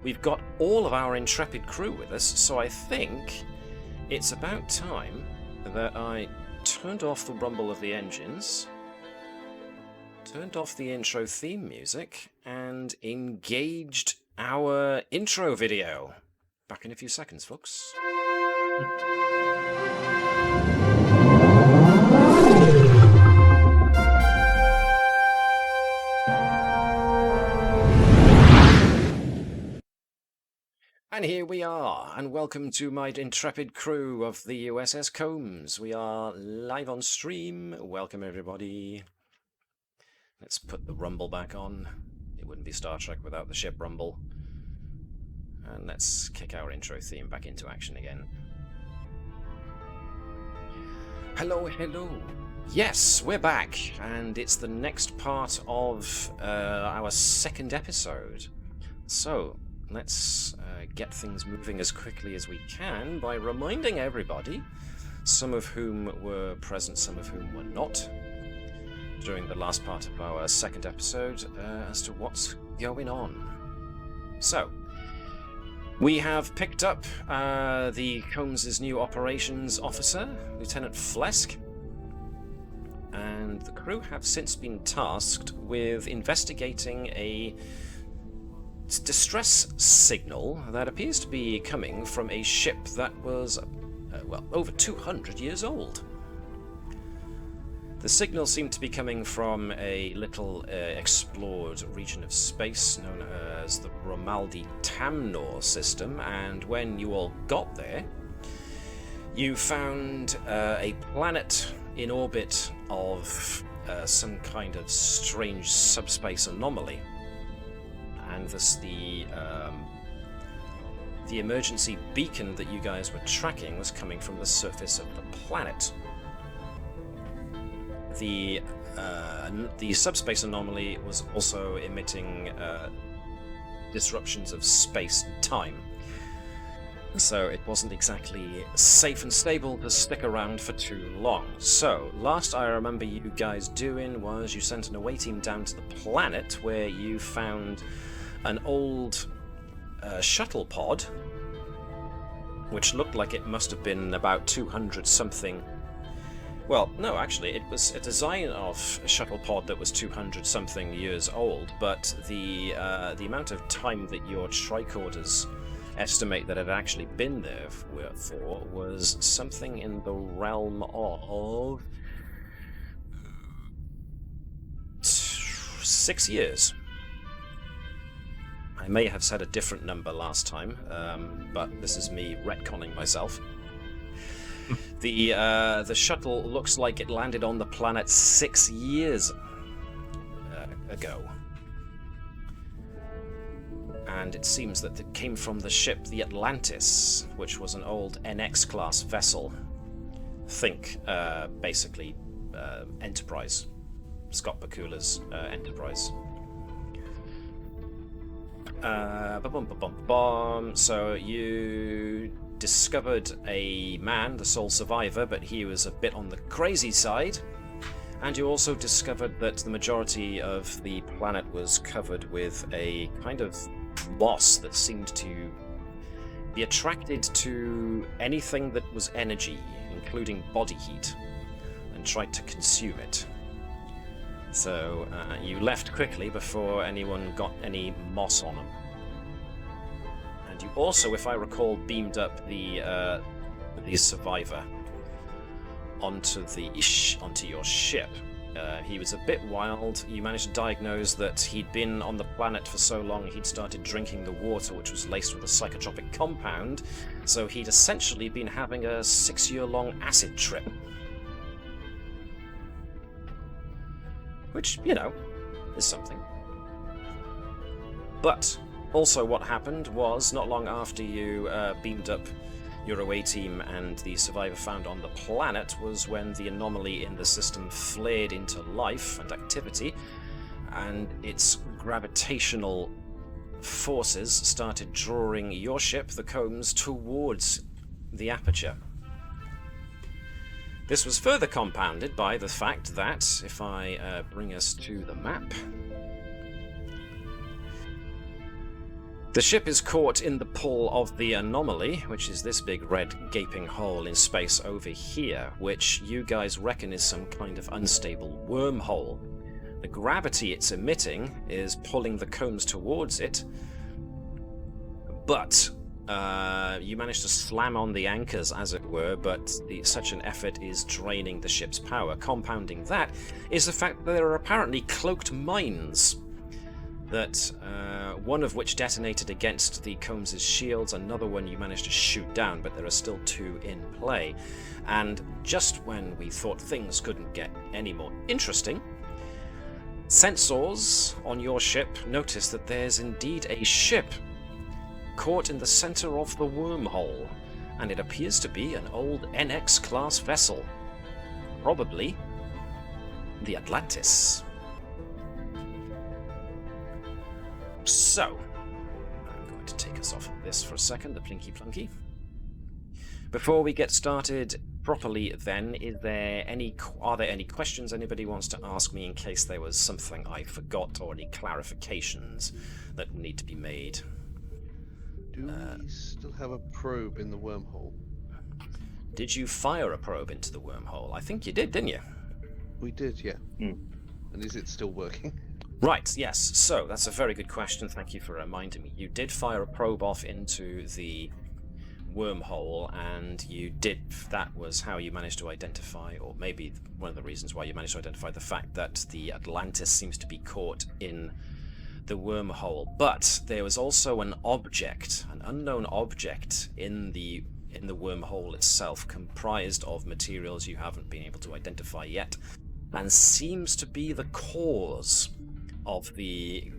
we've got all of our intrepid crew with us, so I think it's about time that I turned off the rumble of the engines, turned off the intro theme music, and engaged our intro video. Back in a few seconds, folks. And here we are, and welcome to my intrepid crew of the USS Combs. We are live on stream. Welcome, everybody. Let's put the rumble back on. It wouldn't be Star Trek without the ship rumble. And let's kick our intro theme back into action again. Hello, hello. Yes, we're back, and it's the next part of our second episode. So, let's get things moving as quickly as we can by reminding everybody, some of whom were present, some of whom were not, during the last part of our second episode, as to what's going on. So, we have picked up the Combs' new operations officer, Lieutenant Pleasc, and the crew have since been tasked with investigating a distress signal that appears to be coming from a ship that was, over 200 years old. The signal seemed to be coming from a little explored region of space known as the Romulan system, and when you all got there, you found a planet in orbit of some kind of strange subspace anomaly. And the emergency beacon that you guys were tracking was coming from the surface of the planet. The subspace anomaly was also emitting disruptions of space and time. So it wasn't exactly safe and stable to stick around for too long. So, last I remember you guys doing was you sent an away team down to the planet where you found an old shuttle pod, which looked like it must have been about 200 something. Well, no, actually, it was a design of a shuttle pod that was 200 something years old, but the amount of time that your tricorders estimate that it had actually been there for was something in the realm of 6 years. I may have said a different number last time, but this is me retconning myself. The shuttle looks like it landed on the planet 6 years ago. And it seems that it came from the ship the Atlantis, which was an old NX-class vessel. Think, basically, Enterprise. Scott Bakula's Enterprise. So you discovered a man, the sole survivor, but he was a bit on the crazy side. And you also discovered that the majority of the planet was covered with a kind of moss that seemed to be attracted to anything that was energy, including body heat, and tried to consume it. So you left quickly before anyone got any moss on them. And you also, if I recall, beamed up the survivor onto your ship. He was a bit wild. You managed to diagnose that he'd been on the planet for so long he'd started drinking the water, which was laced with a psychotropic compound, so he'd essentially been having a 6-year-long acid trip. Which, you know, is something. But also what happened was, not long after you beamed up your away team and the survivor found on the planet, was when the anomaly in the system flared into life and activity, and its gravitational forces started drawing your ship, the Combs, towards the aperture. This was further compounded by the fact that, if I bring us to the map, The ship is caught in the pull of the anomaly, which is this big red gaping hole in space over here, which you guys reckon is some kind of unstable wormhole. The gravity it's emitting is pulling the combs towards it, but you manage to slam on the anchors, as it were, but such an effort is draining the ship's power. Compounding that is the fact that there are apparently cloaked mines, that one of which detonated against the Combs' shields, another one you managed to shoot down, but there are still two in play. And just when we thought things couldn't get any more interesting, sensors on your ship notice that there's indeed a ship caught in the center of the wormhole, and it appears to be an old NX-class vessel. Probably the Atlantis. So, I'm going to take us off of this for a second, the plinky plunky. Before we get started properly then, are there any questions anybody wants to ask me in case there was something I forgot or any clarifications that need to be made? Do we still have a probe in the wormhole? Did you fire a probe into the wormhole? I think you did, didn't you? We did, yeah. And is it still working? Right, yes. So, that's a very good question. Thank you for reminding me. You did fire a probe off into the wormhole, and that was how you managed to identify, or maybe one of the reasons why you managed to identify the fact that the Atlantis seems to be caught in the wormhole. But there was also an unknown object in the wormhole itself, comprised of materials you haven't been able to identify yet, and seems to be the cause of the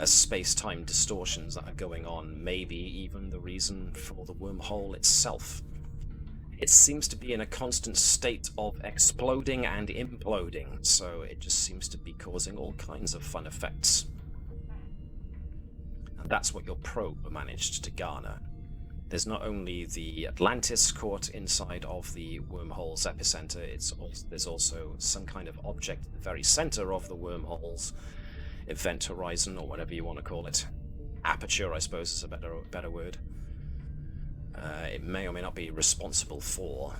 space-time distortions that are going on, maybe even the reason for the wormhole itself. It seems to be in a constant state of exploding and imploding, so it just seems to be causing all kinds of fun effects. And that's what your probe managed to garner. There's not only the Atlantis caught inside of the wormhole's epicenter, there's also some kind of object at the very center of the wormhole's event horizon, or whatever you want to call it. Aperture, I suppose, is a better word. It may or may not be responsible for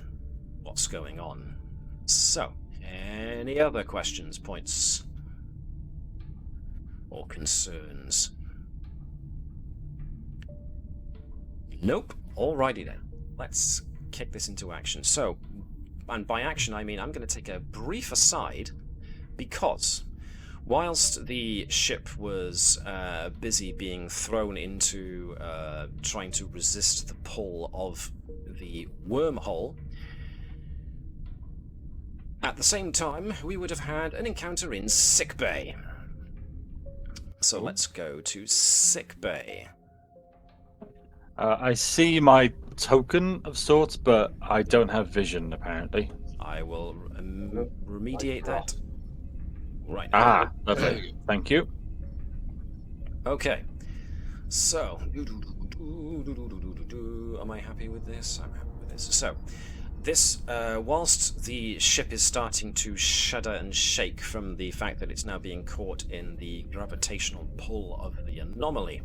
what's going on. So, any other questions, points, or concerns? Nope. Alrighty then. Let's kick this into action. So, and by action I mean I'm going to take a brief aside, because whilst the ship was busy being thrown into trying to resist the pull of the wormhole, at the same time we would have had an encounter in sickbay. So let's go to sickbay. I see my token of sorts, but I don't have vision, apparently. I will remediate that right now. Ah, lovely. Thank you. Okay. So, am I happy with this? I'm happy with this. So, this, whilst the ship is starting to shudder and shake from the fact that it's now being caught in the gravitational pull of the anomaly,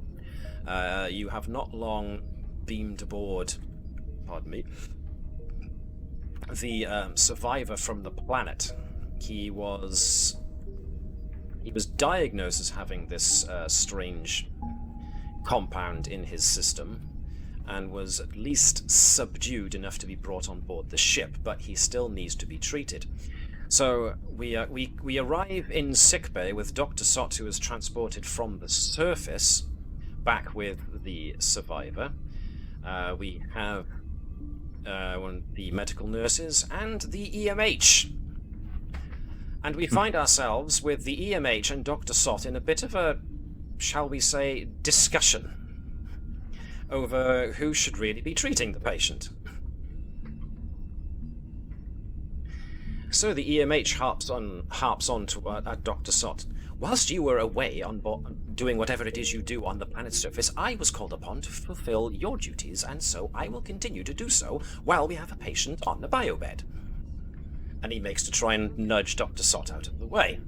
you have not long beamed aboard, pardon me, the survivor from the planet. He was diagnosed as having this strange compound in his system, and was at least subdued enough to be brought on board the ship, but he still needs to be treated. So we arrive in sickbay with Dr. Sott, who is transported from the surface back with the survivor. We have one of the medical nurses and the EMH. And we find ourselves with the EMH and Dr. Sott in a bit of a, shall we say, discussion over who should really be treating the patient. So the EMH harps on to Dr. Sott. Whilst you were away on doing whatever it is you do on the planet's surface, I was called upon to fulfill your duties, and so I will continue to do so while we have a patient on the biobed. And he makes to try and nudge Dr. Sott out of the way.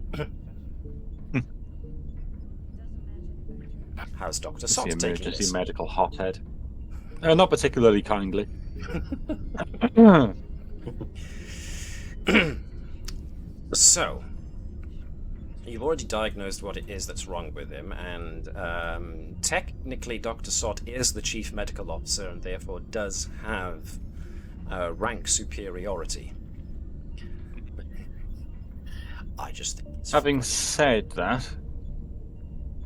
How's Dr. It's the Sott taking emergency this? medical hothead. Not particularly kindly. So, you've already diagnosed what it is that's wrong with him, and technically Dr. Sott is the chief medical officer and therefore does have rank superiority. I just think it's Having funny. said that,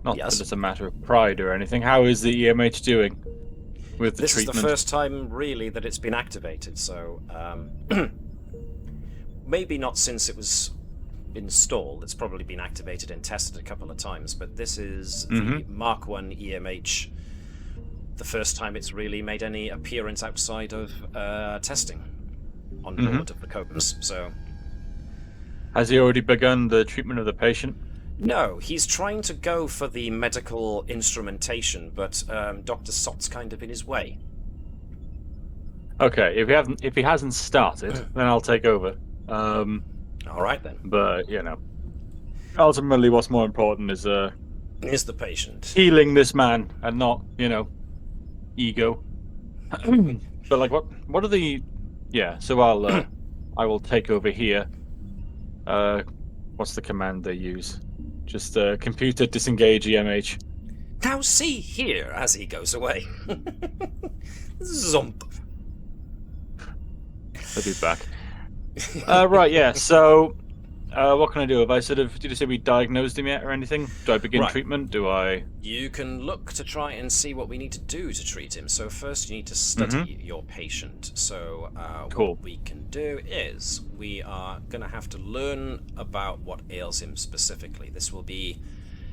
not Yes? that it's a matter of pride or anything, how is the EMH doing with the This treatment? is the first time, really, that it's been activated, so maybe not since it was installed. It's probably been activated and tested a couple of times, but this is the Mark 1 EMH, the first time it's really made any appearance outside of testing on board of the Combs. So, Has he already begun the treatment of the patient? no, he's trying to go for the medical instrumentation, but Dr. Sott's kind of in his way. Okay, if he hasn't started, then I'll take over. All right then. But ultimately, what's more important is Is the patient. healing this man and not ego. But like, what are the? Yeah, so I will take over here. What's the command they use? Just computer disengage EMH. Now see here as he goes away. Zomp. I'll be back. Right, yeah. So, what can I do? Have I did you say we diagnosed him yet or anything? Do I begin Right. treatment? Do I? You can look to try and see what we need to do to treat him. So first you need to study your patient. So Cool. what we can do is we are going to have to learn about what ails him specifically. This will be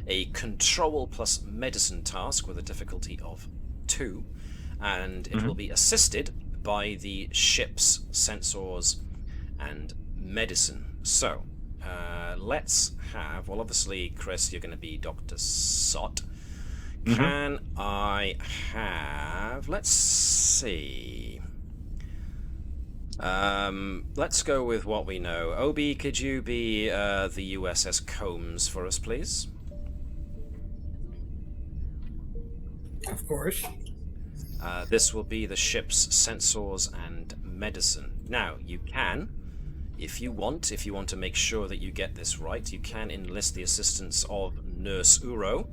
a control plus medicine task with a difficulty of 2, and it will be assisted by the ship's sensors and medicine. So let's have, well, obviously, Chris, you're going to be Dr. Sott. Can I have, let's see, let's go with what we know. Obie, could you be the USS Combs for us, please? Of course. This will be the ship's sensors and medicine. Now, you can, if you want to make sure that you get this right, you can enlist the assistance of Nurse Uro,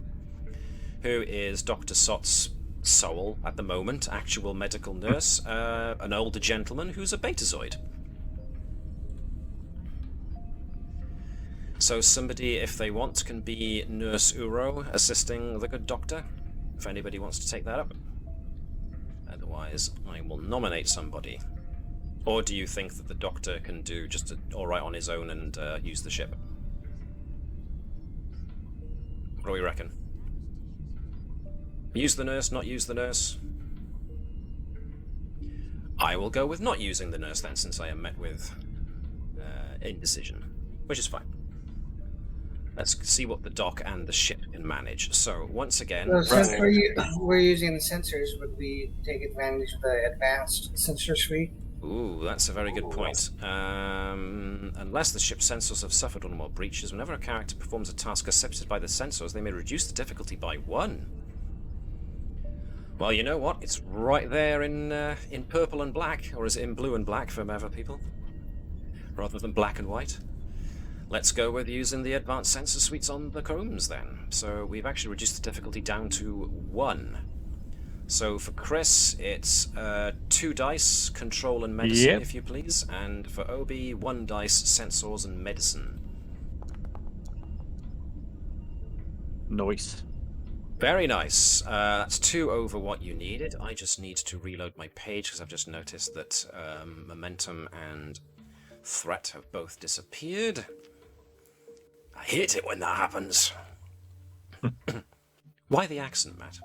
who is Dr. Sott's sole, at the moment, actual medical nurse, an older gentleman who's a betazoid. So somebody, if they want, can be Nurse Uro assisting the good doctor, if anybody wants to take that up. Otherwise, I will nominate somebody. Or do you think that the doctor can do just alright on his own and use the ship? What do we reckon? Use the nurse, not use the nurse? I will go with not using the nurse then, since I am met with indecision, which is fine. Let's see what the dock and the ship can manage. So, once again... So since we're using the sensors, would we take advantage of the advanced sensor suite? Ooh, that's a very good point. Unless the ship's sensors have suffered one or more breaches, whenever a character performs a task accepted by the sensors, they may reduce the difficulty by 1. Well, you know what? It's right there in purple and black, or is it in blue and black for Mava people? Rather than black and white. Let's go with using the advanced sensor suites on the Combs then. So we've actually reduced the difficulty down to 1. So for Chris, it's 2 dice, control and medicine, if you please. And for Obie, 1 dice, sensors and medicine. Nice. Very nice. That's 2 over what you needed. I just need to reload my page because I've just noticed that momentum and threat have both disappeared. I hate it when that happens. Why the accent, Matt?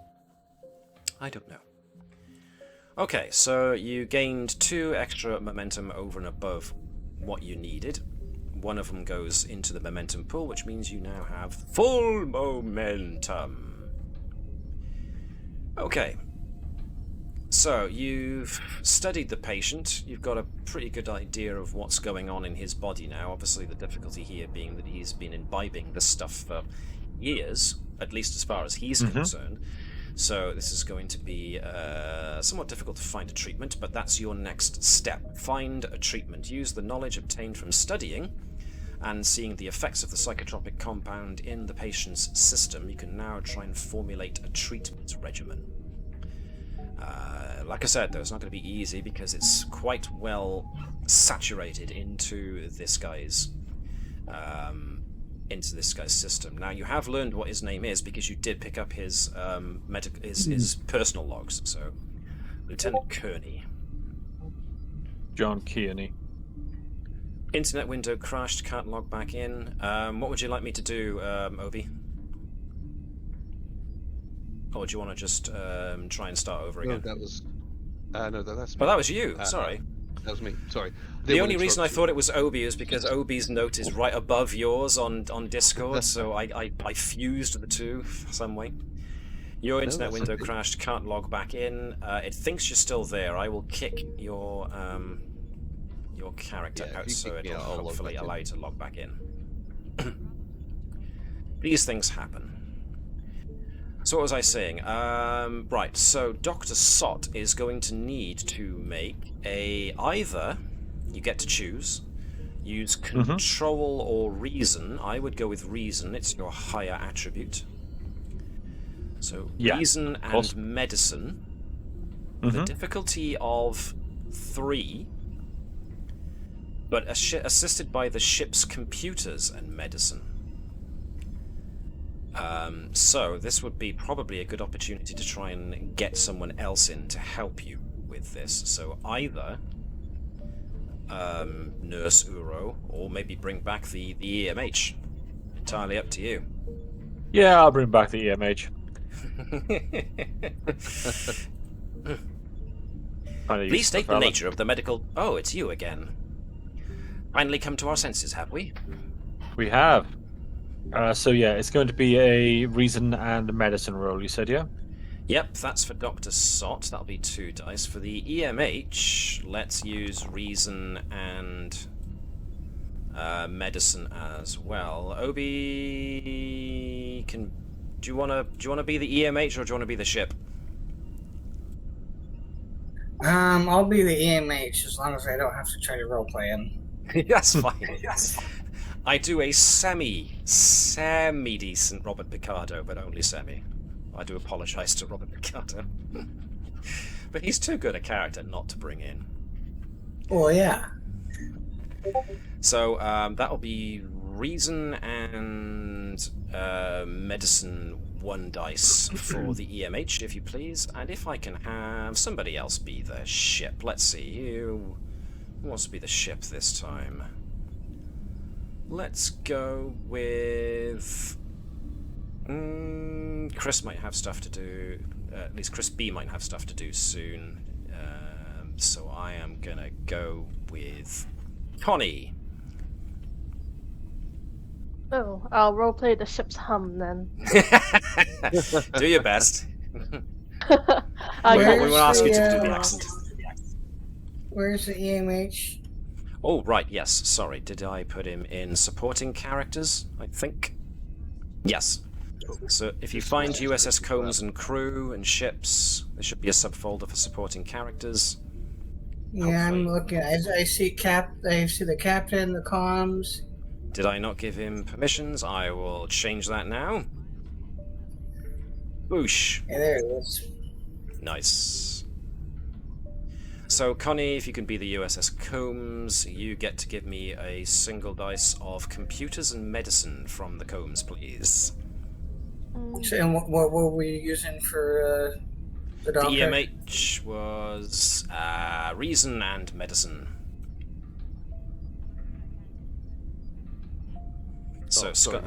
I don't know. Okay, so you gained 2 extra momentum over and above what you needed. One of them goes into the momentum pool, which means you now have full momentum. Okay. So, you've studied the patient. You've got a pretty good idea of what's going on in his body now. Obviously, the difficulty here being that he's been imbibing this stuff for years, at least as far as he's concerned. So, this is going to be somewhat difficult to find a treatment, but that's your next step. Find a treatment. Use the knowledge obtained from studying and seeing the effects of the psychotropic compound in the patient's system. You can now try and formulate a treatment regimen. Like I said, though, it's not going to be easy because it's quite well saturated into this guy's system. Now, you have learned what his name is because you did pick up his his personal logs. So, Lieutenant Connie. John Kearney. Internet window crashed. Can't log back in. What would you like me to do, Obie? Or do you want to just try and start over again? No, that was... that's me. Oh, that was you. Sorry. That was me. Sorry. The only reason I thought it was Obie is because Obie's note is right above yours on Discord, so I fused the two some way. Your internet window crashed. Can't log back in. It thinks you're still there. I will kick your character out, so it'll hopefully allow you to log back in. These things happen. So what was I saying? Right, so Dr. Sott is going to need to make either, you get to choose, use control or reason. I would go with reason, it's your higher attribute. So reason and medicine. The difficulty of 3, but assisted by the ship's computers and medicine. So this would be probably a good opportunity to try and get someone else in to help you with this. So either Nurse Uro, or maybe bring back the EMH. Entirely up to you. Yeah, I'll bring back the EMH. Please state the nature of the medical... Oh, it's you again. Finally come to our senses, have we? We have. So yeah, it's going to be a reason and medicine roll, you said, yeah? Yep, that's for Dr. Sott. That'll be 2 dice. For the EMH, let's use reason and medicine as well. Obie, do you wanna be the EMH or do you wanna be the ship? I'll be the EMH as long as I don't have to try to roleplay him. That's fine. I do a semi-decent Robert Picardo, but only semi. I do apologise to Robert Picardo. But he's too good a character not to bring in. Oh, yeah. So that'll be reason and medicine 1 dice for the EMH, if you please. And if I can have somebody else be the ship. Let's see, who wants to be the ship this time? Let's go with... Chris might have stuff to do. At least Chris B might have stuff to do soon. So I am going to go with Connie. Oh, I'll roleplay the ship's hum then. Do your best. We Where's won't ask you to do the accent. Where's the EMH? Oh, right, yes, sorry. Did I put him in supporting characters, I think? Yes. So if you find USS Combs and crew and ships, there should be a subfolder for supporting characters. Yeah, Hopefully. I'm looking. I see the captain, the comms. Did I not give him permissions? I will change that now. Boosh. Yeah, there it is. Nice. So, Connie, if you can be the USS Combs, you get to give me a single dice of computers and medicine from the Combs, please. So, and what were we using for the The doctor? EMH was reason and medicine. So, sorry,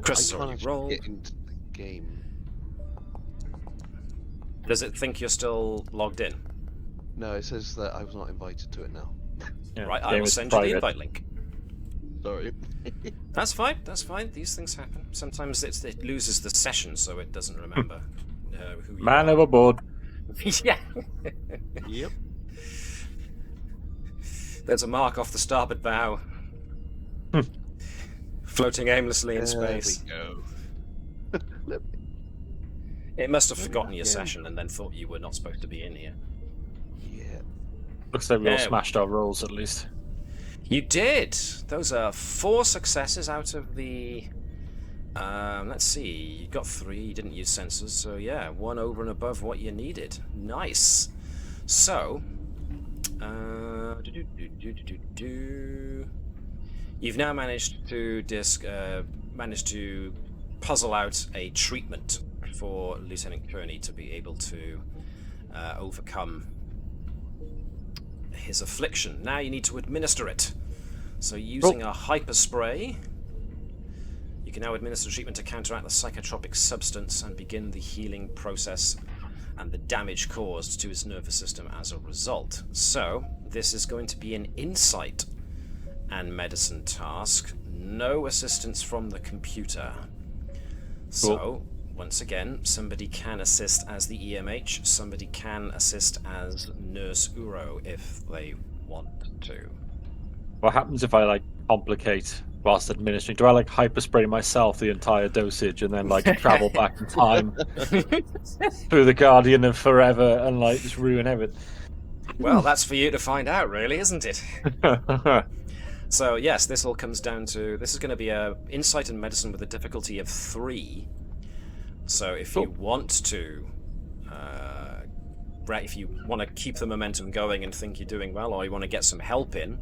Chris, I sorry, can't roll. get into the game. Does it think you're still logged in? No, it says that I was not invited to it now. Yeah, Right, I game will is send you the private. invite link. Sorry. That's fine, that's fine. These things happen. Sometimes it loses the session, so it doesn't remember who you Man are. overboard. Yeah. Yep. There's a mark off the starboard bow. Floating aimlessly in space. There we go. Let me- It must have forgotten your Yeah. session and then thought you were not supposed to be in here. Yeah. Looks like we all Yeah. smashed our rolls at least. You did! Those are 4 successes out of the... let's see, you got 3, you didn't use sensors, so yeah, 1 over and above what you needed. Nice! So... You've now managed to puzzle out a treatment for Lieutenant Kearney to be able to overcome his affliction. Now you need to administer it. So using a hyper spray, you can now administer treatment to counteract the psychotropic substance and begin the healing process and the damage caused to his nervous system as a result. So this is going to be an insight and medicine task. No assistance from the computer. So, once again, somebody can assist as the EMH, somebody can assist as Nurse Uro if they want to. What happens if I like complicate whilst administering? Do I like hyperspray myself the entire dosage and then like travel back in time through the Guardian of Forever and like just ruin everything? Well, that's for you to find out, really, isn't it? So yes, this all comes down to, this is going to be a insight and medicine with a difficulty of 3. So if you want to, if you want to keep the momentum going and think you're doing well, or you want to get some help in,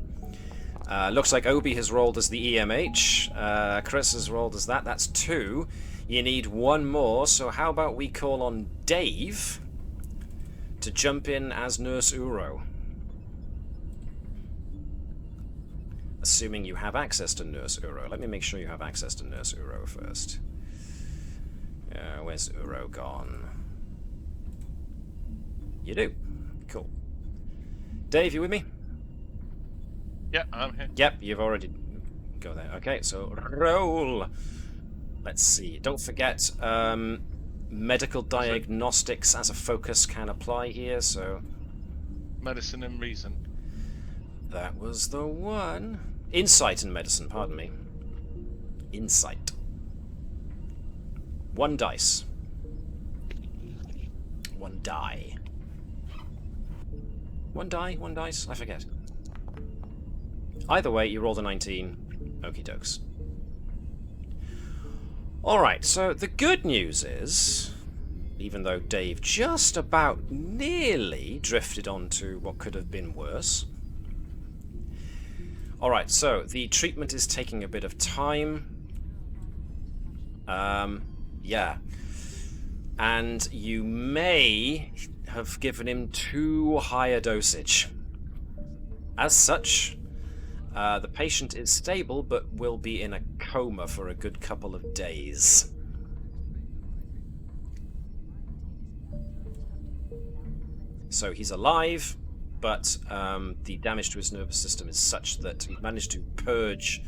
looks like Obie has rolled as the EMH, Chris has rolled as that, that's 2. You need 1 more, so how about we call on Dave to jump in as Nurse Uro? Assuming you have access to Nurse Uro. Let me make sure you have access to Nurse Uro first. Where's Uro gone? You do. Cool. Dave, you with me? Yeah, I'm here. Yep, you've already go there. Okay, so roll. Let's see. Don't forget, medical diagnostics as a focus can apply here, so... Medicine and reason. That was the one. Insight and medicine, pardon me. Insight. 1 dice. 1 die. 1 die, 1 dice? I forget. Either way, you rolled a 19. Okie dokes. Alright, so the good news is, even though Dave just about nearly drifted onto what could have been worse. Alright, so the treatment is taking a bit of time. Yeah. And you may have given him too high a dosage. As such, the patient is stable but will be in a coma for a good couple of days. So he's alive, but the damage to his nervous system is such that he managed to purge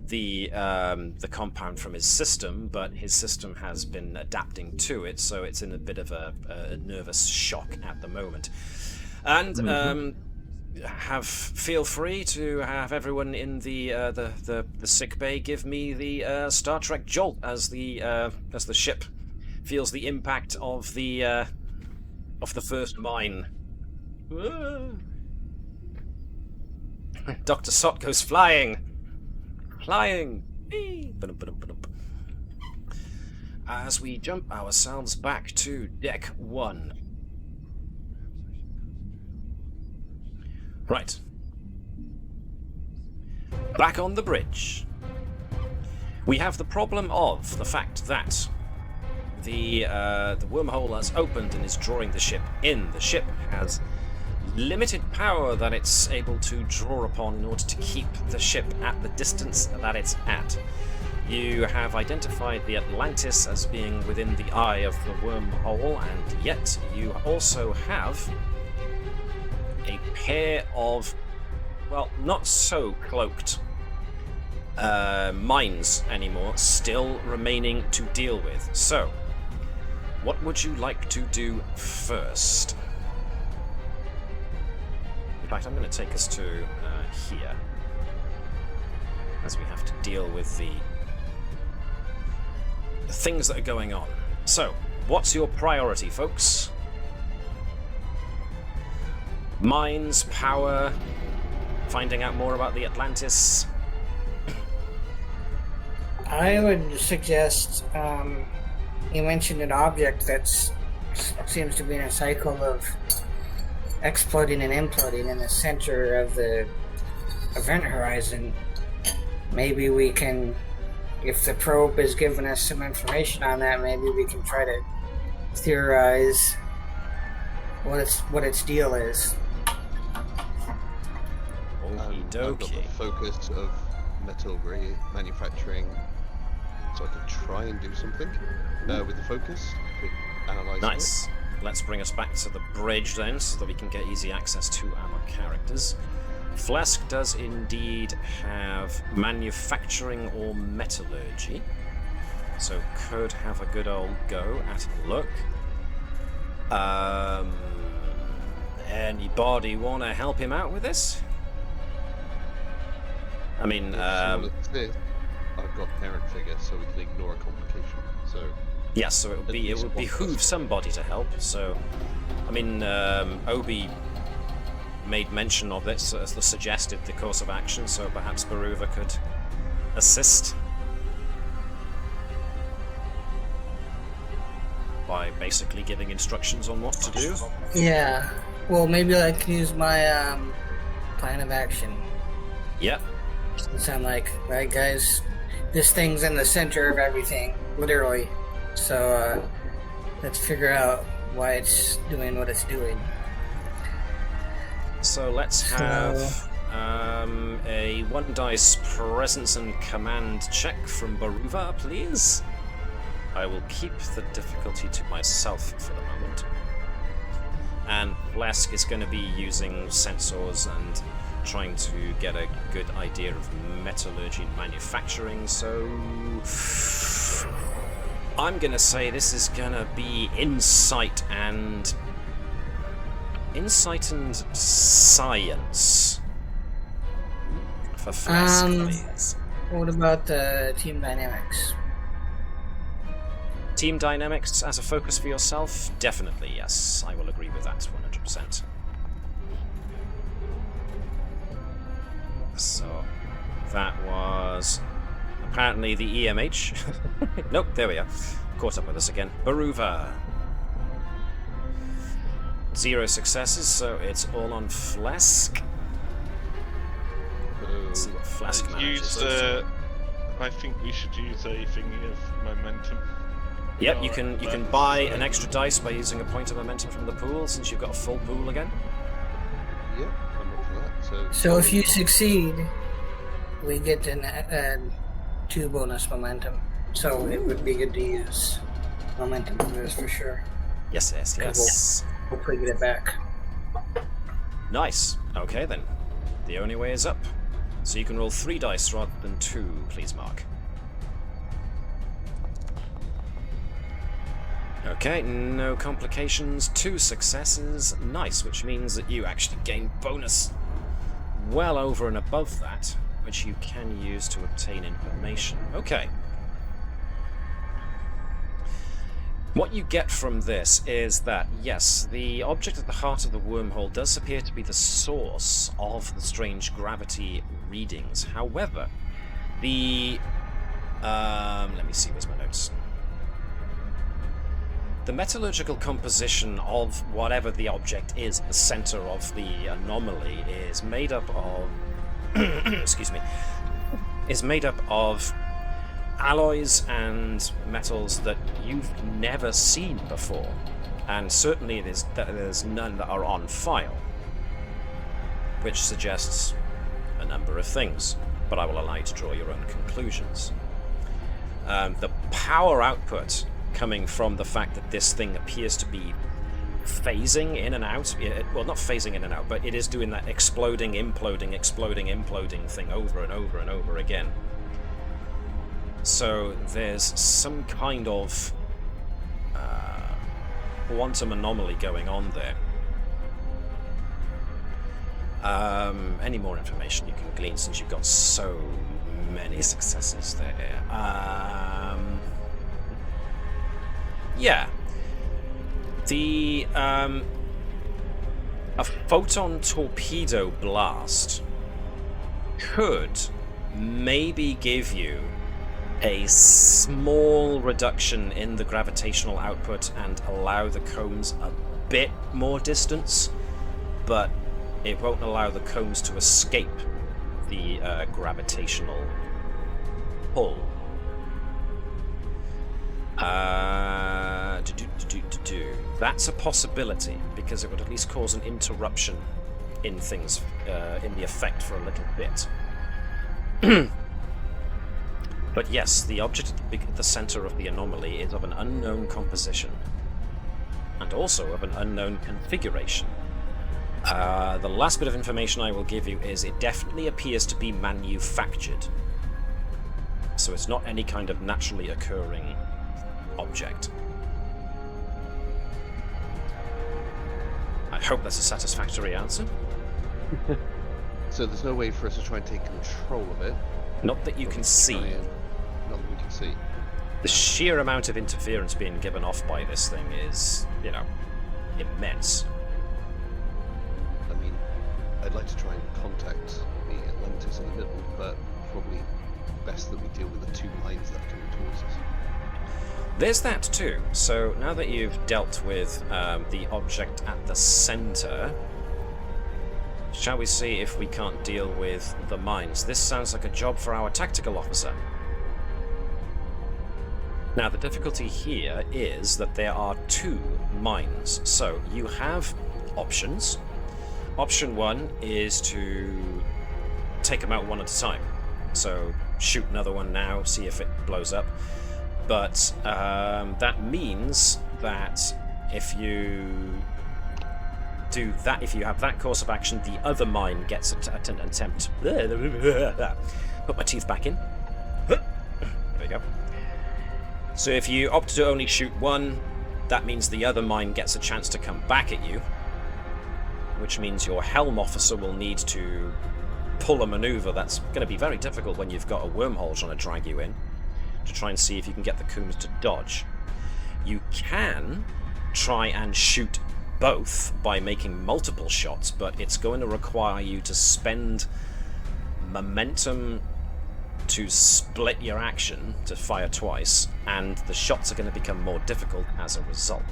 the compound from his system, but his system has been adapting to it, so it's in a bit of a nervous shock at the moment. And feel free to have everyone in the sick bay give me the Star Trek jolt as the ship feels the impact of the first mine. Dr. Sot goes flying. As we jump ourselves back to deck 1. Right. Back on the bridge. We have the problem of the fact that the wormhole has opened and is drawing the ship in. The ship has limited power that it's able to draw upon in order to keep the ship at the distance that it's at. You have identified the Atlantis as being within the eye of the wormhole, and yet you also have a pair of, well, not so cloaked mines anymore, still remaining to deal with. So, what would you like to do first? fact, I'm going to take us to here, as we have to deal with the things that are going on. So, what's your priority, folks? Mines, power, finding out more about the Atlantis? I would suggest, you mentioned an object that seems to be in a cycle of exploding and imploding in the center of the event horizon. Maybe we can, if the probe is giving us some information on that, maybe we can try to theorize what its deal is. I've got the focus of metal manufacturing, so I could try and do something with the focus. Could analyze Nice. Let's bring us back to the bridge then, so that we can get easy access to our characters. Pleasc does indeed have manufacturing or metallurgy, so could have a good old go at a look. Anybody want to help him out with this? I mean, I've got parent figure, so we can ignore a complication. So yes, so it would behoove somebody to help. So, I mean, Obie made mention of this, suggested the course of action, so perhaps Baruva could assist by basically giving instructions on what to do. Yeah. Well, maybe I can use my plan of action. Yep. Sound like, right, guys? This thing's in the center of everything, literally. So let's figure out why it's doing what it's doing. So let's have a 1 dice presence and command check from Baruva, please. I will keep the difficulty to myself for the moment. And Pleasc is going to be using sensors and trying to get a good idea of metallurgy and manufacturing, so I'm going to say this is going to be insight and science for Pleasc, please. What about the team dynamics? Team dynamics as a focus for yourself? Definitely, yes. I will agree with that 100%. So, that was apparently the EMH. Nope, there we are. Caught up with us again. Baruva. 0 successes, so it's all on Pleasc. Let's see what Pleasc manages. I think we should use a thingy of momentum. Yep, you can buy an extra dice by using a point of momentum from the pool, since you've got a full pool again. Yep, I'm up for that. So if you succeed, we get 2 bonus momentum. So it would be good to use momentum for this for sure. Yes. We'll hopefully get it back. Nice. Okay then. The only way is up. So you can roll 3 dice rather than 2, please, Mark. Okay, no complications, 2 successes. Nice, which means that you actually gain bonus well over and above that, which you can use to obtain information. Okay. What you get from this is that, yes, the object at the heart of the wormhole does appear to be the source of the strange gravity readings. However, the... let me see, where's my notes? The metallurgical composition of whatever the object is at the center of the anomaly is made up of... excuse me. Is made up of alloys and metals that you've never seen before, and certainly there's none that are on file, which suggests a number of things, but I will allow you to draw your own conclusions. The power output coming from the fact that this thing appears to be phasing in and out, well, not phasing in and out, but it is doing that exploding, imploding, exploding, imploding thing over and over and over again. So there's some kind of quantum anomaly going on there. Any more information you can glean since you've got so many successes there? Yeah. A photon torpedo blast could maybe give you a small reduction in the gravitational output and allow the combs a bit more distance, but it won't allow the combs to escape the gravitational pull. That's a possibility, because it would at least cause an interruption in things, in the effect for a little bit. But yes, the object at the center of the anomaly is of an unknown composition, and also of an unknown configuration. The last bit of information I will give you is it definitely appears to be manufactured. So it's not any kind of naturally occurring object. I hope that's a satisfactory answer. So there's no way for us to try and take control of it? Not that you can see. Not that we can see. The sheer amount of interference being given off by this thing is, immense. I mean, I'd like to try and contact the Atlantis in the middle, but probably best that we deal with the two lines that are coming towards us. There's that too. So now that you've dealt with the object at the center, shall we see if we can't deal with the mines? This sounds like a job for our tactical officer. Now the difficulty here is that there are 2 mines. So you have options. Option 1 is to take them out one at a time. So shoot another one now, see if it blows up. But that means that if you do that, if you have that course of action, the other mine gets an attempt. Put my teeth back in. There we go. So if you opt to only shoot one, that means the other mine gets a chance to come back at you, which means your helm officer will need to pull a maneuver that's going to be very difficult when you've got a wormhole trying to drag you in, to try and see if you can get the Combs to dodge. You can try and shoot both by making multiple shots, but it's going to require you to spend momentum to split your action to fire twice, and the shots are going to become more difficult as a result.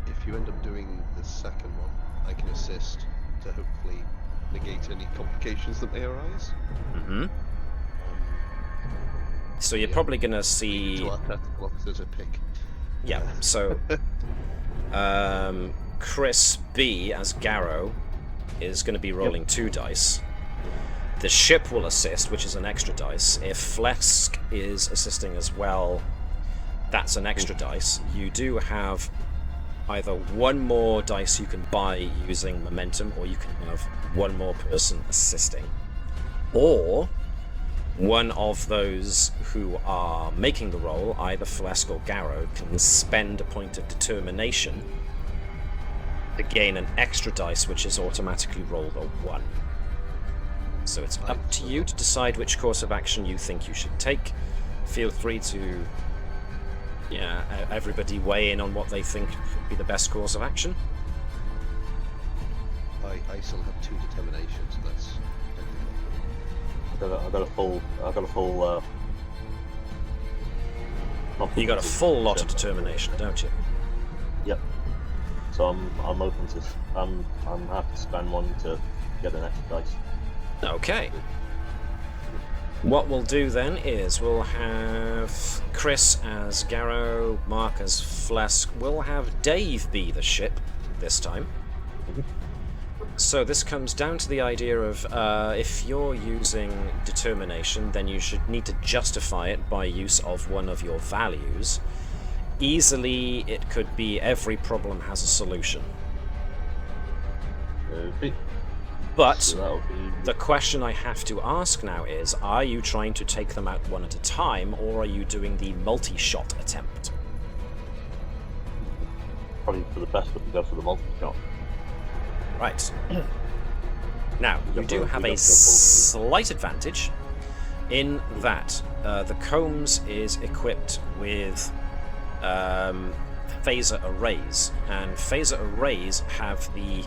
If you end up doing the second one, I can assist to hopefully negate any complications that may arise. Mm-hmm. So you're probably going to see... To our tactical officer to pick. Yeah, so... Chris B, as Gerkow, is going to be rolling 2 dice. The ship will assist, which is an extra dice. If Pleasc is assisting as well, that's an extra dice. You do have either one more dice you can buy using momentum, or you can have one more person assisting. Or one of those who are making the roll, either Pleasc or Gerkow, can spend a point of determination to gain an extra dice, which is automatically rolled a 1. So it's up to you to decide which course of action you think you should take. Feel free to, everybody weigh in on what they think would be the best course of action. I still have 2 determinations, so that's... I've got a full. You got a full lot of determination, don't you? Yep. So I'm open to. I'm happy to spend one to get an extra dice. Okay. What we'll do then is we'll have Chris as Gerkow, Mark as Pleasc. We'll have Dave be the ship this time. So this comes down to the idea of if you're using determination, then you should need to justify it by use of one of your values. Easily, it could be every problem has a solution. But So the question I have to ask now is, are you trying to take them out one at a time, or are you doing the multi-shot attempt? probably for the best, we go for the multi-shot. Right. Now, you do have a slight advantage in that the Combs is equipped with phaser arrays, and phaser arrays have the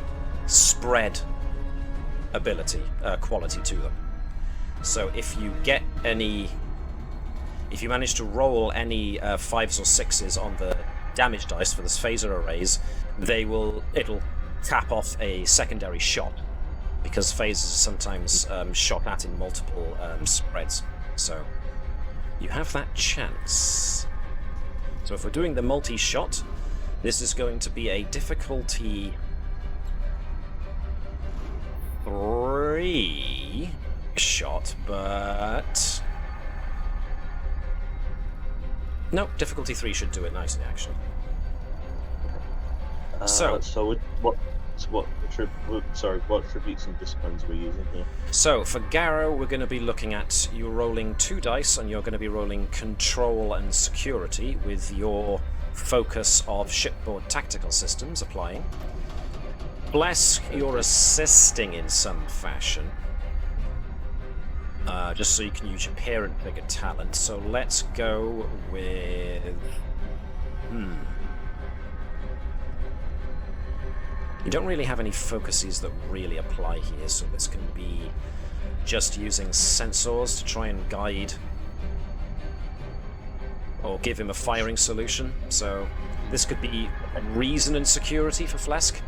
spread ability, quality to them. So if you manage to roll any 5s or 6s on the damage dice for this phaser arrays, it'll tap off a secondary shot, because phasers are sometimes shot at in multiple spreads. So you have that chance. So if we're doing the multi-shot, this is going to be a difficulty 3 shot, but no, difficulty 3 should do it nicely, actually. What attributes and disciplines are we using here? So for Garrow, we're going to be looking at you rolling 2 dice, and you're going to be rolling control and security with your focus of shipboard tactical systems applying. Pleasc, you're assisting in some fashion, just so you can use your parent figure talent. So let's go with You don't really have any focuses that really apply here, so this can be just using sensors to try and guide or give him a firing solution. So this could be reason and security for Pleasc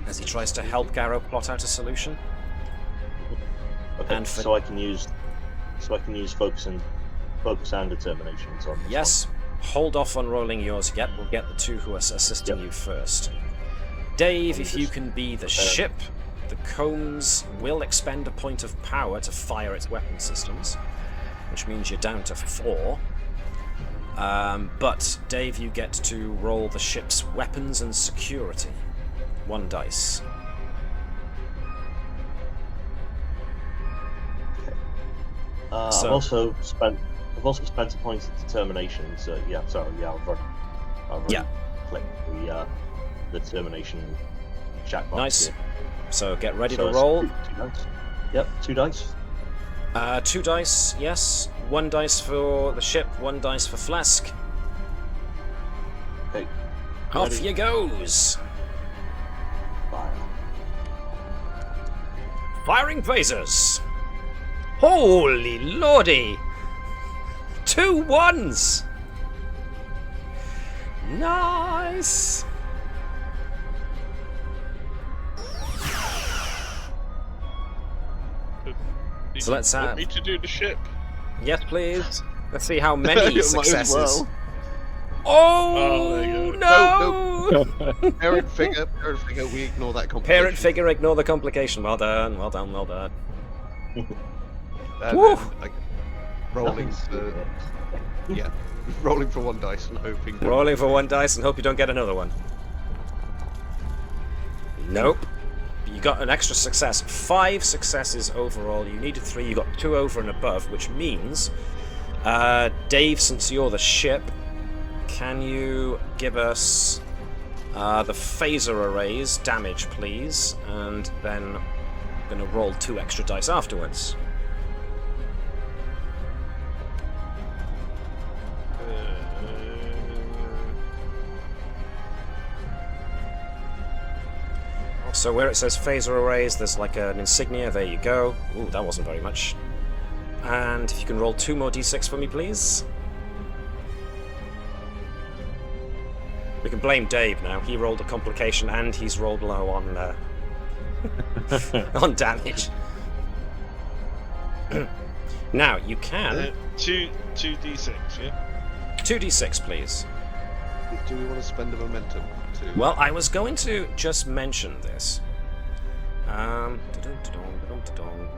as he tries to help Garrow plot out a solution. Okay, And so I can use focus and determinations on this Yes. Hold off on rolling yours yet. We'll get the 2 who are assisting you first. Dave, if you can be the ship, the Combs will expend a point of power to fire its weapon systems, which means you're down to 4. But Dave, you get to roll the ship's weapons and security. 1 dice. I've also spent a point of determination. So I'll click the determination chat box. Nice. Here. So get ready So to roll. 2 dice. Yep, 2 dice. 2 dice, yes. 1 dice for the ship, 1 dice for Pleasc. Okay. Off Ready. you goes. Fire. Firing phasers. Holy lordy! 2 1s! Nice! So let's want me to do the ship? Yes, please. Let's see how many Might as successes. well. Oh, there you no! Parent figure, we ignore that complication. Parent figure, ignore the complication. Well done, well done, well done. And Woo! then, rolling for... Yeah. Rolling for 1 dice and hoping... Rolling for 1 dice and hope you don't get another one. Nope. You got an extra success. 5 successes overall. You needed 3. You got 2 over and above, which means, Dave, since you're the ship, can you give us the phaser arrays damage, please? And then I'm going to roll 2 extra dice afterwards. So where it says phaser arrays, there's like an insignia. There you go. Ooh, that wasn't very much. And if you can roll 2 more d6 for me, please. We can blame Dave now. He rolled a complication and he's rolled low on on damage. Now you can 2d6, yeah? 2d6, please. Do we want to spend a momentum to... Well, I was going to just mention this.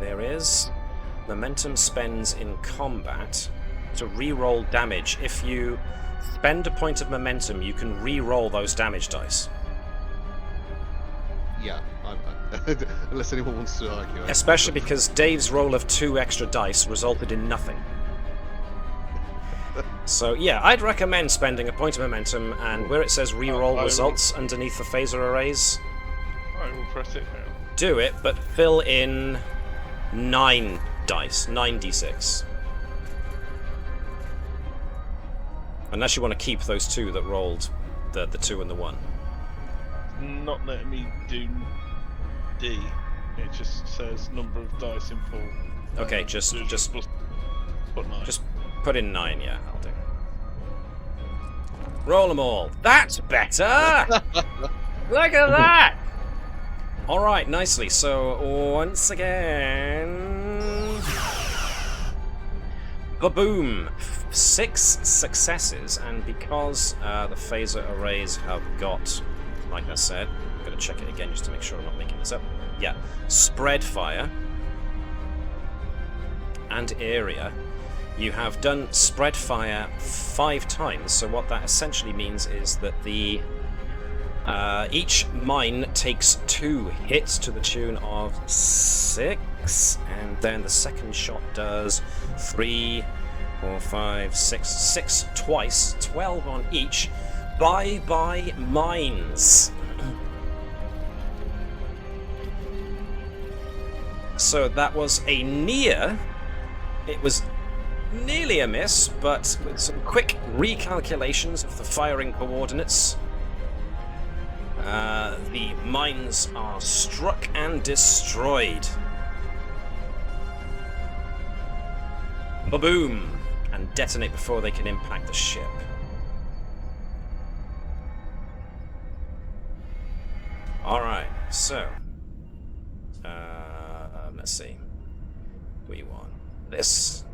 There is momentum spends in combat to re-roll damage. If you spend a point of momentum, you can re-roll those damage dice. Yeah, unless anyone wants to argue. Especially because Dave's roll of 2 extra dice resulted in nothing. So yeah, I'd recommend spending a point of momentum, and where it says re-roll results underneath the phaser arrays, I will press it now. Do it, but fill in 9 dice, 9d6. Unless you want to keep those 2 that rolled, the 2 and the 1. Not letting me do D. It just says number of dice in pool. Okay, just put 9. Just put in 9, yeah, I'll do. Roll them all. That's better! Look at that! Alright, nicely. So, once again... Ba-boom! 6 successes, and because the phaser arrays have got, like I said, I'm going to check it again just to make sure I'm not making this up. Yeah, spread fire and area. You have done spread fire 5 times, so what that essentially means is that the each mine takes 2 hits to the tune of 6, and then the second shot does 3, 4, 5, 6 twice, 12 on each. Bye-bye mines. So that was a near. It was nearly a miss, but with some quick recalculations of the firing coordinates, the mines are struck and destroyed. Ba-boom! And detonate before they can impact the ship. Alright, so... let's see. We want this.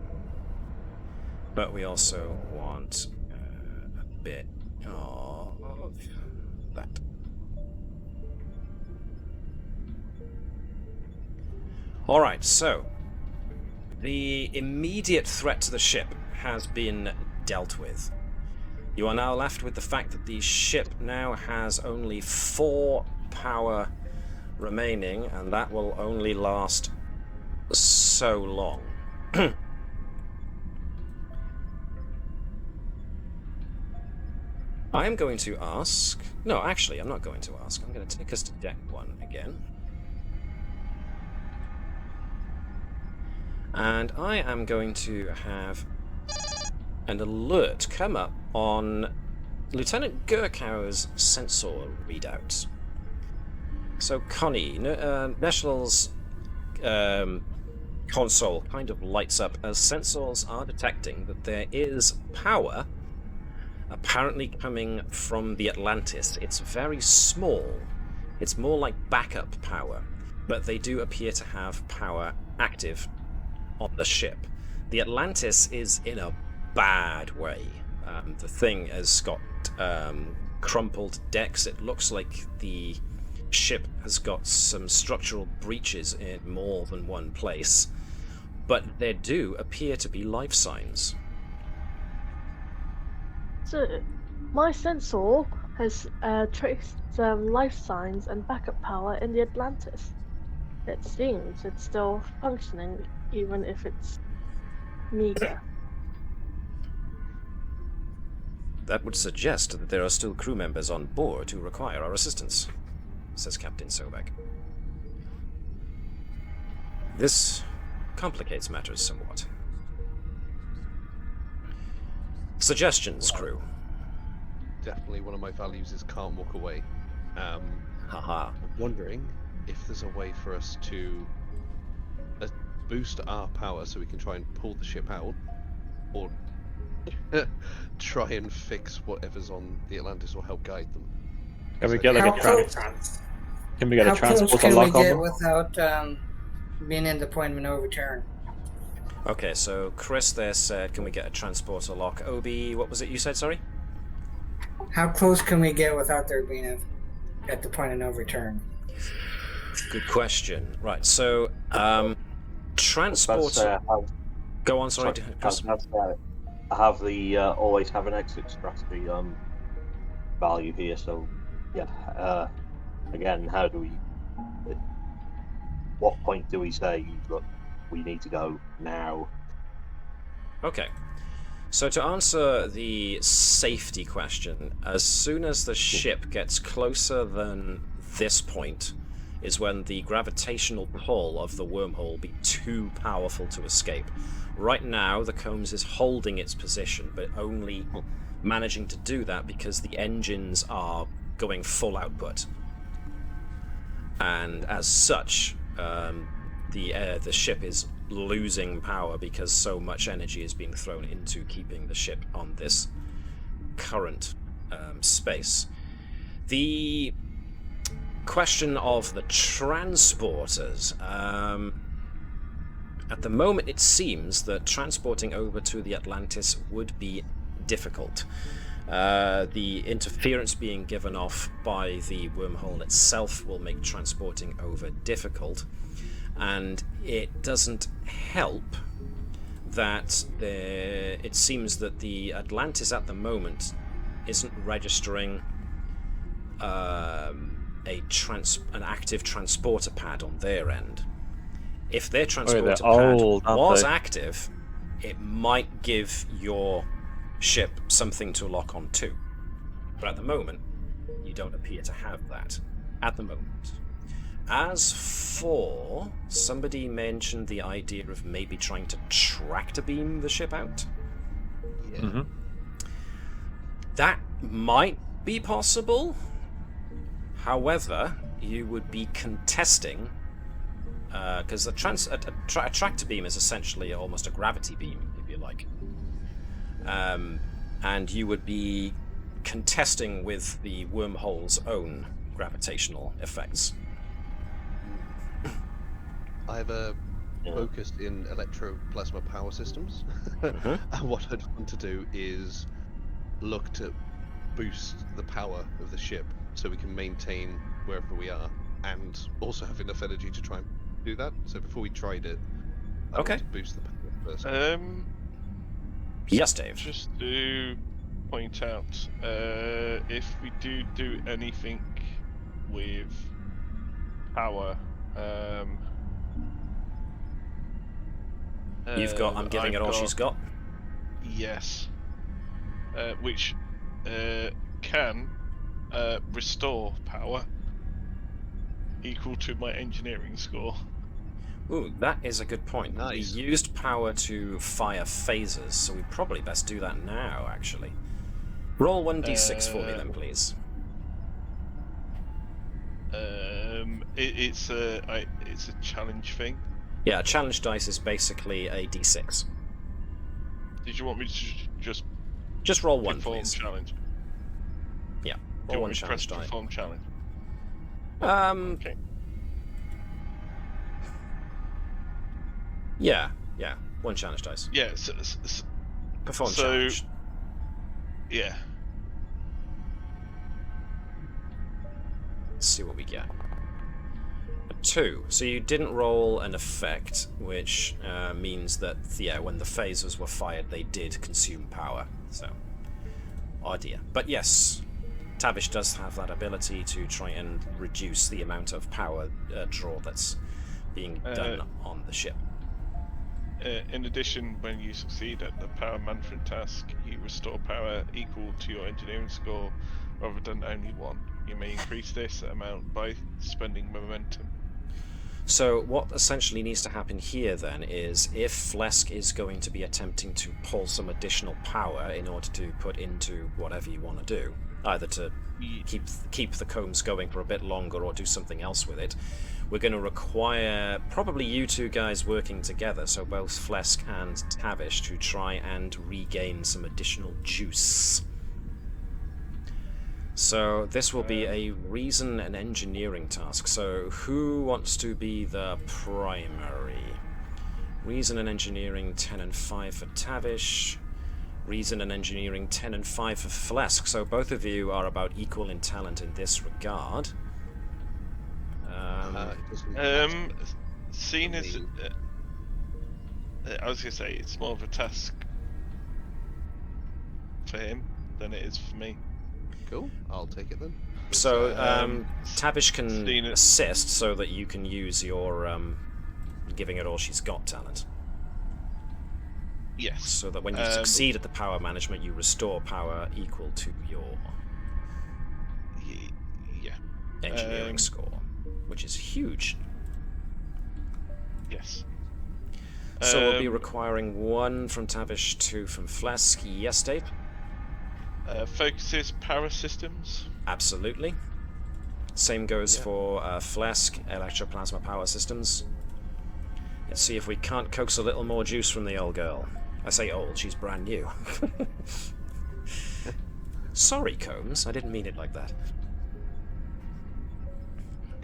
But we also want a bit of that. Alright, so the immediate threat to the ship has been dealt with. You are now left with the fact that the ship now has only 4 power remaining, and that will only last so long. I am going to ask... No, actually, I'm not going to ask. I'm going to take us to deck 1 again. And I am going to have an alert come up on Lieutenant Gerkow's sensor readout. So Connie, Neshlel's console kind of lights up as sensors are detecting that there is power apparently coming from the Atlantis. It's very small. It's more like backup power, but they do appear to have power active on the ship. The Atlantis is in a bad way. The thing has got crumpled decks. It looks like the ship has got some structural breaches in more than one place, but there do appear to be life signs. So, my sensor has traced life signs and backup power in the Atlantis. It seems it's still functioning, even if it's meager. That would suggest that there are still crew members on board who require our assistance, says Captain Sobek. This complicates matters somewhat. Suggestions, crew. Definitely one of my values is can't walk away. Haha. I'm wondering if there's a way for us to boost our power so we can try and pull the ship out, or try and fix whatever's on the Atlantis or help guide them. Can we get like How a close Can we get a transport can we lock on get them? without being in the point of no return? Okay, so Chris there said, can we get a transporter lock? Obie, what was it you said, sorry? How close can we get without there being at the point of no return? Good question. Right, so, transporter... Go on, sorry, Chris. I have the always have an exit strategy value here, so yeah. Again, how do we? What point do we say, look, we need to go now? Okay. So to answer the safety question, as soon as the ship gets closer than this point, is when the gravitational pull of the wormhole be too powerful to escape. Right now, the Combs is holding its position, but only managing to do that because the engines are going full output. And as such, the ship is losing power because so much energy is being thrown into keeping the ship on this current space. The question of the transporters. At the moment, it seems that transporting over to the Atlantis would be difficult. The interference being given off by the wormhole itself will make transporting over difficult, and it doesn't help that it seems that the Atlantis at the moment isn't registering an active transporter pad on their end. If their transporter pad was active, it might give your ship something to lock on to. But at the moment, you don't appear to have that. At the moment. As for... somebody mentioned the idea of maybe trying to tractor beam the ship out. Yeah. Mm-hmm. That might be possible. However, you would be contesting... because a tractor beam is essentially almost a gravity beam, if you like. And you would be contesting with the wormhole's own gravitational effects. I've focused in electroplasma power systems, and what I'd want to do is look to boost the power of the ship so we can maintain wherever we are, and also have enough energy to try and do that. So before we tried it, I want to boost the power first. Yes, Dave. Just to point out, if we do anything with power, You've got. I'm giving it all she's got. Yes. Which can restore power equal to my engineering score. Ooh, that is a good point. Nice. We used power to fire phasers, so we probably best do that now, actually. Roll 1d6 for me then, please. It's a challenge thing. Yeah, a challenge dice is basically a d6. Did you want me to Just roll one, perform please. challenge? Yeah, Do you roll want one me to press challenge die. perform challenge? Okay. Yeah, one challenge dice. Yeah. Perform challenge. Yeah. Let's see what we get. A 2. So you didn't roll an effect, which means that, when the phasers were fired, they did consume power. So, idea. But yes, Tavish does have that ability to try and reduce the amount of power draw that's being done on the ship. In addition, when you succeed at the power management task, you restore power equal to your engineering score rather than only 1. You may increase this amount by spending momentum. So what essentially needs to happen here then is if Pleasc is going to be attempting to pull some additional power in order to put into whatever you want to do, either to keep the Combs going for a bit longer or do something else with it, we're going to require probably you two guys working together, so both Pleasc and Tavish, to try and regain some additional juice. So this will be a reason and engineering task. So who wants to be the primary? Reason and engineering 10 and 5 for Tavish. Reason and engineering 10 and 5 for Pleasc. So both of you are about equal in talent in this regard. Seeing as I was going to say it's more of a task for him than it is for me. Cool, I'll take it then. So Tavish can assist so that you can use your giving it all she's got talent. Yes. So that when you succeed at the power management, you restore power equal to your engineering score. which is huge. Yes. So we'll be requiring 1 from Tavish, 2 from Pleasc. Yes, Dave? Focuses power systems. Absolutely. Same goes for Pleasc, electroplasma power systems. Let's see if we can't coax a little more juice from the old girl. I say old, she's brand new. Sorry, Combs, I didn't mean it like that.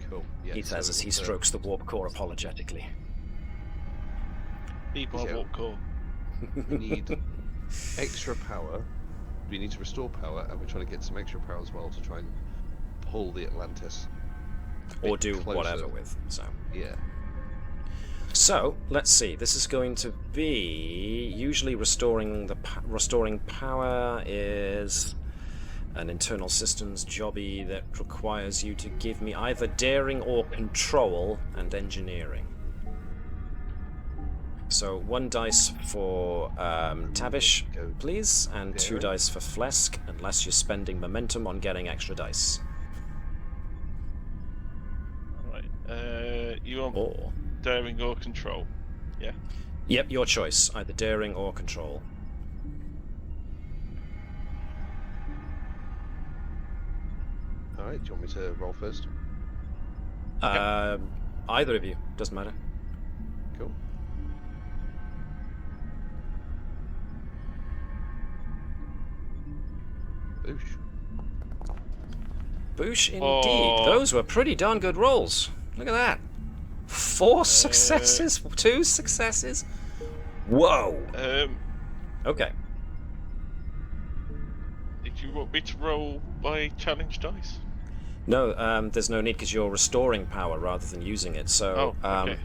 Cool. Yeah, He says so as he we've got, strokes the warp core apologetically. People Yeah. warp core. We need extra power. We need to restore power, and we're trying to get some extra power as well to try and pull the Atlantis. a Or bit do closer. whatever with, so... Yeah. So, let's see. This is going to be... Usually restoring power is an internal systems jobby that requires you to give me either daring or control and engineering. So 1 dice for Tavish, Go. please, and 2 Daring. dice for Pleasc, unless you're spending momentum on getting extra dice. Right. You want Or... daring or control? Yeah. Yep, your choice. Either daring or control. Alright, do you want me to roll first? Either of you. Doesn't matter. Cool. Boosh. Boosh indeed. Oh. Those were pretty darn good rolls. Look at that. 4 successes? 2 successes? Whoa. Okay. Did you want me to roll by challenge dice? No, there's no need because you're restoring power rather than using it. So, okay.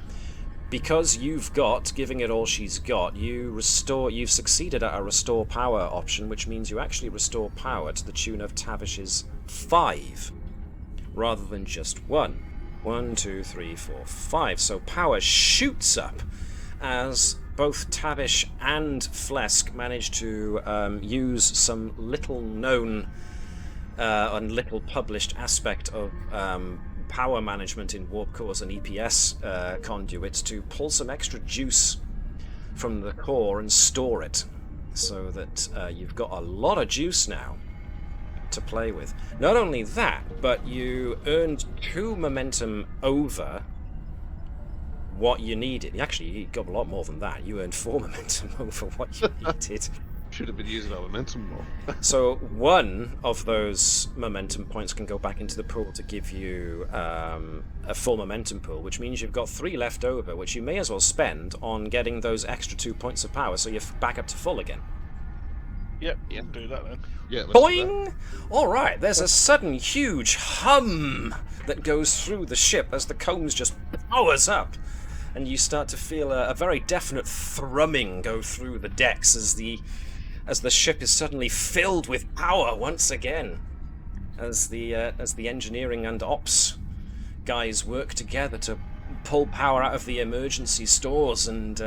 because you've got, giving it all she's got, you've succeeded at a restore power option, which means you actually restore power to the tune of Tavish's 5, rather than just 1. 1, 2, 3, 4, 5. So power shoots up as both Tavish and Pleasc manage to use some little known and little published aspect of power management in warp cores and EPS conduits to pull some extra juice from the core and store it, so that you've got a lot of juice now to play with. Not only that, but you earned 2 momentum over what you needed. Actually, you got a lot more than that. You earned 4 momentum over what you needed. Should have been using our momentum more. So 1 of those momentum points can go back into the pool to give you a full momentum pool, which means you've got 3 left over, which you may as well spend on getting those extra 2 points of power, so you're back up to full again. Yep, yeah, do that then. Yeah, let's do that. Boing! Alright, there's a sudden huge hum that goes through the ship as the Combs just powers up. And you start to feel a very definite thrumming go through the decks as the ship is suddenly filled with power once again. As the engineering and ops guys work together to pull power out of the emergency stores and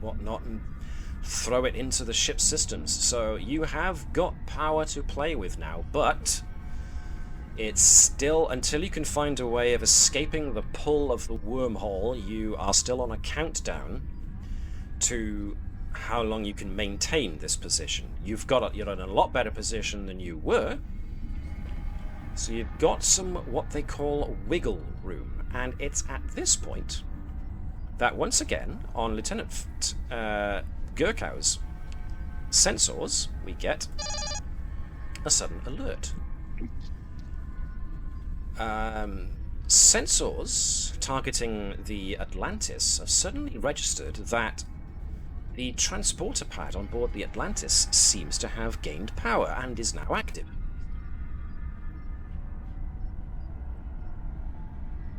whatnot and throw it into the ship's systems. So you have got power to play with now, but it's still, until you can find a way of escaping the pull of the wormhole, you are still on a countdown to how long you can maintain this position. You're in a lot better position than you were, so you've got some what they call wiggle room, and it's at this point that once again on Lieutenant Gerkow's sensors we get a sudden alert. Sensors targeting the Atlantis have suddenly registered that the transporter pad on board the Atlantis seems to have gained power and is now active.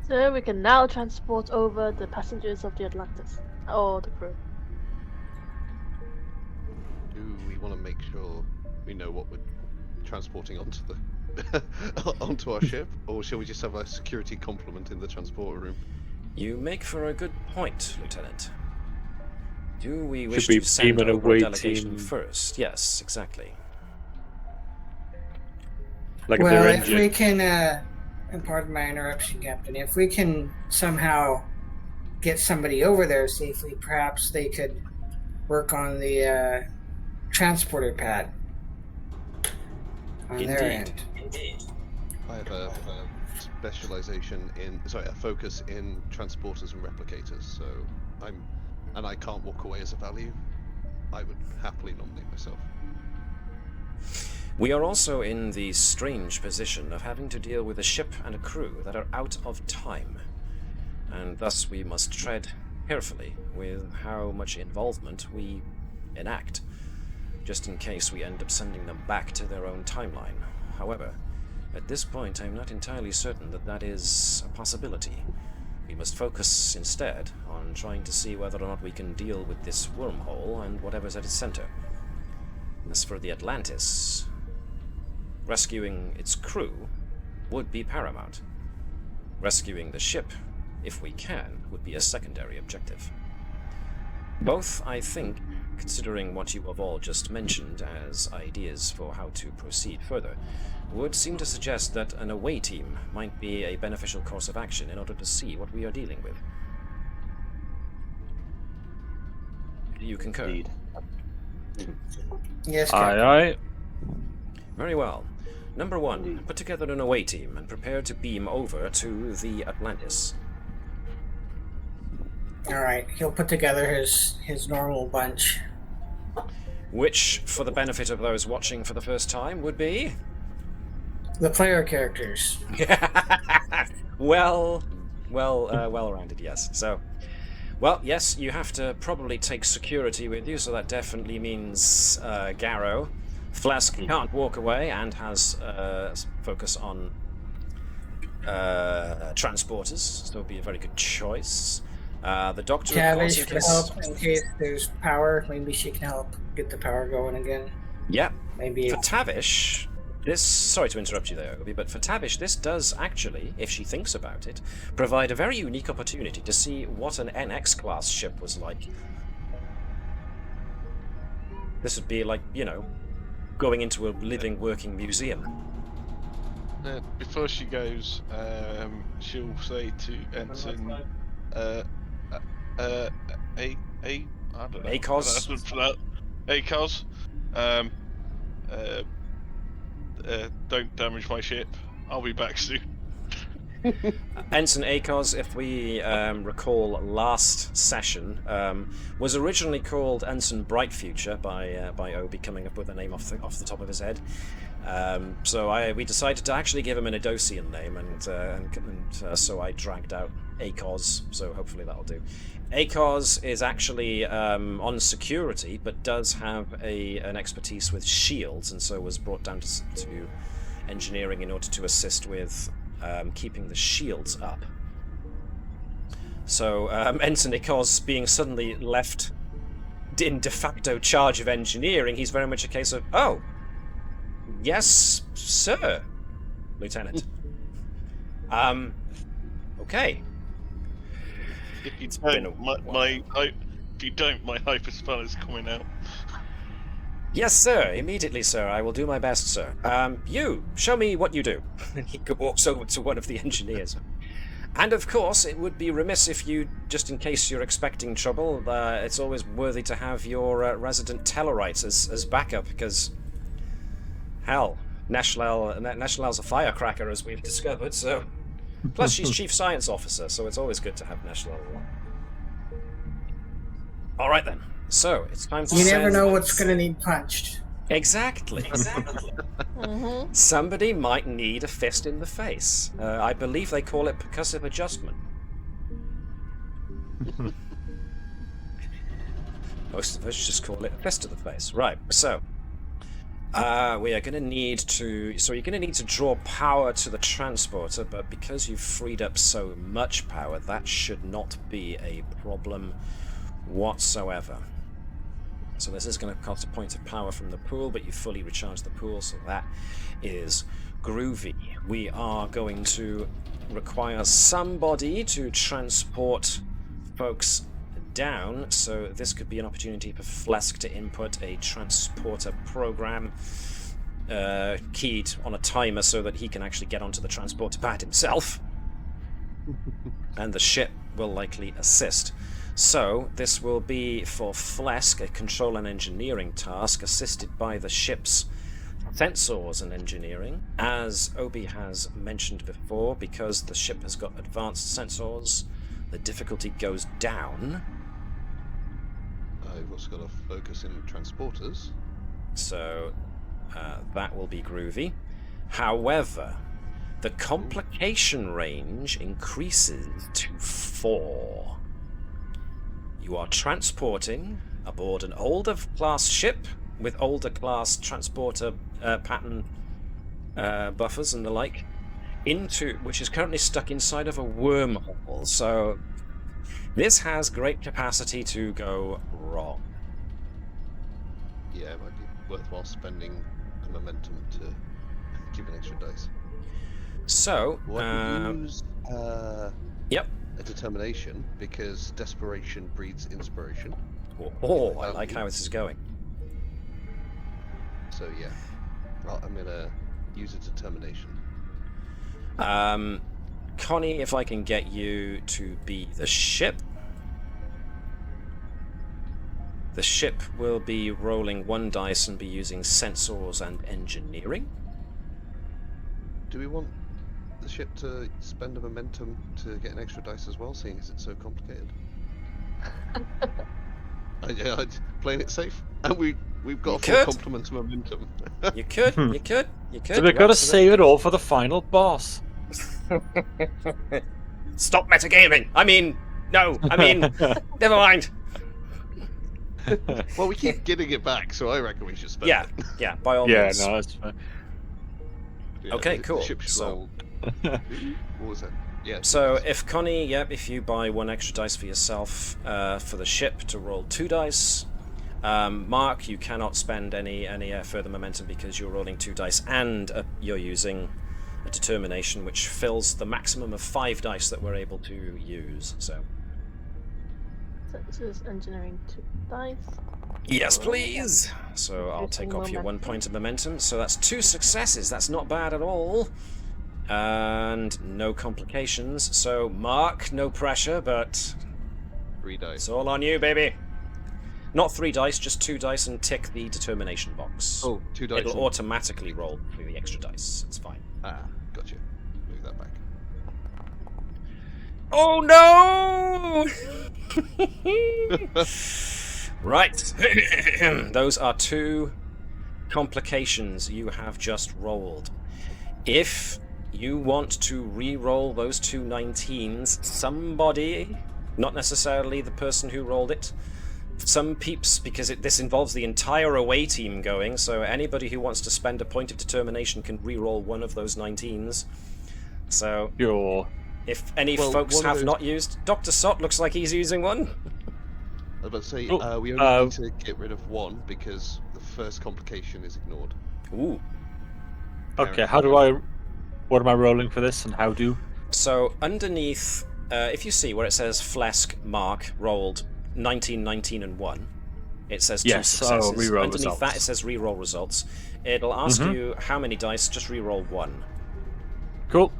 So we can now transport over the passengers of the Atlantis, or the crew. Do we want to make sure we know what we're transporting onto the onto our ship, or shall we just have a security complement in the transporter room? You make for a good point, Lieutenant. Do we Should wish we to send beam an over a away delegation team? first? Yes, exactly. Like Well, their if engine. we can And pardon my interruption, Captain. If we can somehow get somebody over there safely, perhaps they could work on the transporter pad on their end. Indeed. I have a specialization in, a focus in transporters and replicators. So I can't walk away as a value. I would happily nominate myself. We are also in the strange position of having to deal with a ship and a crew that are out of time, and thus we must tread carefully with how much involvement we enact, just in case we end up sending them back to their own timeline. However, at this point I'm not entirely certain that that is a possibility. We must focus instead on trying to see whether or not we can deal with this wormhole and whatever's at its center. As for the Atlantis, rescuing its crew would be paramount. Rescuing the ship, if we can, would be a secondary objective. Both, I think, considering what you have all just mentioned as ideas for how to proceed further, would seem to suggest that an away team might be a beneficial course of action in order to see what we are dealing with. Do you concur? Indeed. Yes, Captain. Aye, aye. Very well. Number one, put together an away team and prepare to beam over to the Atlantis. All right, he'll put together his normal bunch. Which, for the benefit of those watching for the first time, would be... The player characters. well-rounded, yes. So, well, yes, you have to probably take security with you, so that definitely means Gerkow. Pleasc can't walk away and has focus on transporters, so it'll be a very good choice. The Doctor, of course, Tavish can help in case there's power. Maybe she can help get the power going again. Yeah. Maybe. For Tavish, this... Sorry to interrupt you there, Obie, but for Tavish, this does actually, if she thinks about it, provide a very unique opportunity to see what an NX-class ship was like. This would be like, you know, going into a living, working museum. Before she goes, she'll say to Ensign, I don't know. ACOS? ACOS, don't damage my ship. I'll be back soon. Ensign ACOS, if we recall last session, was originally called Ensign Bright Future by Obie coming up with a name off the top of his head. So we decided to actually give him an Adosian name, and so I dragged out ACOS, so hopefully that'll do. ACOS is actually on security, but does have an expertise with shields, and so was brought down to engineering in order to assist with keeping the shields up. So Ensign ACOS being suddenly left in de facto charge of engineering, he's very much a case of, oh, yes, sir, Lieutenant. Okay. If you It's been don't, a if you don't, my hyperspell is coming out. Yes, sir. Immediately, sir. I will do my best, sir. You, show me what you do. He walks over to one of the engineers. And of course, it would be remiss if you, just in case you're expecting trouble, it's always worthy to have your resident Tellarite as backup, because, hell, Neshlel's a firecracker, as we've discovered, so... Plus, she's Chief Science Officer, so it's always good to have Neshlel. All right, then. So, it's time to You send... never know what's going to need punched. Exactly. Mm-hmm. Somebody might need a fist in the face. I believe they call it percussive adjustment. Most of us just call it a fist to the face. Right, so... we are going to need to... So you're going to need to draw power to the transporter, but because you've freed up so much power, that should not be a problem whatsoever. So this is going to cost a point of power from the pool, but you fully recharge the pool, so that is groovy. We are going to require somebody to transport folks down, so this could be an opportunity for Pleasc to input a transporter program. keyed on a timer so that he can actually get onto the transporter pad himself. And the ship will likely assist. So this will be for Pleasc, a control and engineering task assisted by the ship's sensors and engineering. As Obie has mentioned before, because the ship has got advanced sensors, the difficulty goes down. I've also got a focus in transporters. So that will be groovy. However, the complication range increases to 4. You are transporting aboard an older class ship with older class transporter pattern buffers and the like, which is currently stuck inside of a wormhole. So this has great capacity to go wrong. Yeah, it might be worthwhile spending a momentum to give an extra dice. So, use yep. a determination, because desperation breeds inspiration. Oh, I like how this is going. So yeah, I'm gonna use a determination. Connie, if I can get you to be the ship. The ship will be rolling 1 dice and be using sensors and engineering. Do we want the ship to spend a momentum to get an extra dice as well, seeing as it's so complicated? Yeah, playing it safe, and we've got a full complement of momentum. You could. So we've got to save it all for the final boss. Stop metagaming. Never mind. Well, we keep getting it back, so I reckon we should spend it. Yeah, by all means. Yeah, no, that's fine. Yeah, Okay, cool. The ship should roll. What was that? Yeah. So if Connie, if you buy 1 extra dice for yourself for the ship to roll 2 dice. Mark, you cannot spend any further momentum because you're rolling 2 dice and you're using a determination which fills the maximum of 5 dice that we're able to use. So Sensors engineering 2 dice. yes, please. So I'll take off your 1 momentum. point of momentum. So that's 2 successes. That's not bad at all. And no complications. So Mark, no pressure, but 3 dice. it's all on you, baby. Not 3 dice, just 2 dice, and tick the determination box. Oh, 2 dice. It'll automatically roll for the extra dice. It's fine. Ah, gotcha. Move that back. Oh no! Right. Those are 2 complications you have just rolled. If you want to re-roll those 2 19s, somebody, not necessarily the person who rolled it, some peeps, because this involves the entire away team going, so anybody who wants to spend a point of determination can re-roll 1 of those 19s. So, Sure. if any Well, folks one of have those- not used, Dr. Sott looks like he's using 1. I was about to say, Oh, we only need to get rid of 1 because the first complication is ignored. Ooh. Okay, what am I rolling for this, and how do? So underneath, if you see where it says Pleasc Mark rolled 19, 19, and 1, it says 2 Yes, successes. reroll Underneath results. that, it says reroll results. It'll ask you how many dice. Just reroll 1. Cool.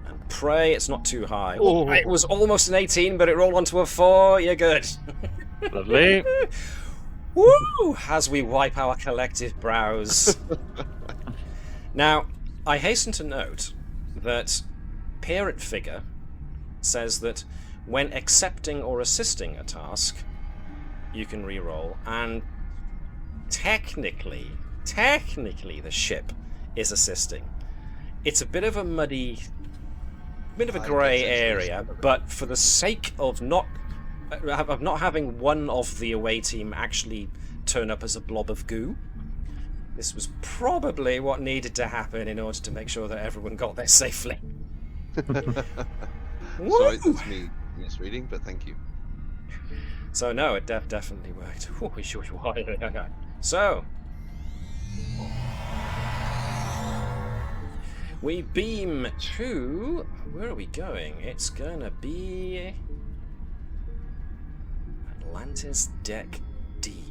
And pray it's not too high. Oh. It was almost an 18, but it rolled onto a 4. You're good. Lovely. Woo! As we wipe our collective brows. Now, I hasten to note that Parent Figure says that when accepting or assisting a task, you can reroll, and technically, the ship is assisting. It's a bit of a muddy, bit of a grey area, but for the sake of not having one of the away team actually turn up as a blob of goo, this was probably what needed to happen in order to make sure that everyone got there safely. Sorry, that's me misreading, but thank you. So no, it definitely worked. So we beam to, where are we going? It's gonna be Atlantis Deck D.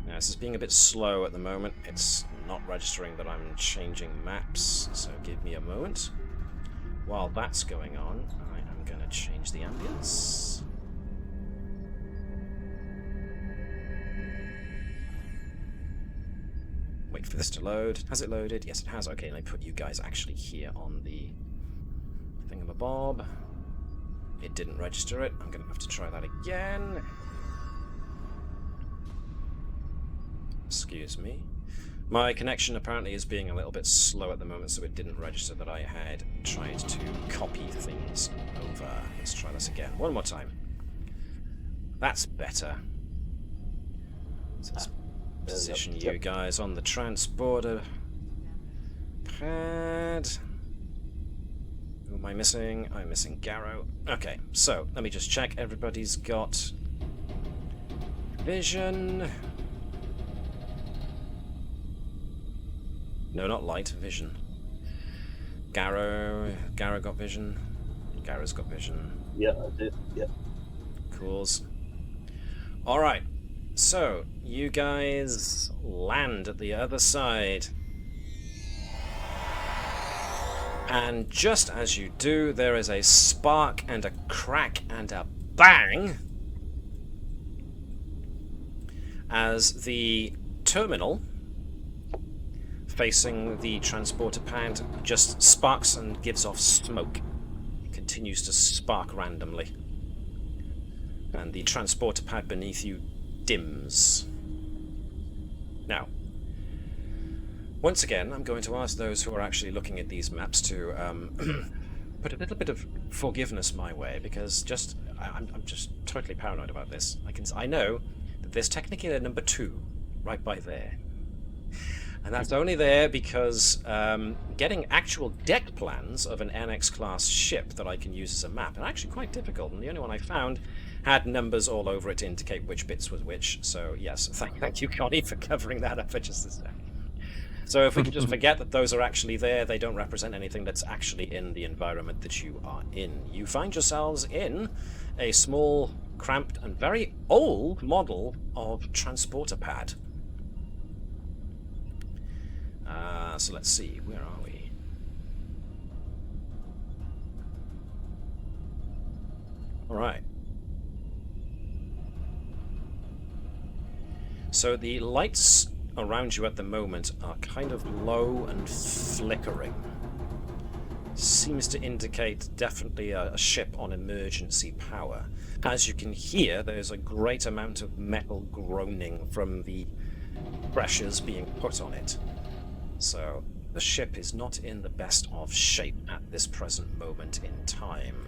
Now, this is being a bit slow at the moment. It's not registering that I'm changing maps, so give me a moment. While that's going on, I am going to change the ambience. Wait for this to load. Has it loaded? Yes, it has. Okay, let me put you guys actually here on the thingamabob. It didn't register it. I'm going to have to try that again. Excuse me. My connection apparently is being a little bit slow at the moment, so it didn't register that I had tried to copy things over. Let's try this again. One more time. That's better. So let's position you guys on the transporter pad. Who am I missing? I'm missing Gerkow. Okay, so let me just check. Everybody's got vision. No, not light, vision. Gerkow got vision. Garrow's got vision. Yeah, I did. Yeah. Cools. Alright, so you guys land at the other side. And just as you do, there is a spark and a crack and a bang as the terminal facing the transporter pad just sparks and gives off smoke. It continues to spark randomly. And the transporter pad beneath you dims. Now, once again, I'm going to ask those who are actually looking at these maps to put a little bit of forgiveness my way, because I'm just totally paranoid about this. I know that there's technically a number 2 right by there. And that's only there because getting actual deck plans of an NX-class ship that I can use as a map are actually quite difficult, and the only one I found had numbers all over it to indicate which bits was which. So yes, thank you, Connie, for covering that up for just a second. So if we can just forget that those are actually there, they don't represent anything that's actually in the environment that you are in. You find yourselves in a small, cramped, and very old model of transporter pad. So let's see, where are we? Alright. So the lights around you at the moment are kind of low and flickering. Seems to indicate definitely a ship on emergency power. As you can hear, there's a great amount of metal groaning from the pressures being put on it. So the ship is not in the best of shape at this present moment in time.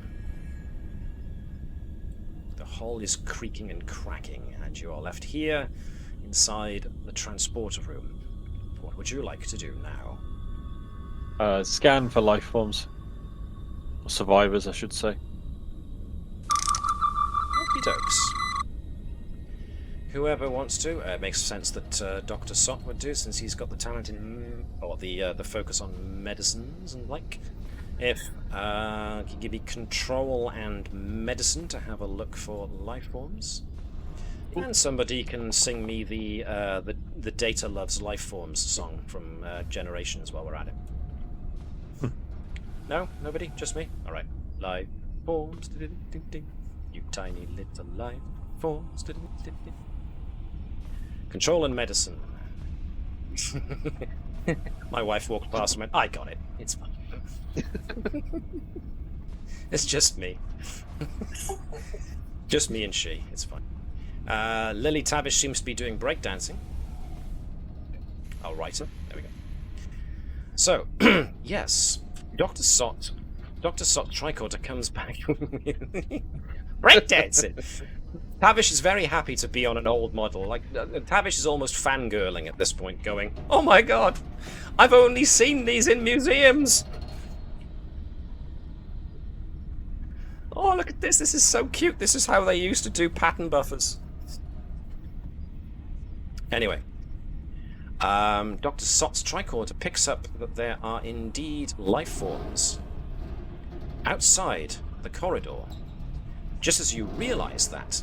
The hull is creaking and cracking, and you are left here inside the transporter room. What would you like to do now? Scan for life forms. Or survivors, I should say. Okie dokes. Whoever wants to. It makes sense that Dr. Sott would do, since he's got the talent in, or the focus on medicines and like. If you give me control and medicine to have a look for life forms, and somebody can sing me the Data Loves Life Forms song from Generations while we're at it. No, nobody, just me. All right, life forms, you tiny little life forms. Control and medicine. My wife walked past and went, I got it. It's fine. It's just me. Just me and she. It's fine. Lily Tavish seems to be doing breakdancing. I'll write her. There we go. So, yes. Dr. Sott's tricorder comes back with breakdancing. Tavish is very happy to be on an old model. Like, Tavish is almost fangirling at this point, going, oh my god, I've only seen these in museums. Oh, look at this. This is so cute. This is how they used to do pattern buffers. Anyway, Dr. Sott's tricorder picks up that there are indeed life forms outside the corridor. Just as you realize that,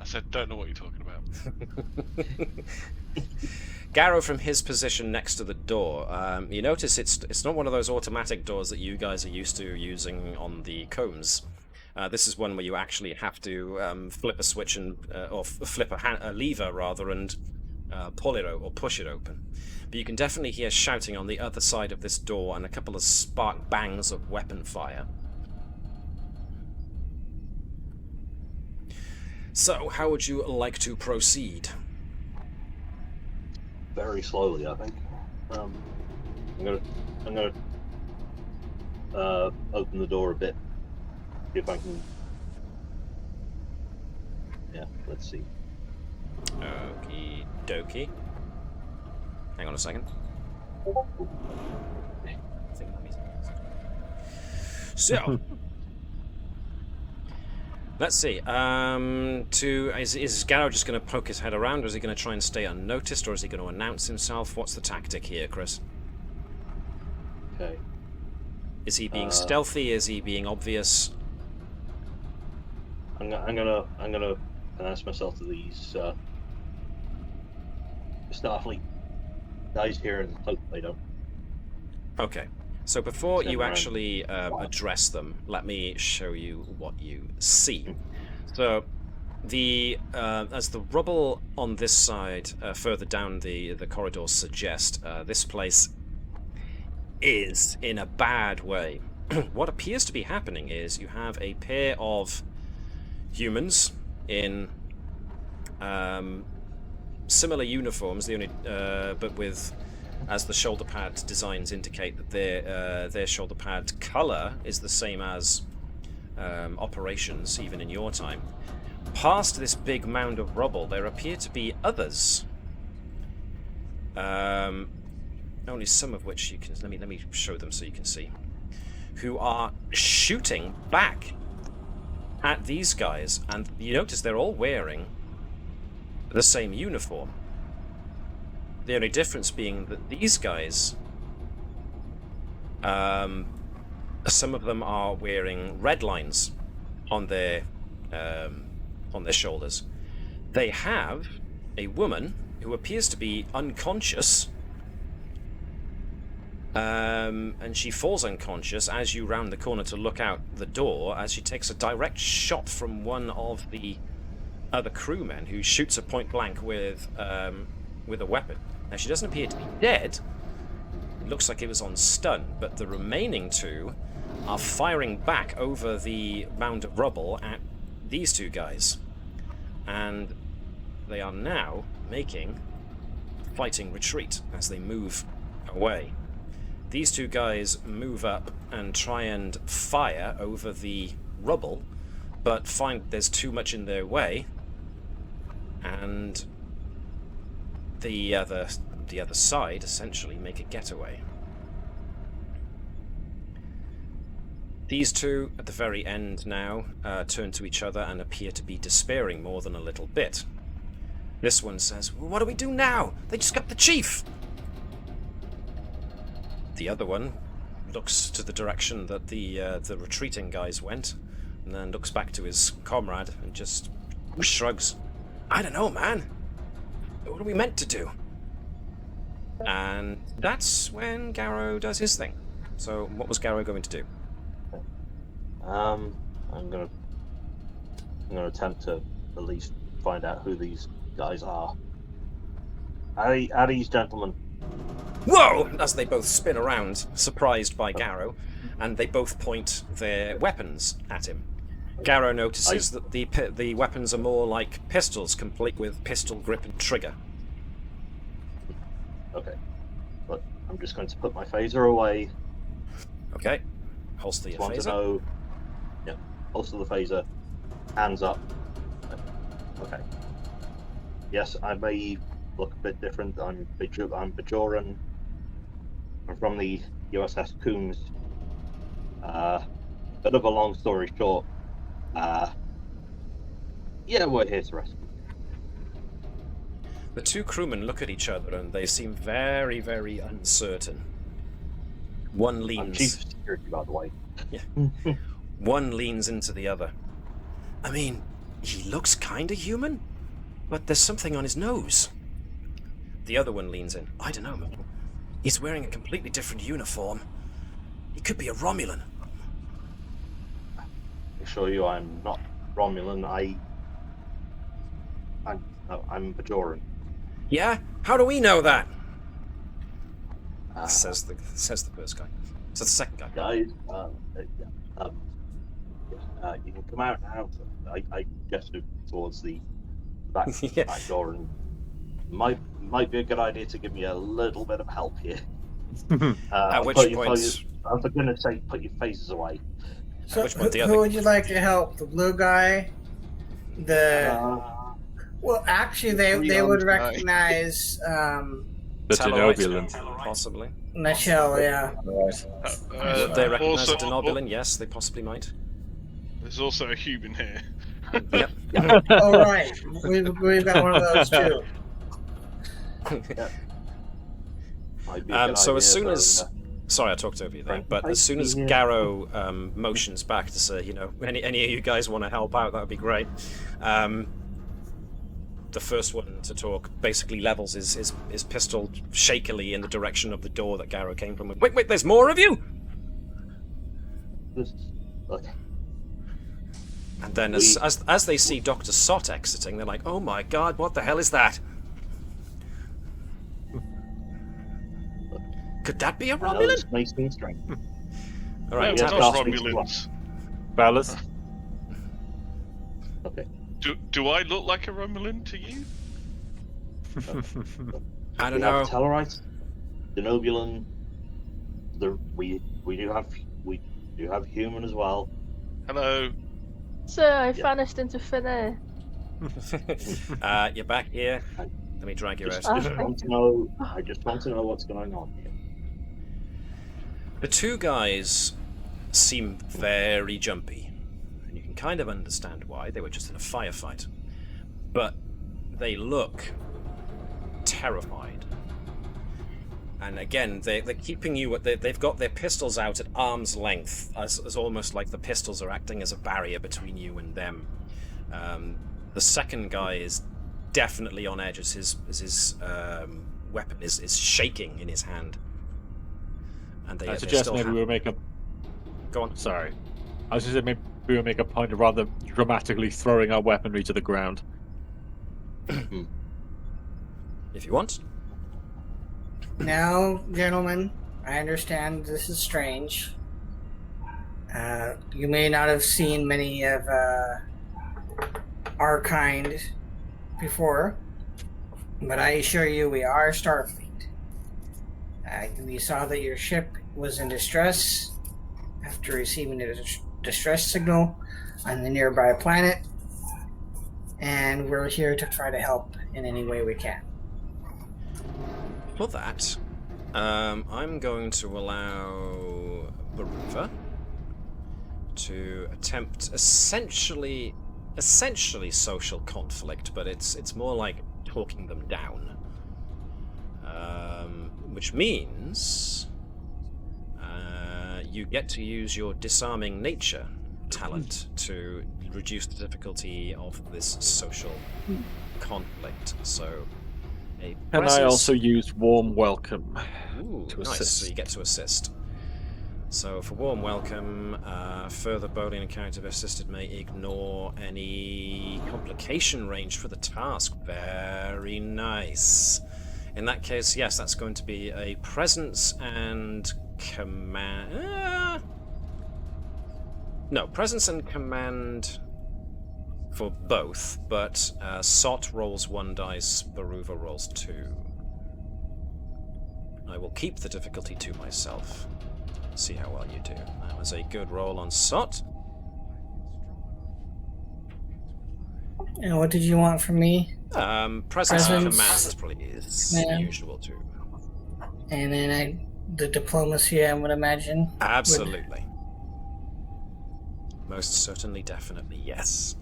I said, don't know what you're talking about. Garrow, from his position next to the door, you notice it's not one of those automatic doors that you guys are used to using on the Combs. This is one where you actually have to flip a switch and or flip a lever rather and pull it or push it open. But you can definitely hear shouting on the other side of this door and a couple of spark bangs of weapon fire. So, how would you like to proceed? Very slowly, I think. I'm gonna open the door a bit. See if I can. Yeah, let's see. Okie dokie. Hang on a second. So, let's see. Is Garrow just going to poke his head around, or is he going to try and stay unnoticed, or is he going to announce himself? What's the tactic here, Chris? Okay. Is he being stealthy? Is he being obvious? I'm gonna announce myself to these Starfleet guys here and hope they don't. Okay. So before Send you around. actually address them, let me show you what you see. So, as the rubble on this side, further down the corridor suggest, this place is in a bad way. What appears to be happening is you have a pair of humans in similar uniforms, but with, as the shoulder pad designs indicate, that their shoulder pad color is the same as operations, even in your time. Past this big mound of rubble, there appear to be others. Only some of which you can. Let me show them so you can see. Who are shooting back at these guys, and you notice they're all wearing the same uniform. The only difference being that these guys, some of them are wearing red lines on their shoulders. They have a woman who appears to be unconscious, and she falls unconscious as you round the corner to look out the door, as she takes a direct shot from one of the other crewmen, who shoots her point blank with a weapon. Now, she doesn't appear to be dead. It looks like it was on stun, but the remaining two are firing back over the mound of rubble at these two guys. And they are now making fighting retreat as they move away. These two guys move up and try and fire over the rubble, but find there's too much in their way, and the other side essentially make a getaway. These two at the very end now turn to each other and appear to be despairing more than a little bit. This one says, well, what do we do now? They just got the chief! The other one looks to the direction that the retreating guys went, and then looks back to his comrade and just shrugs. I don't know, man. What are we meant to do? And that's when Garrow does his thing. So what was Garrow going to do? I'm gonna attempt to at least find out who these guys are. Are these gentlemen? Whoa! As they both spin around, surprised by Garrow, and they both point their weapons at him. Garrow notices that the weapons are more like pistols, complete with pistol grip and trigger. Okay, but I'm just going to put my phaser away. Okay, holster your Want to phaser. know? Yeah, holster the phaser, hands up. Okay. Yes, I may look a bit different. I'm Bajoran. I'm from the USS Combs. Bit of a long story short. Yeah, we're here to rescue. The two crewmen look at each other and they seem very, very uncertain. One I'm leans. chief of security, by the way. Yeah. One leans into the other. I mean, He looks kinda human, but there's something on his nose. The other one leans in. I don't know. He's wearing a completely different uniform. He could be a Romulan. I assure you, I'm not Romulan. I'm Bajoran. Yeah? How do we know that? Uh, Says the first guy. So the second guy. Guys, you can come out now. I gestured towards the back, Yeah. back door, and might be a good idea to give me a little bit of help here. At which point... I'm going to say, put your faces away. So, which one, the who other? would you like to help? The blue guy? Well, actually, they would recognize The Tallarite, Denobulan. possibly. Neshlel, yeah. Would they recognize also, a Denobulan? Yes, they possibly might. There's also a human here. Yep. Oh, right. We've got one of those, too. Might be a good So as idea soon for, as... Sorry, I talked over you there, but as soon as Garrow motions back to say, you know, any of you guys want to help out, that would be great. The first one to talk basically levels his pistol shakily in the direction of the door that Garrow came from. Wait, there's more of you! Okay. And then as they see Dr. Sott exiting, they're like, oh my god, what the hell is that? Could that be a Romulan? Nice and straight. Alright, No, yeah, not that's Romulans. Fellas, Okay. Do I look like a Romulan to you? I don't We know. have Tallarite, Denobulan. We do have human as well. Hello. So I vanished into thin air. You're back here. Let me drag you out. I just want to know what's going on here. The two guys seem very jumpy, and you can kind of understand why. They were just in a firefight. But they look terrified. And again, they're keeping you... They've got their pistols out at arm's length, as almost like the pistols are acting as a barrier between you and them. The second guy is definitely on edge as his weapon is shaking in his hand. And I suggest maybe we'll make a... Go on. Sorry. I was going to say maybe we'll make a point of rather dramatically throwing our weaponry to the ground. If you want. Now, gentlemen, I understand this is strange. You may not have seen many of our kind before, but I assure you we are Starfleet. We saw that your ship was in distress after receiving a distress signal on the nearby planet, and we're here to try to help in any way we can. For that, I'm going to allow Baruva to attempt essentially social conflict, but it's more like talking them down. Which means you get to use your disarming nature talent to reduce the difficulty of this social conflict. So, Can I also use warm welcome to nice. assist? So you get to assist. So for warm welcome, further Bolian character assisted may ignore any complication range for the task. Very nice. In that case, yes, that's going to be a presence and command. No, presence and command for both, but Sott rolls 1 dice, Baruva rolls 2. I will keep the difficulty to myself. See how well you do. That was a good roll on Sott. And what did you want from me? Presence and command, please. Yeah. Usual too. And then the diplomacy, I would imagine. Absolutely. Most certainly, definitely, yes.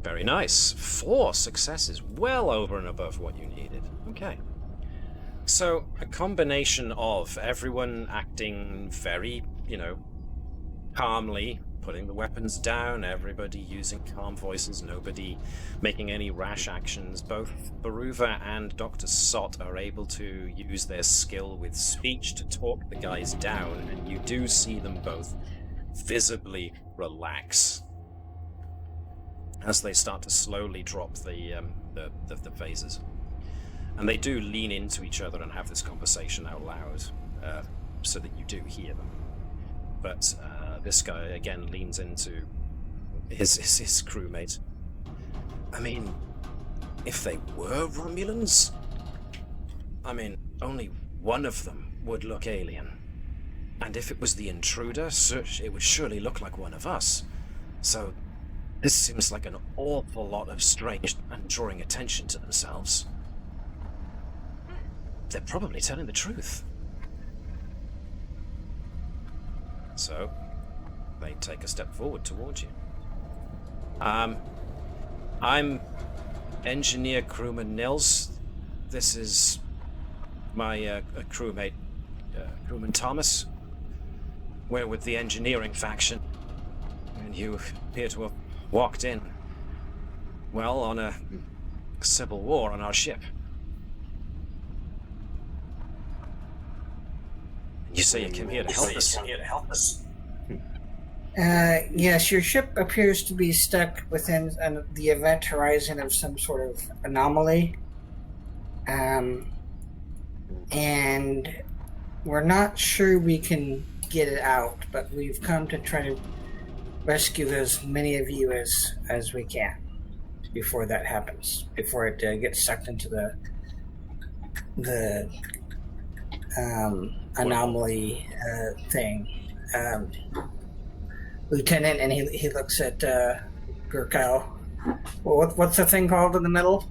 Very nice. 4 successes, well over and above what you needed. Okay. So, a combination of everyone acting very, calmly putting the weapons down, everybody using calm voices, nobody making any rash actions. Both Baruva and Dr. Sott are able to use their skill with speech to talk the guys down, and you do see them both visibly relax as they start to slowly drop the phasers. And they do lean into each other and have this conversation out loud, so that you do hear them. But this guy again leans into his crewmate. I mean, if they were Romulans, I mean, only one of them would look alien. And if it was the intruder, it would surely look like one of us. So this seems like an awful lot of strange and drawing attention to themselves. They're probably telling the truth. So, they take a step forward towards you. I'm Engineer Crewman Nils. This is my crewmate, Crewman Thomas. We're with the engineering faction, and you appear to have walked in, well, on a civil war on our ship. You say you came here to help us. Yes, your ship appears to be stuck within the event horizon of some sort of anomaly. And we're not sure we can get it out, but we've come to try to rescue as many of you as we can before that happens, before it gets sucked into the anomaly thing. Lieutenant, and he looks at Gerkow. Well, what's the thing called in the middle?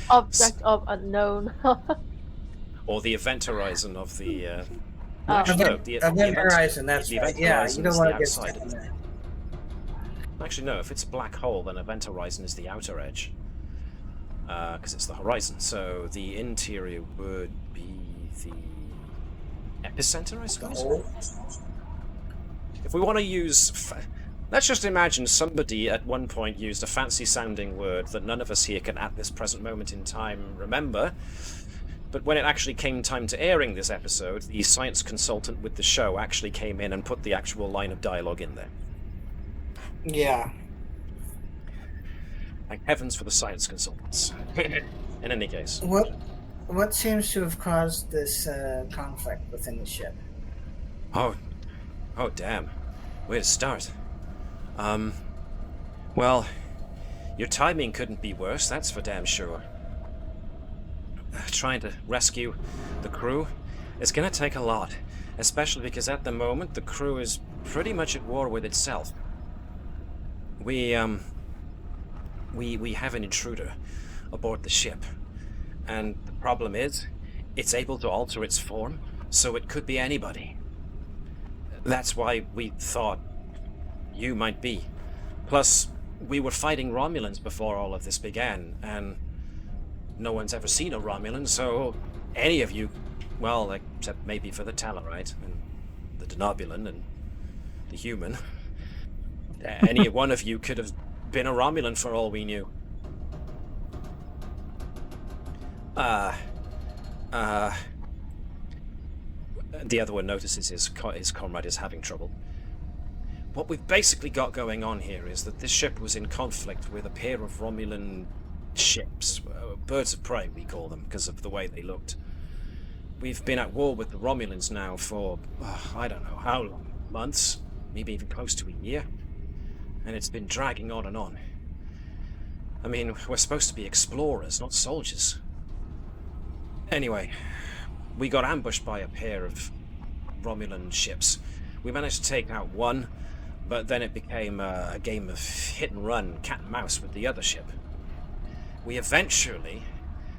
Object of unknown. Or the event horizon of the... event horizon, that's right. Yeah, you don't want to get stuck in there. Actually, no, if it's a black hole, then event horizon is the outer edge. Because it's the horizon. So the interior would be the epicenter, I suppose? If we want to use... Let's just imagine somebody at one point used a fancy-sounding word that none of us here can at this present moment in time remember. But when it actually came time to airing this episode, the science consultant with the show actually came in and put the actual line of dialogue in there. Yeah. Thank heavens for the science consultants. In any case. What seems to have caused this conflict within the ship? Oh damn. Where to start? Well, your timing couldn't be worse, that's for damn sure. Trying to rescue the crew is gonna take a lot, especially because at the moment the crew is pretty much at war with itself. We have an intruder aboard the ship, and the problem is, it's able to alter its form, so it could be anybody. That's why we thought you might be. Plus, we were fighting Romulans before all of this began, and no one's ever seen a Romulan, so any of you, well, except maybe for the Talarite, and the Denobulan, and the human, any one of you could have been a Romulan for all we knew. The other one notices his comrade is having trouble. What we've basically got going on here is that this ship was in conflict with a pair of Romulan ships. Birds of prey, we call them, because of the way they looked. We've been at war with the Romulans now for, I don't know how long. Months? Maybe even close to a year? And it's been dragging on and on. I mean, we're supposed to be explorers, not soldiers. Anyway, we got ambushed by a pair of Romulan ships. We managed to take out one, but then it became a game of hit and run, cat and mouse with the other ship. We eventually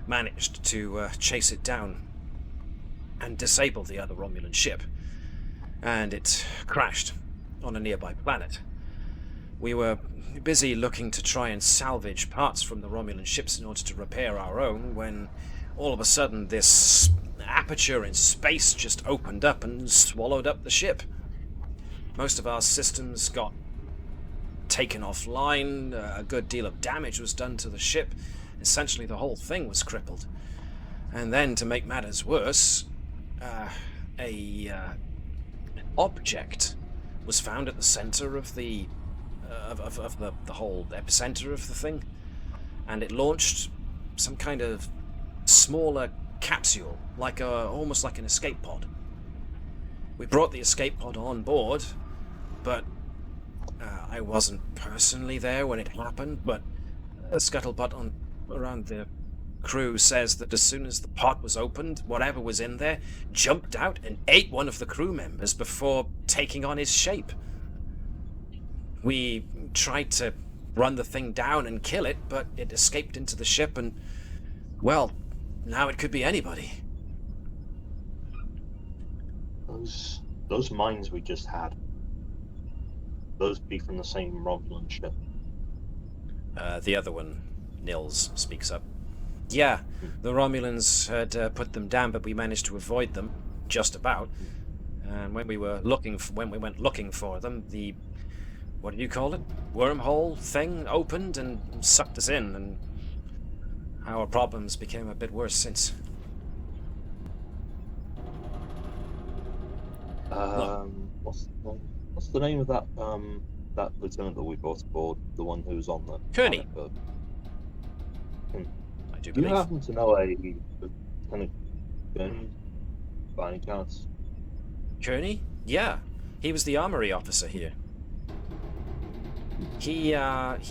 managed to chase it down and disable the other Romulan ship, and it crashed on a nearby planet. We were busy looking to try and salvage parts from the Romulan ships in order to repair our own, when all of a sudden this aperture in space just opened up and swallowed up the ship. Most of our systems got taken offline, a good deal of damage was done to the ship. Essentially the whole thing was crippled. And then, to make matters worse, an object was found at the center of the whole epicenter of the thing, and it launched some kind of smaller capsule, almost like an escape pod. We brought the escape pod on board, but I wasn't personally there when it happened, but the scuttlebutt around the crew says that as soon as the pod was opened, whatever was in there jumped out and ate one of the crew members before taking on his shape. We tried to run the thing down and kill it, but it escaped into the ship and, well, now it could be anybody. Those mines we just had, those be from the same Romulan ship? The other one, Nils, speaks up. Yeah, the Romulans had put them down, but we managed to avoid them, just about. And when we went looking for them, the, what do you call it, wormhole thing opened and sucked us in, and our problems became a bit worse since. What's the name of that lieutenant that we brought aboard? The one who was on the Connie. I do Do you believe. happen to know a Lieutenant Connie by any chance? Kearney? Yeah, he was the armory officer here. He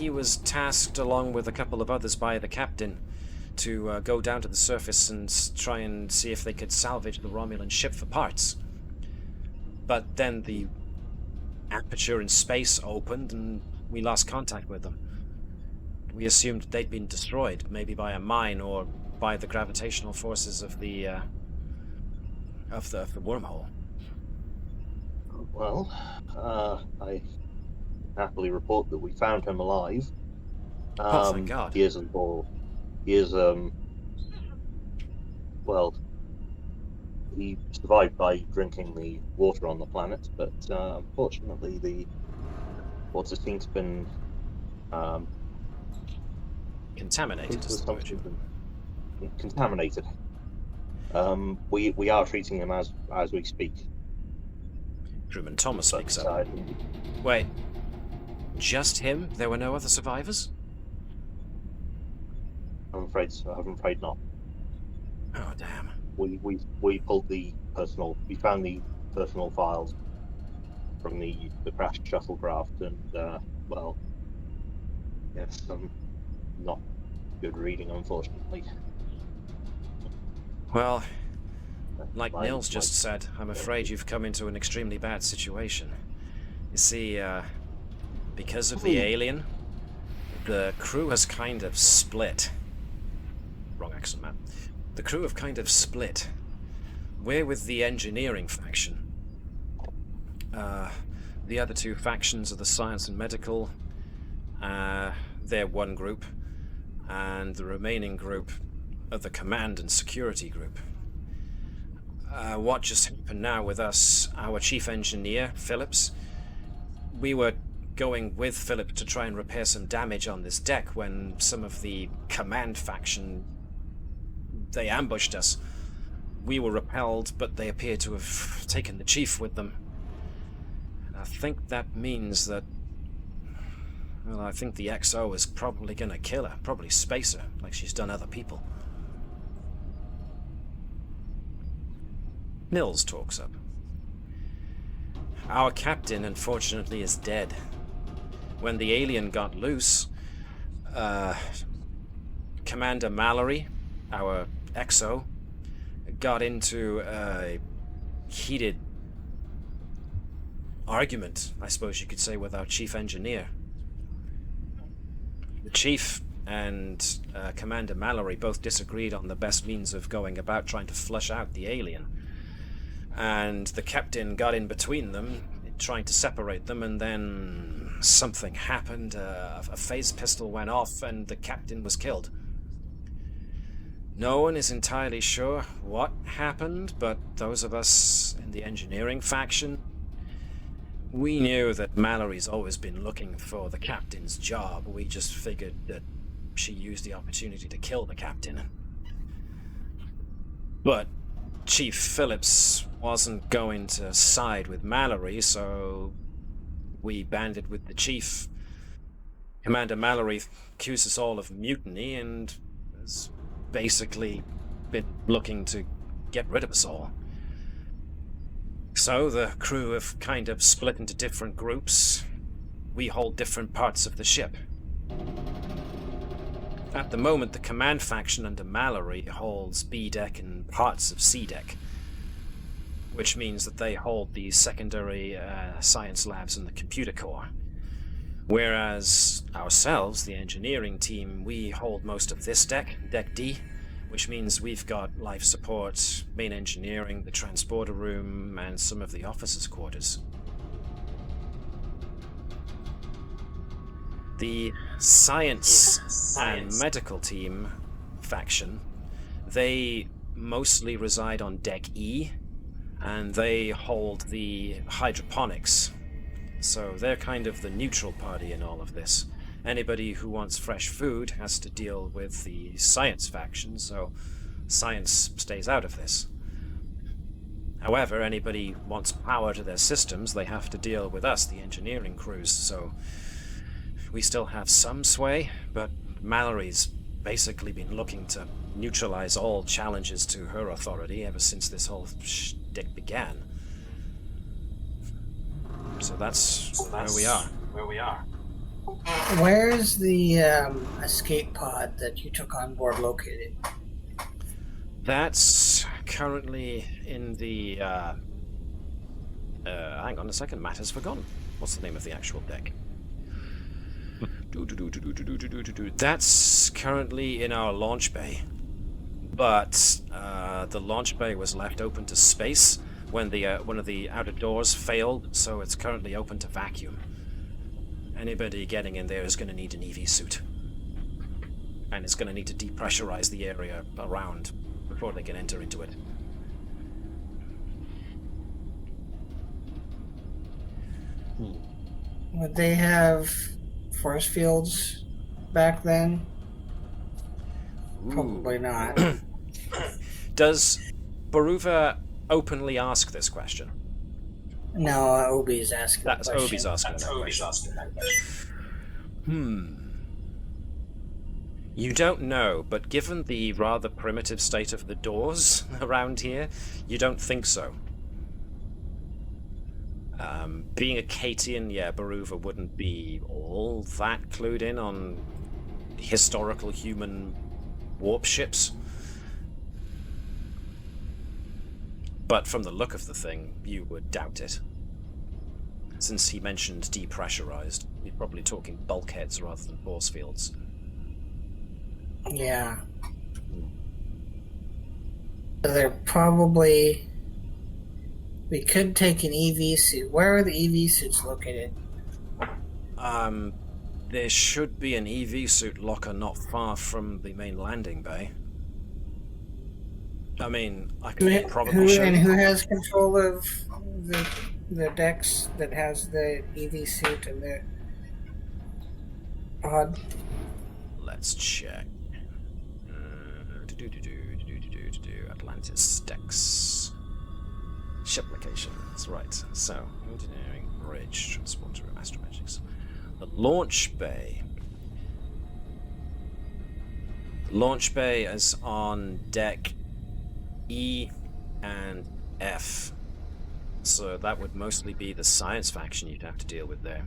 was tasked along with a couple of others by the captain to go down to the surface and try and see if they could salvage the Romulan ship for parts. But then the aperture in space opened and we lost contact with them. We assumed they'd been destroyed, maybe by a mine or by the gravitational forces of the wormhole. Well, I happily report that we found him alive. Oh, thank God. He isn't all. He is, well, he survived by drinking the water on the planet, but unfortunately the water seems to have been Contaminated is the word. Contaminated. We are treating him as we speak. Crewman Thomas speaks But, up. Wait, just him? There were no other survivors? I'm afraid not. Oh, damn. We pulled the personal. We found the personal files from the crashed shuttlecraft, and well, yes, some not good reading, unfortunately. Well, like Nils just said, I'm afraid you've come into an extremely bad situation. You see, because of the alien, the crew has kind of split. Wrong accent, man. The crew have kind of split. We're with the engineering faction. The other two factions are the science and medical. They're one group. And the remaining group are the command and security group. What just happened now with us, our chief engineer, Phillips, we were going with Philip to try and repair some damage on this deck when some of the command faction, they ambushed us. We were repelled, but they appear to have taken the chief with them. And I think that means that, well, I think the XO is probably gonna kill her, probably space her, like she's done other people. Nils talks up. Our captain, unfortunately, is dead. When the alien got loose, Commander Mallory, our XO, got into a heated argument, I suppose you could say, with our chief engineer. The chief and Commander Mallory both disagreed on the best means of going about trying to flush out the alien. And the captain got in between them, trying to separate them, and then something happened. A phase pistol went off, and the captain was killed. No one is entirely sure what happened, but those of us in the engineering faction, We knew that Mallory's always been looking for the captain's job. We just figured that she used the opportunity to kill the captain. But Chief Phillips wasn't going to side with Mallory, so we banded with the chief. Commander Mallory accused us all of mutiny and has basically been looking to get rid of us all. So the crew have kind of split into different groups. We hold different parts of the ship. At the moment, the command faction under Mallory holds B deck and parts of C deck, which means that they hold the secondary science labs and the computer core. Whereas ourselves, the engineering team, we hold most of this deck, Deck D, which means we've got life support, main engineering, the transporter room, and some of the officers' quarters. The science and medical team faction, they mostly reside on Deck E, and they hold the hydroponics. So they're kind of the neutral party in all of this. Anybody who wants fresh food has to deal with the science faction, so science stays out of this. However, anybody who wants power to their systems, they have to deal with us, the engineering crews, so we still have some sway, but Mallory's basically been looking to neutralize all challenges to her authority ever since this whole shtick began. So that's where we are. Where's the escape pod that you took on board located? That's currently in the, hang on a second, Matt has forgotten. What's the name of the actual deck? That's currently in our launch bay. But the launch bay was left open to space when the one of the outer doors failed, so it's currently open to vacuum. Anybody getting in there is going to need an EV suit. And it's going to need to depressurize the area around before they can enter into it. Would they have force fields back then? Probably not. Does Baruva openly ask this question? No, Obie's asking that question. Obie's asking that question. You don't know, but given the rather primitive state of the doors around here, you don't think so. Being a Katian, yeah, Baruva wouldn't be all that clued in on historical human warp ships. But from the look of the thing, you would doubt it. Since he mentioned depressurized, you're probably talking bulkheads rather than force fields. Yeah. They're probably... We could take an EV suit. Where are the EV suits located? There should be an EV suit locker not far from the main landing bay. I mean, I could probably show you. Who has control of the decks that has the EV suit and the pod? Let's check. Atlantis decks. Ship locations, right. So, engineering, bridge, transporter room, astrometrics. The launch bay. Launch bay is on deck E and F. So that would mostly be the science faction you'd have to deal with there.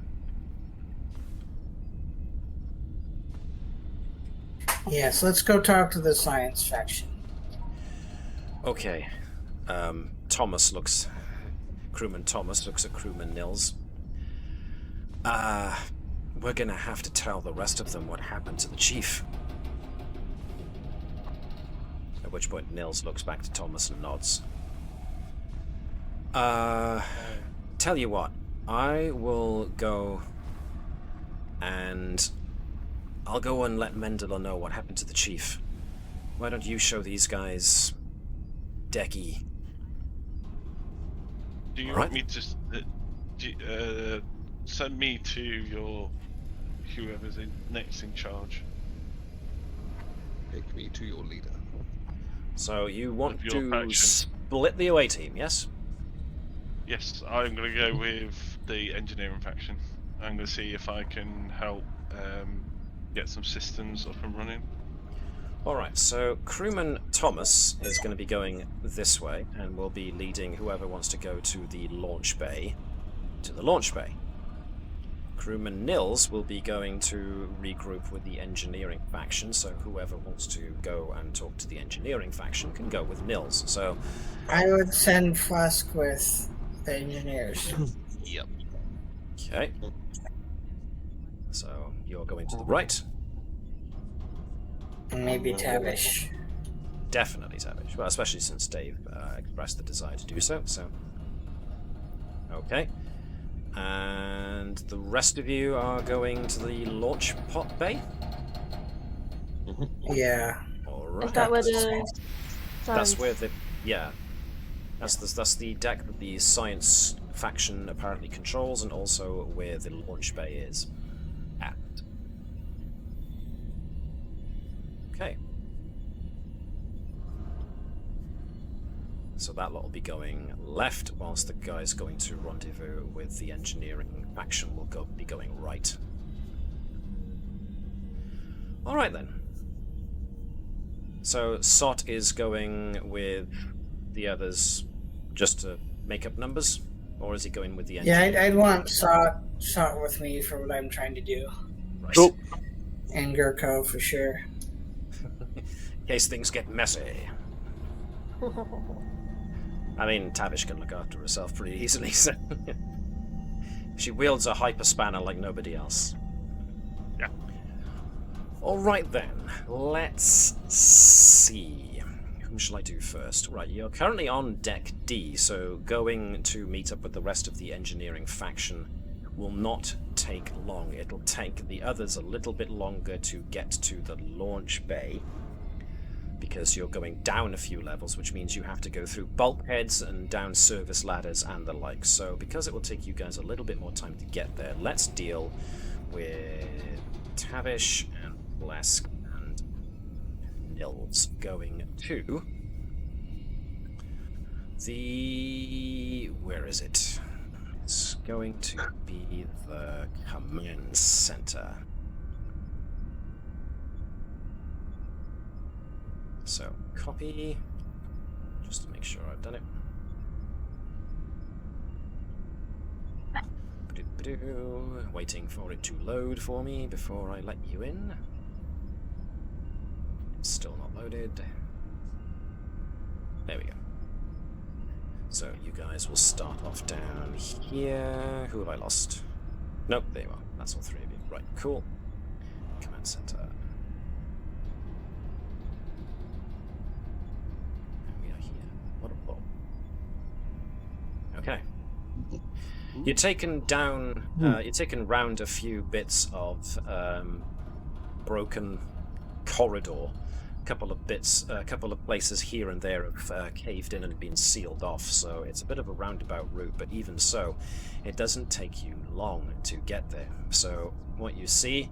Yes, let's go talk to the science faction. Okay. Crewman Thomas looks at Crewman Nils. We're gonna have to tell the rest of them what happened to the chief. At which point Nils looks back to Thomas and nods. Tell you what, I will go and I'll go and let Mendeler know what happened to the chief. Why don't you show these guys Decky? Do you want me to Send me to your whoever's next in charge. Take me to your leader. So you want Of your to faction. split the away team, yes? Yes, I'm going to go with the engineering faction. I'm going to see if I can help get some systems up and running. Alright, so crewman Thomas is going to be going this way, and will be leading whoever wants to go to the launch bay, to the launch bay. Crewman Nils will be going to regroup with the engineering faction, so whoever wants to go and talk to the engineering faction can go with Nils. So I would send Pleasc with the engineers. Yep. okay. So you're going to the right. And maybe Tavish. Definitely Tavish. Well, especially since Dave expressed the desire to do so. So okay. And the rest of you are going to the launch pod bay? Yeah. Alright. Is that where the That's science- where the... yeah. That's the deck that the science faction apparently controls, and also where the launch bay is at. Okay. So that lot will be going left, whilst the guys going to rendezvous with the engineering faction will be going right. Alright then. So Sot is going with the others just to make up numbers? Or is he going with the Yeah, engineering? I'd want Sot with me for what I'm trying to do. Right. Cool. And Gerkow for sure. In case things get messy. I mean, Tavish can look after herself pretty easily, so... She wields a hyper spanner like nobody else. Yeah. Alright then, let's see. Whom shall I do first? Right, you're currently on deck D, so going to meet up with the rest of the engineering faction will not take long. It'll take the others a little bit longer to get to the launch bay, because you're going down a few levels, which means you have to go through bulkheads and down service ladders and the like. So because it will take you guys a little bit more time to get there, let's deal with Tavish and Pleasc and Nils going to the... where is it? It's going to be the command center. So, copy, just to make sure I've done it. Ba-do-ba-do. Waiting for it to load for me before I let you in. Still not loaded. There we go. So, you guys will start off down here. Who have I lost? Nope, there you are. That's all three of you. Right, cool. Command center. Okay. You're taken down. You're taken round a few bits of broken corridor. A couple of places here and there have caved in and been sealed off. So it's a bit of a roundabout route. But even so, it doesn't take you long to get there. So what you see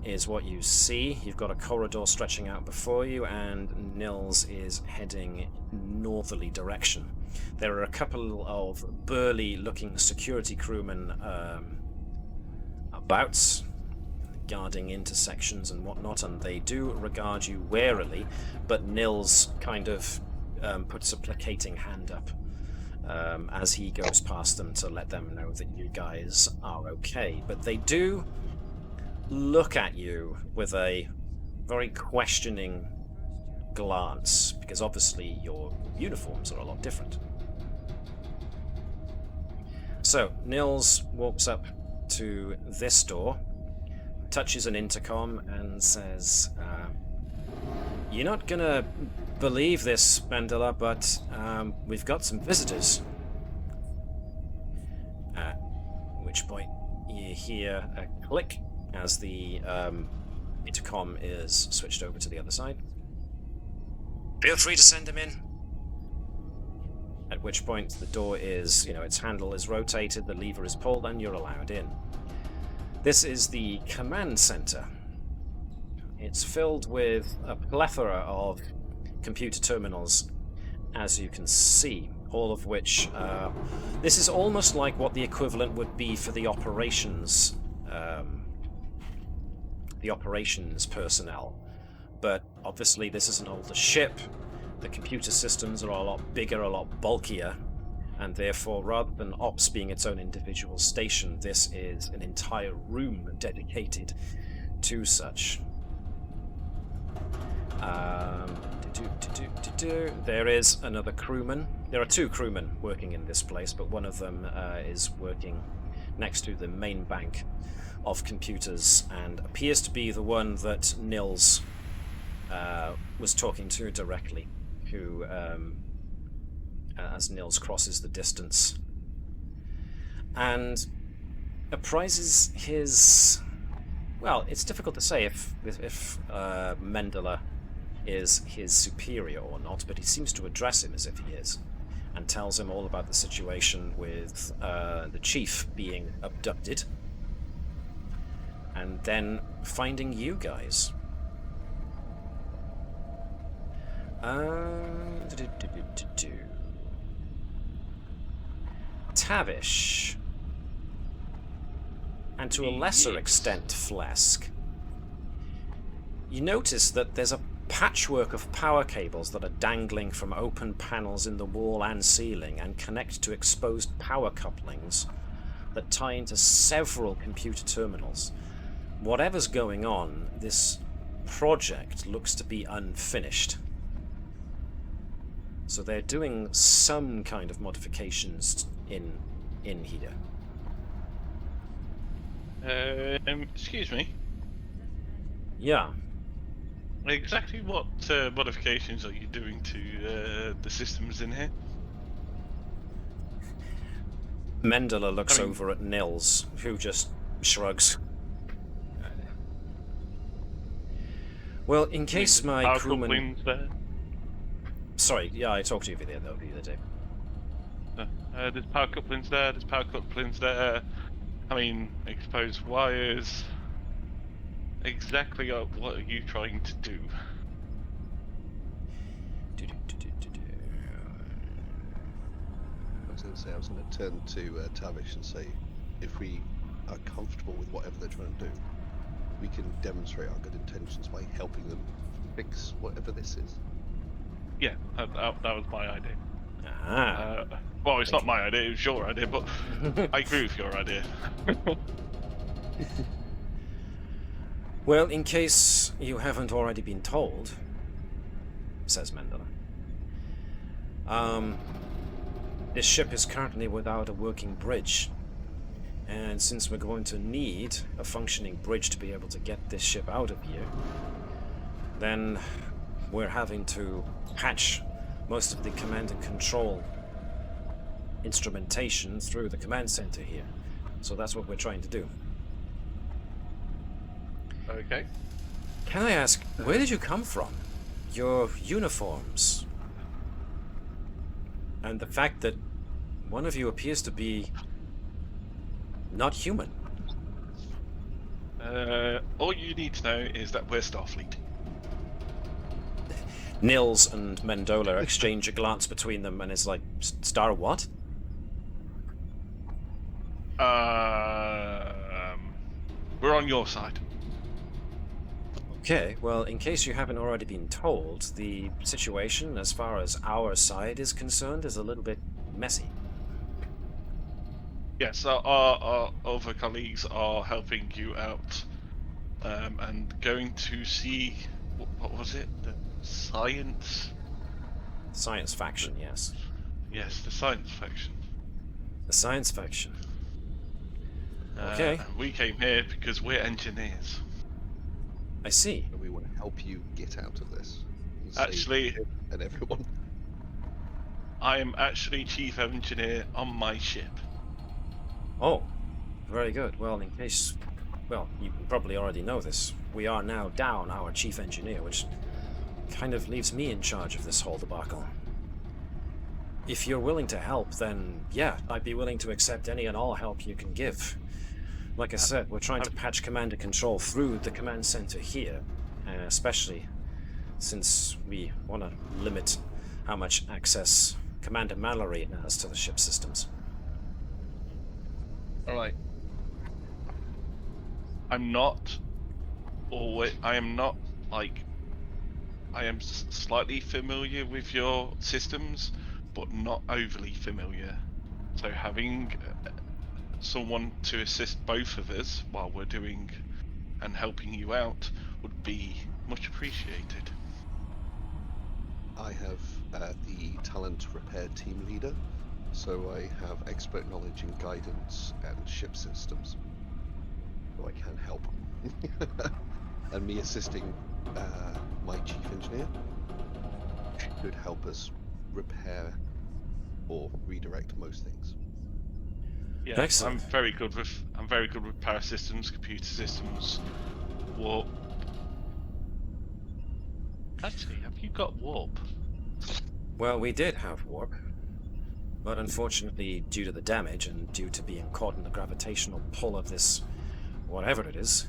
is what you see. You've got a corridor stretching out before you, and Nils is heading northerly direction. There are a couple of burly-looking security crewmen about, guarding intersections and whatnot, and they do regard you warily, but Nils kind of puts a placating hand up as he goes past them to let them know that you guys are okay. But they do look at you with a very questioning glance, because obviously your uniforms are a lot different. So Nils walks up to this door, touches an intercom, and says, "You're not gonna believe this, Mandela, but we've got some visitors." At which point you hear a click as the intercom is switched over to the other side. "Feel free to send them in." At which point the door is, its handle is rotated, the lever is pulled, and you're allowed in. This is the command center. It's filled with a plethora of computer terminals, as you can see, all of which, this is almost like what the equivalent would be for the operations personnel. But obviously this is an older ship, the computer systems are a lot bigger, a lot bulkier, and therefore rather than ops being its own individual station, this is an entire room dedicated to such. There is another crewman. There are two crewmen working in this place, but one of them is working next to the main bank of computers and appears to be the one that Nils was talking to directly, who, as Nils crosses the distance, and apprises his... Well, it's difficult to say if Mendela is his superior or not, but he seems to address him as if he is, and tells him all about the situation with the chief being abducted, and then finding you guys. Tavish, and to a lesser extent Pleasc, you notice that there's a patchwork of power cables that are dangling from open panels in the wall and ceiling and connect to exposed power couplings that tie into several computer terminals. Whatever's going on, this project looks to be unfinished. So they're doing some kind of modifications in here. Excuse me. Yeah. Exactly what modifications are you doing to the systems in here? Mendela looks over at Nils, who just shrugs. Well, in case my power crewman... couplings there? Sorry, yeah, I talked to you the other day. There's power couplings there, there's power couplings there. Exposed wires. Exactly what are you trying to do? I was going to turn to Tavish and say, if we are comfortable with whatever they're trying to do, we can demonstrate our good intentions by helping them fix whatever this is. Yeah, that was my idea. Ah. Well, it's not my idea, it was your idea, but I agree with your idea. Well, in case you haven't already been told, says Mendela, this ship is currently without a working bridge. And since we're going to need a functioning bridge to be able to get this ship out of here, then we're having to patch most of the command and control instrumentation through the command center here. So that's what we're trying to do. Okay. Can I ask, where did you come from? Your uniforms? And the fact that one of you appears to be not human. All you need to know is that we're Starfleet. Nils and Mendola exchange a glance between them, and it's like, Star what? We're on your side. Okay, well, in case you haven't already been told, the situation, as far as our side is concerned, is a little bit messy. Yes, our other colleagues are helping you out, and going to see, what was it? The science? Science faction, yes. Yes, the science faction. The science faction. Okay. We came here because we're engineers. I see. And we want to help you get out of this. Actually, and everyone. I am actually chief engineer on my ship. Oh, very good. Well, in case... Well, you probably already know this. We are now down our chief engineer, which kind of leaves me in charge of this whole debacle. If you're willing to help, then yeah, I'd be willing to accept any and all help you can give. Like I said, we're trying to patch command and control through the command center here, especially since we want to limit how much access Commander Mallory has to the ship systems. Alright. I am not, like, I am slightly familiar with your systems, but not overly familiar. So having someone to assist both of us while we're doing and helping you out would be much appreciated. I have the talent repair team leader, so I have expert knowledge in guidance and ship systems, so I can help. And me assisting my chief engineer could help us repair or redirect most things. Yeah, Excellent. I'm very good with power systems, computer systems, warp. Actually, have you got warp? Well, we did have warp, but unfortunately, due to the damage and due to being caught in the gravitational pull of this whatever it is,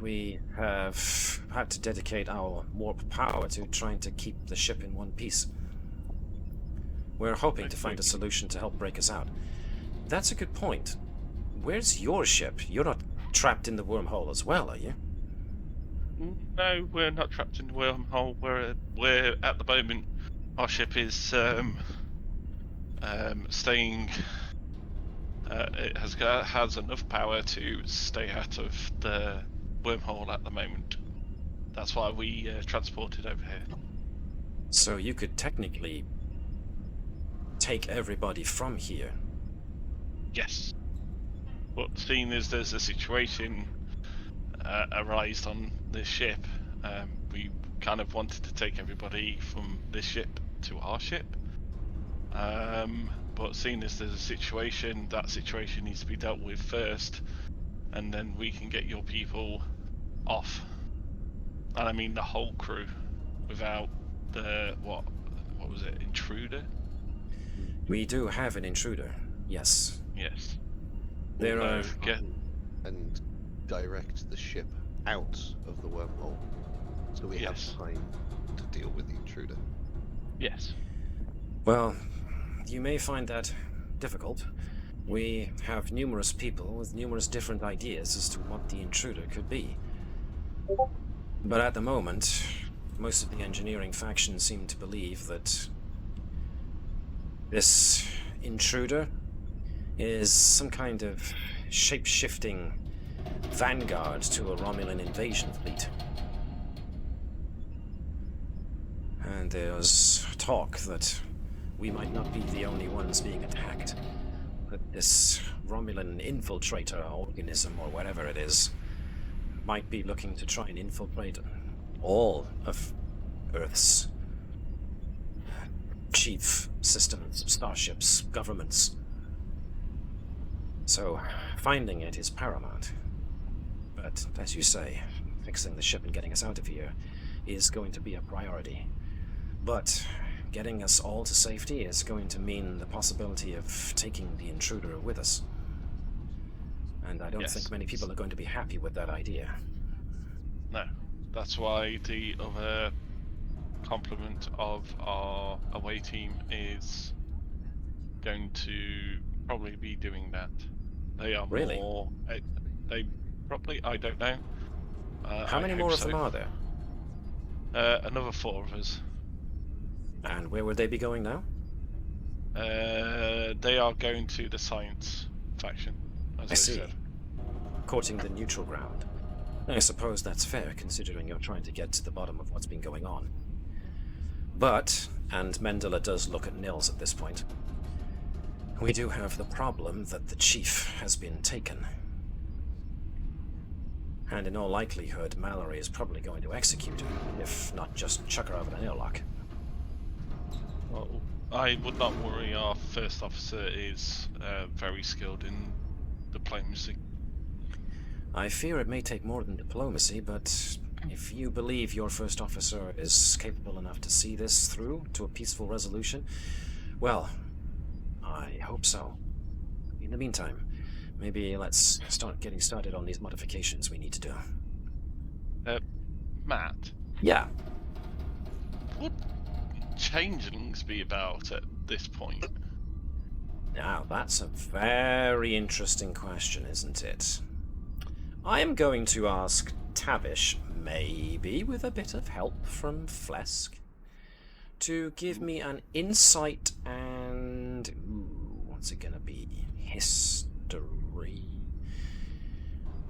we have had to dedicate our warp power to trying to keep the ship in one piece. We're hoping to find a solution to help break us out. That's a good point. Where's your ship? You're not trapped in the wormhole as well, are you? No, we're not trapped in the wormhole. We're at the moment. Our ship is staying. It has enough power to stay out of the wormhole at the moment. That's why we transported over here. So you could technically take everybody from here. Yes, but seeing as there's a situation arised on this ship, we kind of wanted to take everybody from this ship to our ship. But seeing as there's a situation, that situation needs to be dealt with first, and then we can get your people off. And I mean the whole crew, without the what was it, intruder? We do have an intruder, yes. Yes. There are... And direct the ship out of the wormhole, so we have time to deal with the intruder. Yes. Well, you may find that difficult. We have numerous people with numerous different ideas as to what the intruder could be. But at the moment, most of the engineering factions seem to believe that this intruder is some kind of shape-shifting vanguard to a Romulan invasion fleet. And there's talk that we might not be the only ones being attacked. That this Romulan infiltrator organism, or whatever it is, might be looking to try and infiltrate all of Earth's chief systems, starships, governments. So, finding it is paramount. But, as you say, fixing the ship and getting us out of here is going to be a priority. But getting us all to safety is going to mean the possibility of taking the intruder with us. And I don't think many people are going to be happy with that idea. No. That's why the other complement of our away team is going to probably be doing that. They are really? more... They probably... I don't know. How many more of them are there? Another 4 of us. And where would they be going now? They are going to the science faction, as I see. said. Courting the neutral ground. I suppose that's fair, considering you're trying to get to the bottom of what's been going on. But, and Mendela does look at Nils at this point, we do have the problem that the chief has been taken. And in all likelihood, Mallory is probably going to execute her, if not just chuck her over an airlock. Well, I would not worry. Our first officer is very skilled in diplomacy. I fear it may take more than diplomacy, but if you believe your first officer is capable enough to see this through to a peaceful resolution, well, I hope so. In the meantime, maybe let's start getting started on these modifications we need to do. Matt, Yeah. would changelings be about at this point? Now, that's a very interesting question, isn't it? I am going to ask Tavish, maybe with a bit of help from Pleasc, to give me an insight and... Ooh, what's it going to be? History.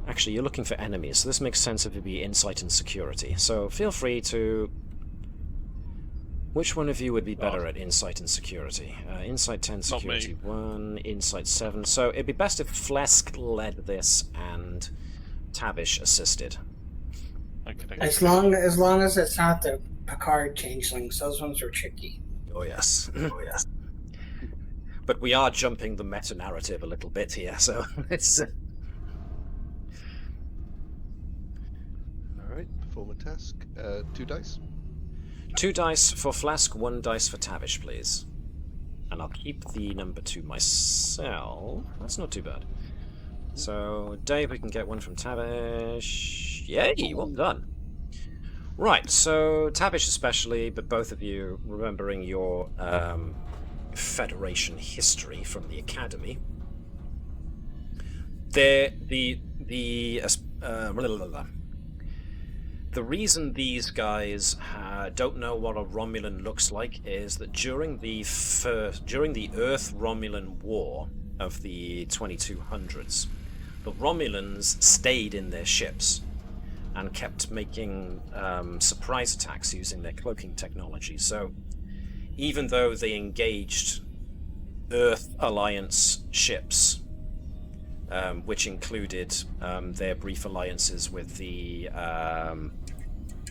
Actually, you're looking for enemies, so this makes sense if it be insight and security. So feel free to... Which one of you would be better at insight and security? Insight 10, security 1, insight 7. So it'd be best if Pleasc led this and Tavish assisted. Okay. As long as it's not the Picard changelings, those ones are tricky. Oh yes. Oh yes. But we are jumping the meta-narrative a little bit here, so it's... Alright, perform a task. 2 dice. 2 dice for Pleasc, 1 dice for Tavish, please. And I'll keep the number 2 myself. That's not too bad. So, Dave, we can get 1 from Tavish. Yay, well done. Right, so Tavish especially, but both of you remembering your Federation history from the Academy. The reason these guys don't know what a Romulan looks like is that during the Earth-Romulan War of the 2200s, the Romulans stayed in their ships and kept making surprise attacks using their cloaking technology. So even though they engaged Earth Alliance ships, which included their brief alliances with the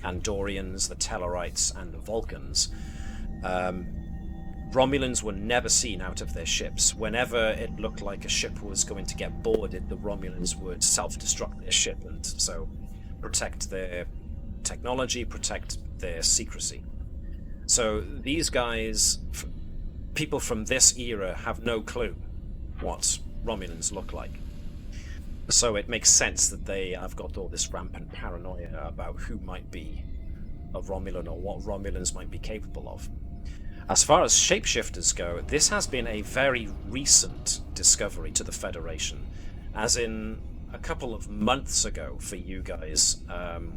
Andorians, the Tellarites, and the Vulcans, Romulans were never seen out of their ships. Whenever it looked like a ship was going to get boarded, the Romulans would self-destruct their ship and so protect their technology, protect their secrecy. So these guys, people from this era, have no clue what Romulans look like. So it makes sense that they have got all this rampant paranoia about who might be a Romulan or what Romulans might be capable of. As far as shapeshifters go, this has been a very recent discovery to the Federation. As in, a couple of months ago for you guys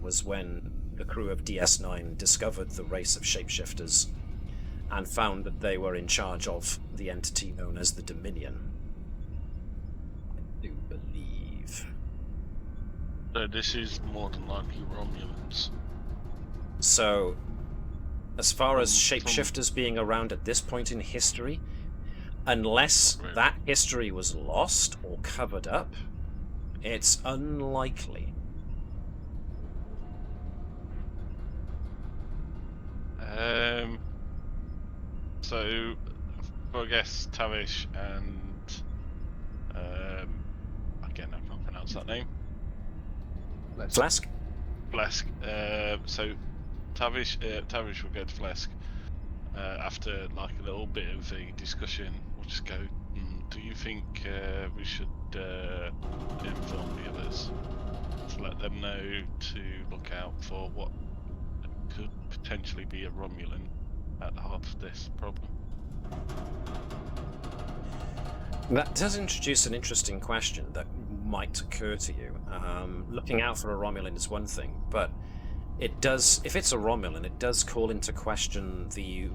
was when the crew of DS9 discovered the race of shapeshifters and found that they were in charge of the entity known as the Dominion. I do believe. So this is more than likely Romulans. So, as far as shapeshifters being around at this point in history, unless that history was lost or covered up, it's unlikely. So, I guess Tavish and again I can't pronounce that name. Pleasc? Pleasc. So Tavish will go to Pleasc after like a little bit of a discussion. We'll just go. Do you think we should inform the others to let them know to look out for what could potentially be a Romulan at the heart of this problem? That does introduce an interesting question that might occur to you. Looking out for a Romulan is one thing, but it does, if it's a Romulan, it does call into question the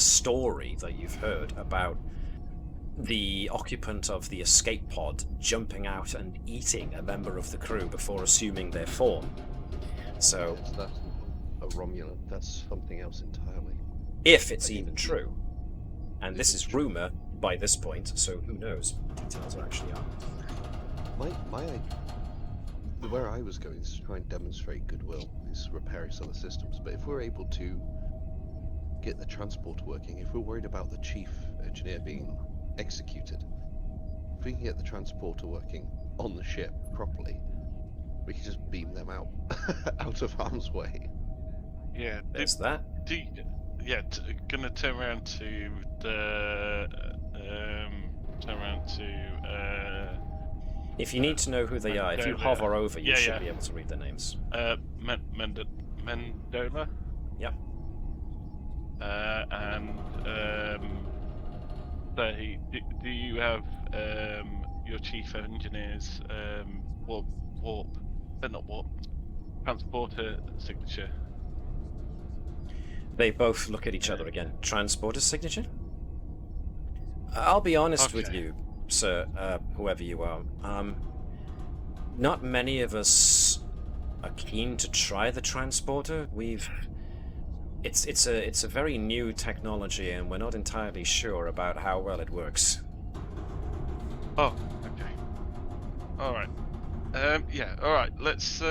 story that you've heard about the occupant of the escape pod jumping out and eating a member of the crew before assuming their form. So, That's not a Romulan, that's something else entirely. if it's even true, and this is rumour by this point, so who knows what the details actually are. Where I was going is to try and demonstrate goodwill, is repairing some of the systems, but if we're able to get the transport working, if we're worried about the chief engineer being executed, if we can get the transporter working on the ship properly, We can just beam them out, out of harm's way. Yeah. There's that. Gonna turn around to the If you need to know who they are, if you Mendola. hover over, you Yeah, should yeah. be able to read their names. Mendola. Yep. And do you have your chief engineer's transporter signature? They both look at each other again. Transporter signature? I'll be honest with Okay. you, sir, whoever you are. Not many of us are keen to try the transporter. It's a very new technology, and we're not entirely sure about how well it works. Oh, okay. All right. Yeah. All right. Let's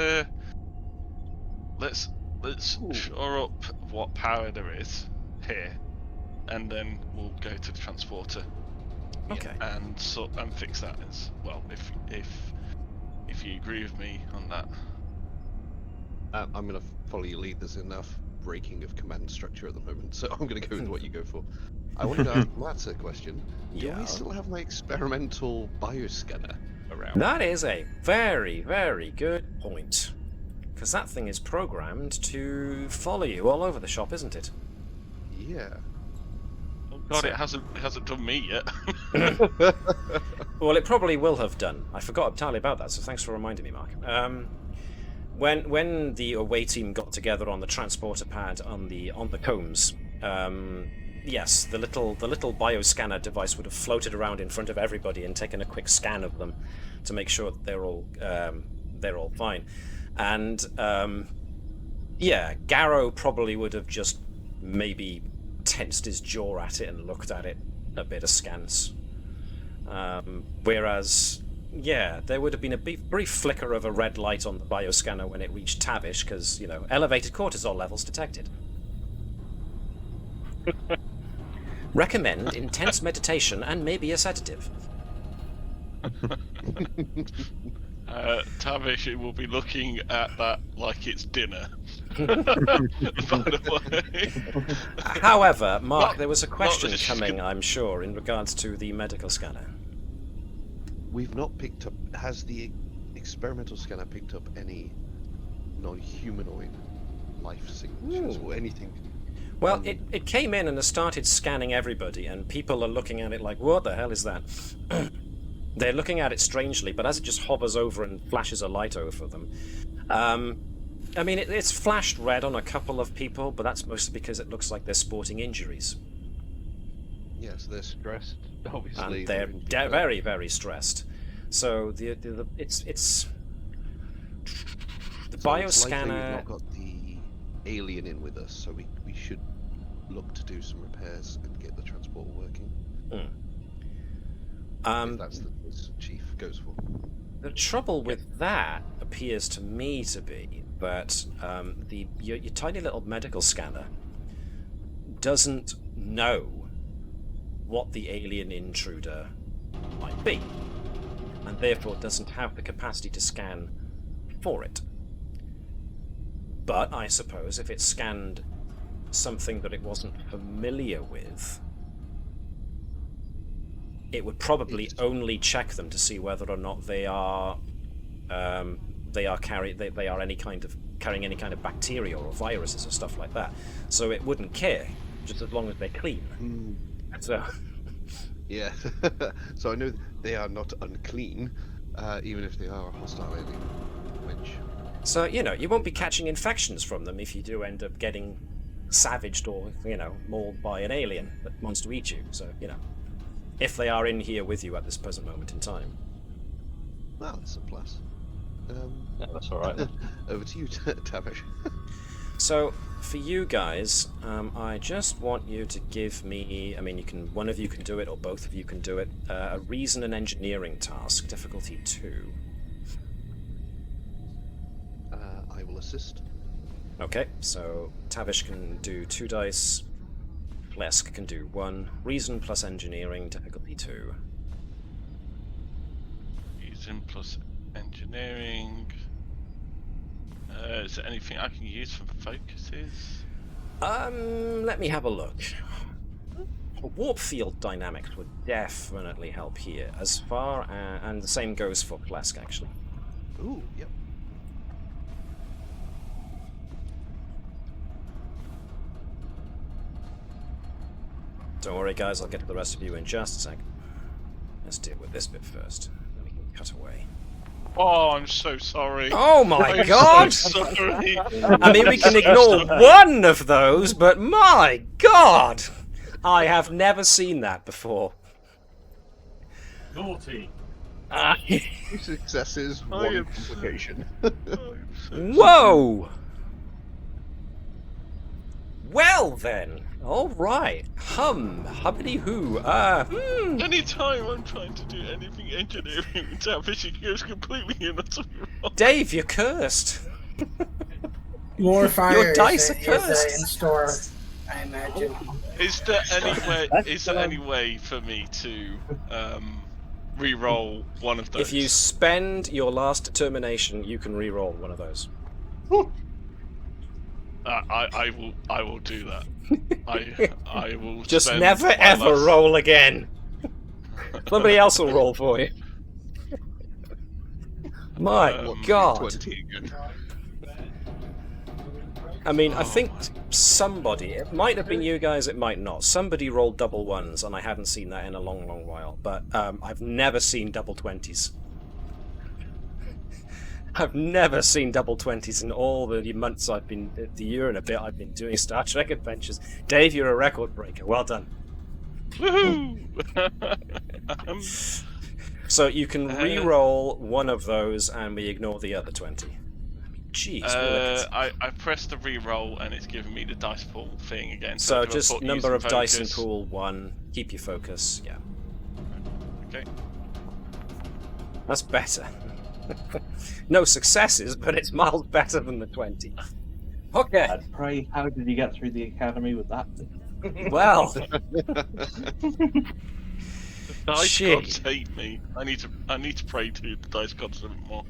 shore up what power there is here, and then we'll go to the transporter. Okay. And fix that as well. If you agree with me on that. I'm going to follow your lead. There's enough breaking of command structure at the moment, so I'm going to go with what you go for. I wanted to ask Matt a question. Do Yeah. I still have my experimental bioscanner around? That is a very, very good point. Because that thing is programmed to follow you all over the shop, isn't it? Yeah. Oh God, So- it hasn't done me yet. Well, it probably will have done. I forgot entirely about that, so thanks for reminding me, Mark. When the away team got together on the transporter pad on the Combs, yes, the little bioscanner device would have floated around in front of everybody and taken a quick scan of them to make sure that they're all fine. And yeah, Garrow probably would have just maybe tensed his jaw at it and looked at it a bit askance. Whereas, yeah, there would have been a brief flicker of a red light on the bioscanner when it reached Tavish, because, elevated cortisol levels detected. Recommend intense meditation and maybe a sedative. Tavish will be looking at that like it's dinner. By the way. However, Mark, Not- there was a question not- coming, I'm sure, in regards to the medical scanner. We've not picked up. Has the experimental scanner picked up any non-humanoid life signatures or anything? Well, it came in and has started scanning everybody, and people are looking at it like, what the hell is that? They're looking at it strangely, but as it just hovers over and flashes a light over them, I mean, it's flashed red on a couple of people, but that's mostly because it looks like they're sporting injuries. Yes, they're stressed. Obviously, And they're in fever. very, very stressed. So it's the So it's likely we've bioscanner. not got the alien in with us, so we should look to do some repairs and get the transport working. If that's the choice Chief goes for. The trouble with that appears to me to be that your tiny little medical scanner doesn't know what the alien intruder might be, and therefore doesn't have the capacity to scan for it. But I suppose if it scanned something that it wasn't familiar with, it would probably only check them to see whether or not they are carrying any kind of bacteria or viruses or stuff like that. So it wouldn't care, just as long as they're clean. So Yeah. So I know they are not unclean, even if they are a hostile alien. Which So, you won't be catching infections from them if you do end up getting savaged or, mauled by an alien that wants to eat you. So, if they are in here with you at this present moment in time. well, that's a plus. Yeah, that's all right. Then. Over to you, Tavish. So, for you guys, I just want you to give me, one of you can do it or both of you can do it, a reason and engineering task, difficulty 2. I will assist. Okay, so Tavish can do 2 dice, Pleasc can do 1, reason plus engineering, difficulty 2. Reason plus engineering. Is there anything I can use for focuses? Let me have a look. Warp field dynamics would definitely help here, as far and the same goes for Pleasc, actually. Ooh, yep. Don't worry, guys, I'll get to the rest of you in just a sec. Let's deal with this bit first, then we can cut away. Oh, I'm so sorry. Oh my I'm god! so sorry. I mean, we can ignore one of those, but my god! I have never seen that before. Naughty. Two successes, I one am complication. Whoa! Well then, alright. Hubbity-hoo. Anytime I'm trying to do anything engineering with Tavish, it goes completely and utterly wrong. Dave, you're cursed. More fire Your dice is, are cursed. in store, I imagine. Is there any way for me to re-roll one of those? If you spend your last determination, you can re-roll one of those. I will do that. I will Just spend never my ever last- roll again. Somebody else will roll for you. My god. 20 again. I mean, I think somebody, it might have been you guys, it might not. Somebody rolled double ones, and I hadn't seen that in a long, long while. But I've never seen double 20s. I've never seen double 20s in all the months I've been, the year and a bit I've been doing Star Trek Adventures. Dave, you're a record breaker. Well done. Woohoo! So you can re-roll one of those, and we ignore the other 20. Jeez. I pressed the re-roll and it's giving me the dice pool thing again. So do I just put number use of dice in focus? pool 1. Keep your focus. Yeah. Okay. That's better. No successes, but it's miles better than the 20. Okay. I'd pray, how did you get through the academy with that? Well, The dice Shit. gods hate me. I need to pray to the dice gods a bit more.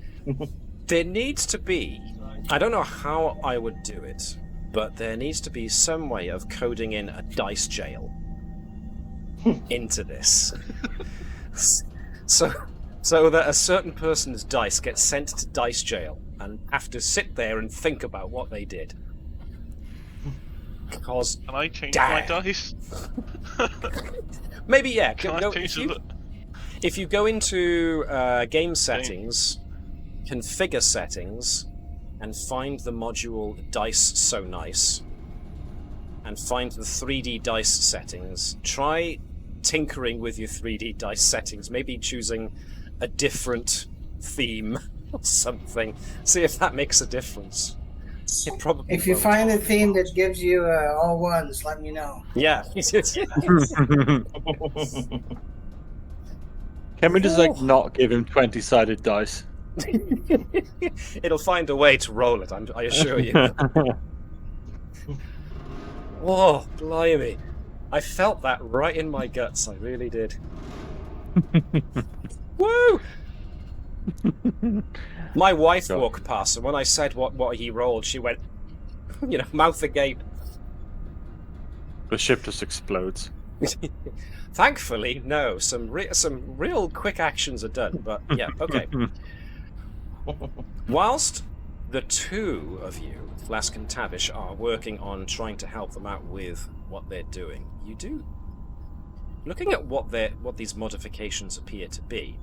there needs to be... I don't know how I would do it, but there needs to be some way of coding in a dice jail into this. So that a certain person's dice gets sent to dice jail and have to sit there and think about what they did. Because Can I change Damn. my dice? maybe, yeah. Can I Go, change if you go into game settings, configure settings, and find the module Dice So Nice, and find the 3D dice settings, try tinkering with your 3D dice settings, maybe choosing a different theme or something. See if that makes a difference. It probably If you won't. find a theme that gives you all ones, let me know. Yeah. Can we just like not give him 20-sided dice? It'll find a way to roll it, I assure you. Whoa, blimey. I felt that right in my guts, I really did. Woo! My wife Sure. walked past, and when I said what he rolled, she went, mouth agape. The ship just explodes. Thankfully, no. Some real quick actions are done, but yeah, okay. Whilst the two of you, Pleasc and Tavish, are working on trying to help them out with what they're doing, you do. Looking at what these modifications appear to be,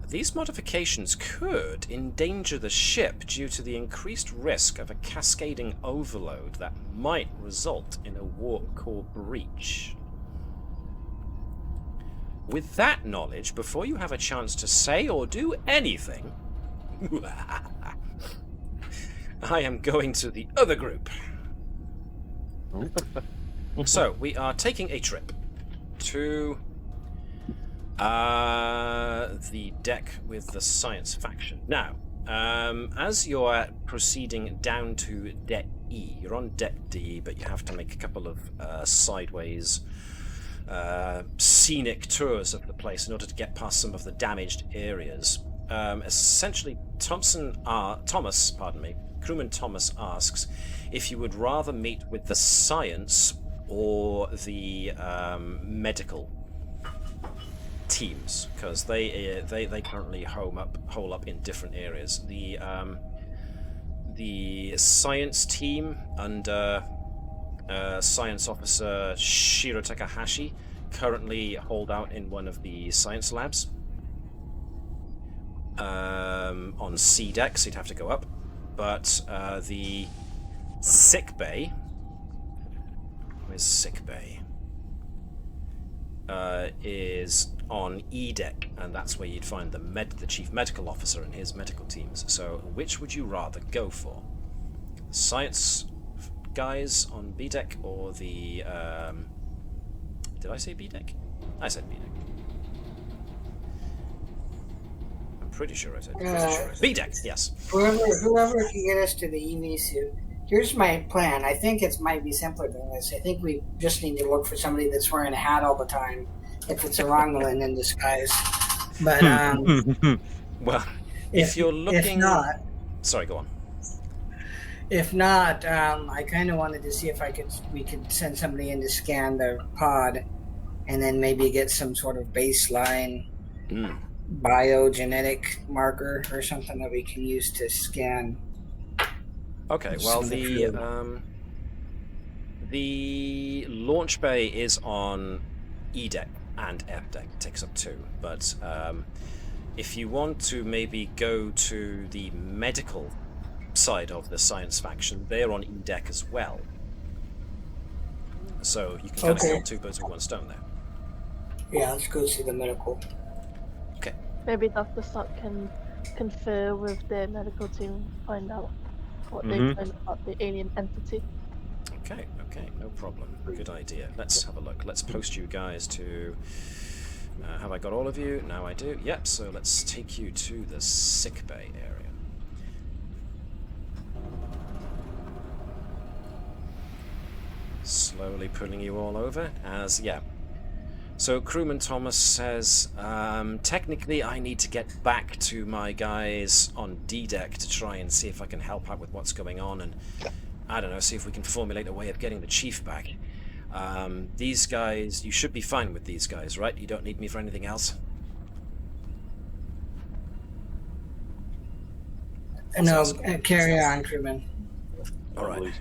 these modifications could endanger the ship due to the increased risk of a cascading overload that might result in a warp core breach. With that knowledge, before you have a chance to say or do anything, I am going to the other group. So, we are taking a trip to the deck with the science faction. Now, as you're proceeding down to deck E, you're on deck D, but you have to make a couple of sideways scenic tours of the place in order to get past some of the damaged areas. essentially, crewman Thomas asks if you would rather meet with the science or the medical teams, because they currently hole up in different areas. The science team under Science Officer Shiro Takahashi currently hold out in one of the science labs. On C deck, so you'd have to go up. But the sick bay... Where's sick bay? Is on E deck, and that's where you'd find the chief medical officer and his medical teams. So which would you rather go for? Science guys on B deck, or the... did I say B deck? I said B deck. Pretty sure I said B deck. Yes. Whoever can get us to the EV suit. Here's my plan. I think it might be simpler than this. I think we just need to look for somebody that's wearing a hat all the time, if it's a Romulan in disguise. But well, if you're looking, if not, sorry, go on. If not, I kind of wanted to see if we could send somebody in to scan the pod, and then maybe get some sort of baseline. Biogenetic marker or something that we can use to scan. Okay, well, the launch bay is on E deck and F deck. It takes up 2, but if you want to maybe go to the medical side of the science faction, they're on E deck as well. So you can kind of kill 2 birds with 1 stone there. Yeah, let's go see the medical. Okay. Maybe Dr. Stark can confer with their medical team, find out what they know about the alien entity. Okay, no problem. Good idea. Let's have a look. Let's post you guys to... have I got all of you? Now I do. Yep, so let's take you to the sickbay area. Slowly pulling you all over, as, yeah. So crewman Thomas says, technically I need to get back to my guys on D-deck to try and see if I can help out with what's going on, and I don't know, see if we can formulate a way of getting the chief back. These guys, you should be fine with these guys, right? You don't need me for anything else? No, carry on, crewman. Alright.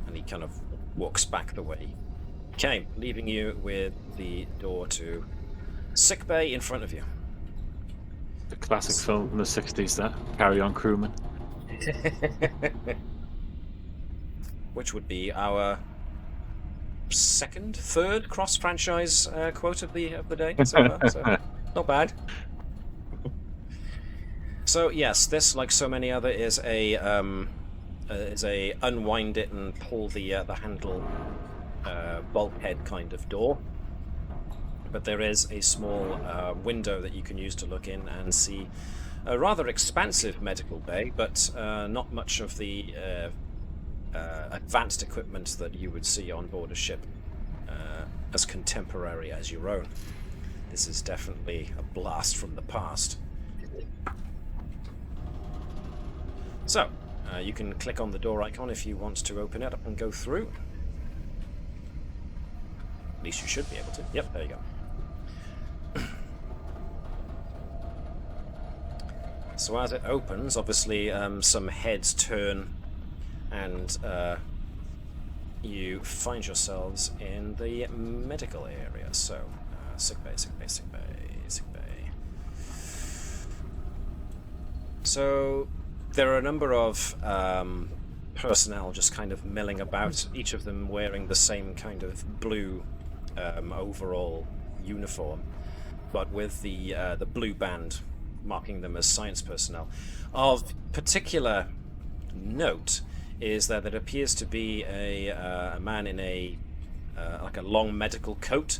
And he kind of walks back the way. Okay, leaving you with the door to sickbay in front of you. The classic film from the 60s, that. Carry on, crewman. Which would be our third cross-franchise quote of the day so far, so not bad. So yes, this, like so many other, is a unwind it and pull the handle bulkhead kind of door, but there is a small window that you can use to look in and see a rather expansive medical bay, but not much of the advanced equipment that you would see on board a ship as contemporary as your own. This is definitely a blast from the past. So you can click on the door icon if you want to open it up and go through. At least you should be able to. Yep, there you go. So as it opens, obviously some heads turn, and you find yourselves in the medical area. So, sickbay. So there are a number of personnel just kind of milling about, each of them wearing the same kind of blue overall uniform, but with the blue band marking them as science personnel. Of particular note is that there appears to be a man in a like a long medical coat,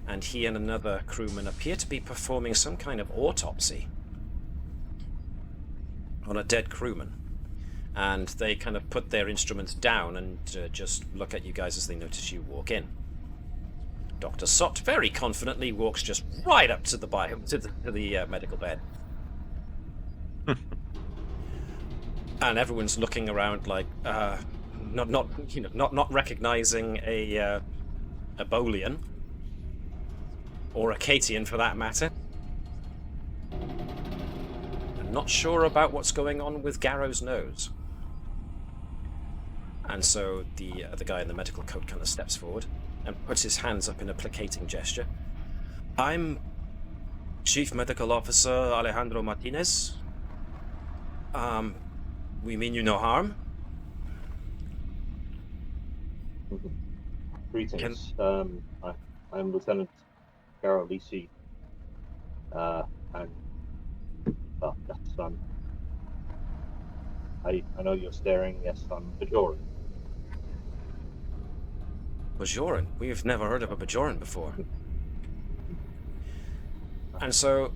and he and another crewman appear to be performing some kind of autopsy on a dead crewman. And they kind of put their instruments down and just look at you guys as they notice you walk in. Dr. Sott very confidently walks just right up to the medical bed. And everyone's looking around like, not recognizing a Bolian. Or a Catian for that matter. I'm not sure about what's going on with Garrow's nose. And so the guy in the medical coat kind of steps forward and puts his hands up in a placating gesture. I'm Chief Medical Officer Alejandro Martinez. We mean you no harm. Greetings. I'm Lieutenant Gerkow, and yes, I know you're staring. Yes, I'm Bajoran. Bajoran? We've never heard of a Bajoran before. And so,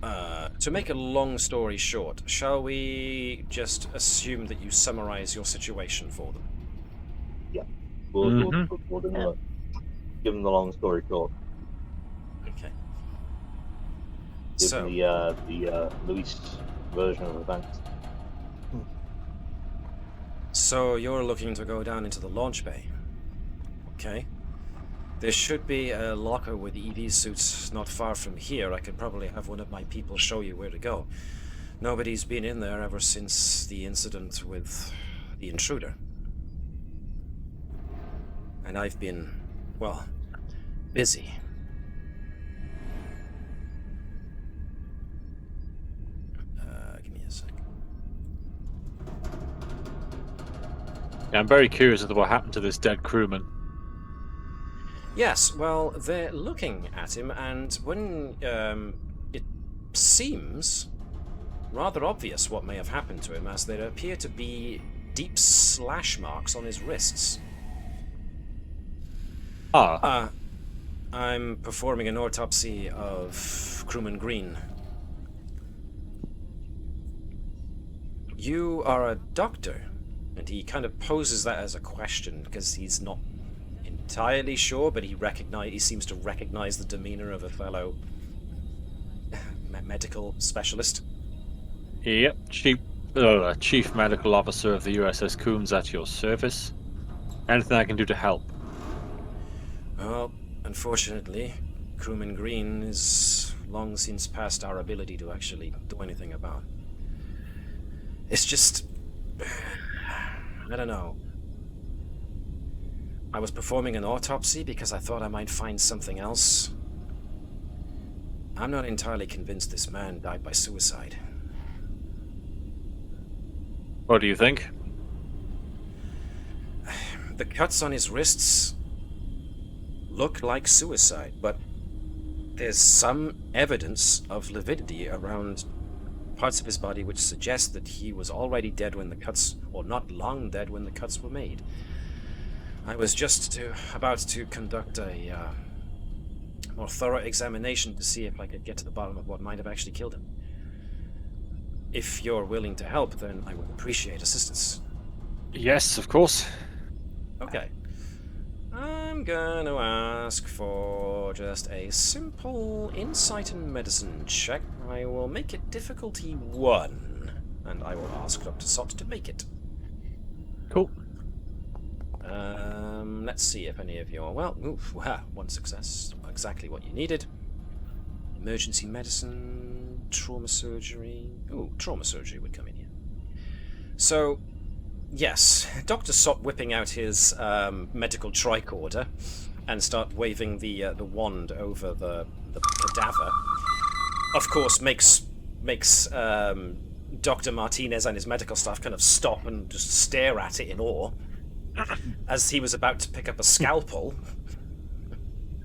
to make a long story short, shall we just assume that you summarize your situation for them? Yeah, we're gonna give them the long story short. Okay. Give So, them the least version of events. so you're looking to go down into the launch bay. Okay. There should be a locker with EV suits not far from here. I could probably have one of my people show you where to go. Nobody's been in there ever since the incident with the intruder. And I've been, well, busy. Give me a sec. Yeah, I'm very curious as to what happened to this dead crewman. Yes, well, they're looking at him, and when it seems rather obvious what may have happened to him, as there appear to be deep slash marks on his wrists. I'm performing an autopsy of Crewman Green. You are a doctor, and he kind of poses that as a question because he's not entirely sure, but he seems to recognize the demeanor of a fellow medical specialist. Yep, Chief Medical Officer of the USS Combs at your service. Anything I can do to help? Well, unfortunately, Crewman Green is long since past our ability to actually do anything about. It's just, I don't know. I was performing an autopsy because I thought I might find something else. I'm not entirely convinced this man died by suicide. What do you think? The cuts on his wrists look like suicide, but there's some evidence of lividity around parts of his body which suggests that he was already dead when the cuts, or not long dead when the cuts were made. I was just about to conduct a more thorough examination to see if I could get to the bottom of what might have actually killed him. If you're willing to help, then I would appreciate assistance. Yes, of course. Okay. I'm gonna ask for just a simple insight and medicine check. I will make it difficulty 1, and I will ask Dr. Sott to make it. Cool. Let's see if any of you are... Well, one success. Exactly what you needed. Emergency medicine, trauma surgery... Ooh, trauma surgery would come in here. So, yes, Dr. Sott whipping out his medical tricorder and start waving the wand over the cadaver, of course makes Dr. Martinez and his medical staff kind of stop and just stare at it in awe, as he was about to pick up a scalpel,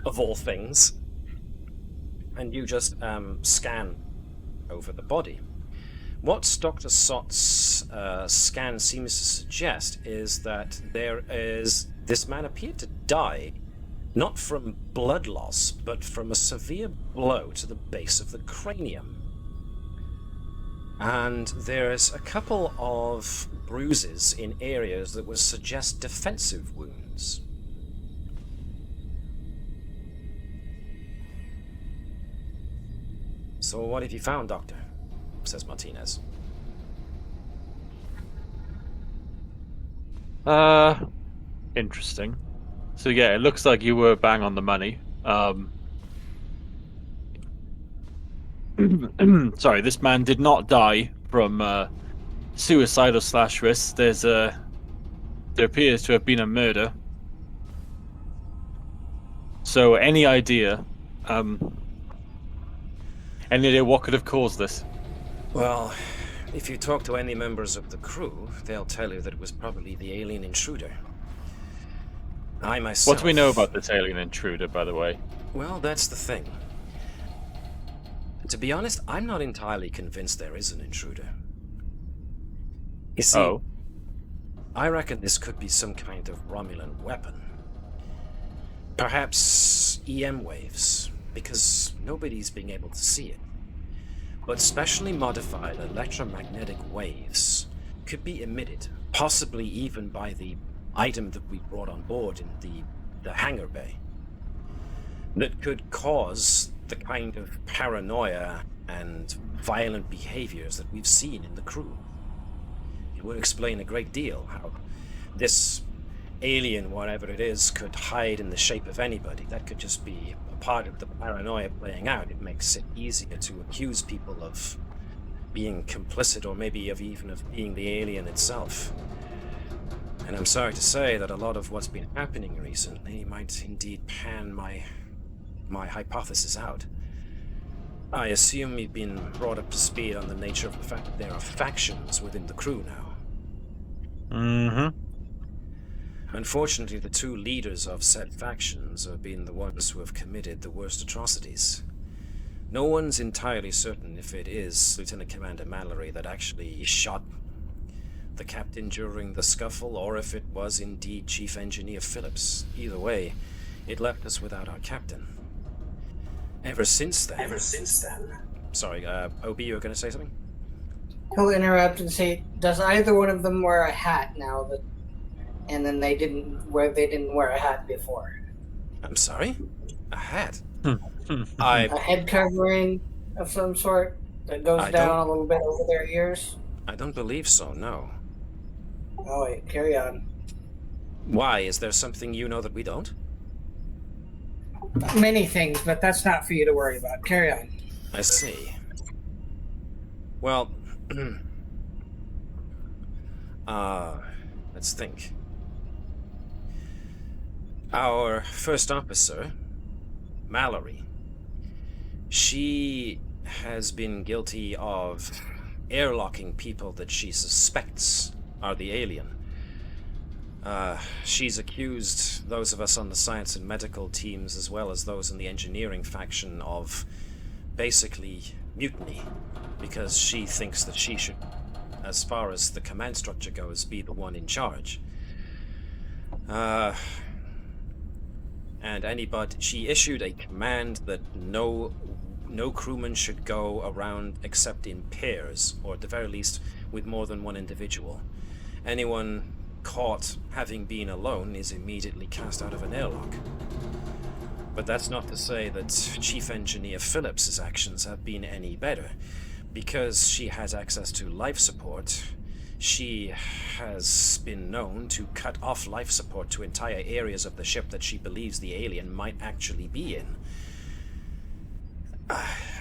of all things, and you just scan over the body. What Dr. Sott's scan seems to suggest is that this man appeared to die not from blood loss, but from a severe blow to the base of the cranium. And there's a couple of bruises in areas that would suggest defensive wounds. So what have you found, Doctor? Says Martinez. Interesting. So yeah, it looks like you were bang on the money. Sorry, this man did not die from suicide or slash risk. There appears to have been a murder. So any idea what could have caused this? Well, if you talk to any members of the crew, they'll tell you that it was probably the alien intruder. I myself... What do we know about this alien intruder, by the way? Well, that's the thing. To be honest, I'm not entirely convinced there is an intruder. You see, I reckon this could be some kind of Romulan weapon. Perhaps EM waves, because nobody's been able to see it. But specially modified electromagnetic waves could be emitted, possibly even by the item that we brought on board in the hangar bay, that could cause the kind of paranoia and violent behaviors that we've seen in the crew. It would explain a great deal how this alien, whatever it is, could hide in the shape of anybody. That could just be a part of the paranoia playing out. It makes it easier to accuse people of being complicit, or maybe of being the alien itself. And I'm sorry to say that a lot of what's been happening recently might indeed pan my hypothesis out. I assume you've been brought up to speed on the nature of the fact that there are factions within the crew now. Mm-hmm. Unfortunately, the two leaders of said factions have been the ones who have committed the worst atrocities. No one's entirely certain if it is Lieutenant Commander Mallory that actually shot the captain during the scuffle, or if it was indeed Chief Engineer Phillips. Either way, it left us without our captain. Ever since then... Sorry, Obie, you were going to say something? He'll interrupt and say, "Does either one of them wear a hat now?" And then they didn't wear a hat before. I'm sorry? A hat? A head covering of some sort that goes down a little bit over their ears? I don't believe so, no. Oh wait, carry on. Why? Is there something you know that we don't? Many things, but that's not for you to worry about. Carry on. I see. Well, let's think. Our first officer, Mallory, she has been guilty of airlocking people that she suspects are the alien. She's accused those of us on the science and medical teams, as well as those in the engineering faction, of basically mutiny, because she thinks that she should, as far as the command structure goes, be the one in charge. And she issued a command that no crewman should go around except in pairs, or at the very least with more than one individual. Anyone caught having been alone is immediately cast out of an airlock. But that's not to say that Chief Engineer Phillips' actions have been any better. Because she has access to life support, she has been known to cut off life support to entire areas of the ship that she believes the alien might actually be in.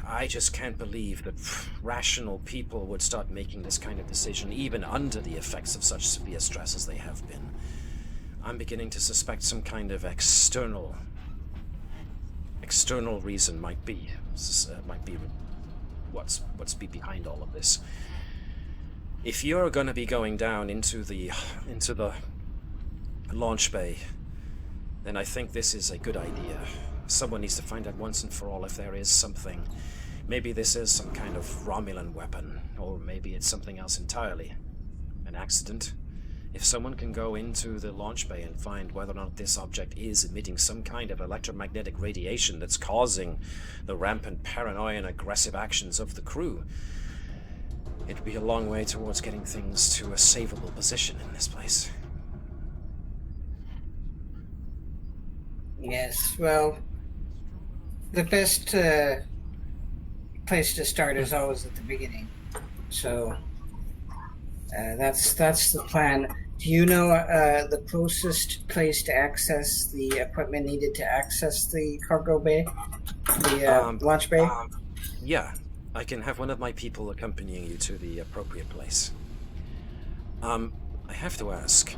I just can't believe that rational people would start making this kind of decision, even under the effects of such severe stress as they have been. I'm beginning to suspect some kind of external reason might be what's behind all of this. If you're going to be going down into the launch bay, then I think this is a good idea. Someone needs to find out once and for all if there is something. Maybe this is some kind of Romulan weapon, or maybe it's something else entirely. An accident. If someone can go into the launch bay and find whether or not this object is emitting some kind of electromagnetic radiation that's causing the rampant paranoia and aggressive actions of the crew, it'd be a long way towards getting things to a savable position in this place. Yes, well, the best place to start is always at the beginning. So that's the plan. Do you know the closest place to access the equipment needed to access the cargo bay? The launch bay? Yeah, I can have one of my people accompanying you to the appropriate place. I have to ask,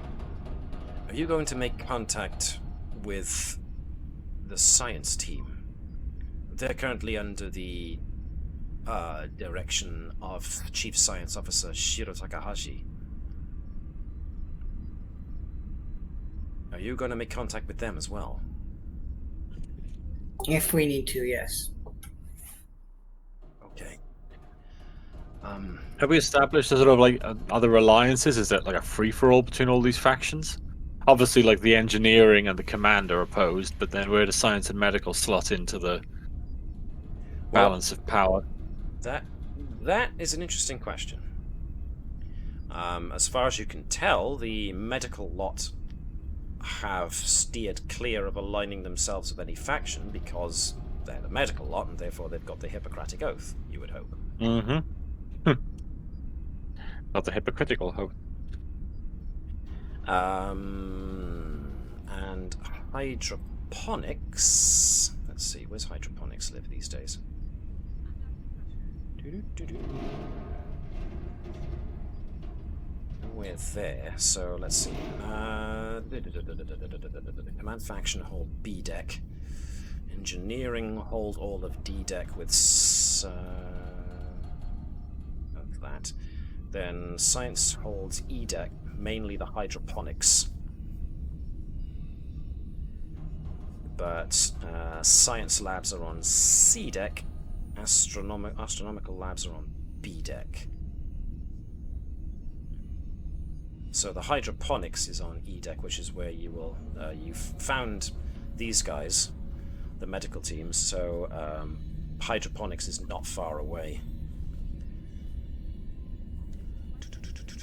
are you going to make contact with the science team? They're currently under the direction of Chief Science Officer Shiro Takahashi. Are you going to make contact with them as well? If we need to, yes. Okay. Have we established a sort of like other alliances? Is it like a free-for-all between all these factions? Obviously, like the engineering and the command are opposed, but then where does science and medical slot into the balance of power? That is an interesting question. As far as you can tell, the medical lot have steered clear of aligning themselves with any faction because they're the medical lot and therefore they've got the Hippocratic Oath, you would hope. Mm-hmm. Not the hypocritical hope. And hydroponics. Let's see, where's hydroponics live these days? We're there, so let's see. Command faction hold B deck. Engineering hold all of D deck with of that. Then science holds E deck, mainly the hydroponics. But science labs are on C deck. Astronomical labs are on B deck. So the hydroponics is on E deck, which is where you will you've found these guys, the medical teams. So hydroponics is not far away.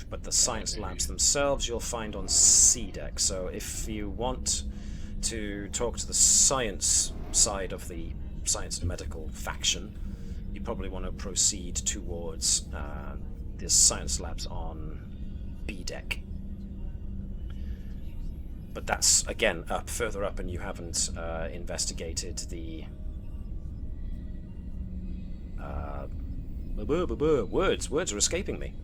But the science labs themselves you'll find on C deck. So if you want to talk to the science side of the science and medical faction, you probably want to proceed towards the science labs on B deck. But that's again further up, and you haven't investigated the words are escaping me.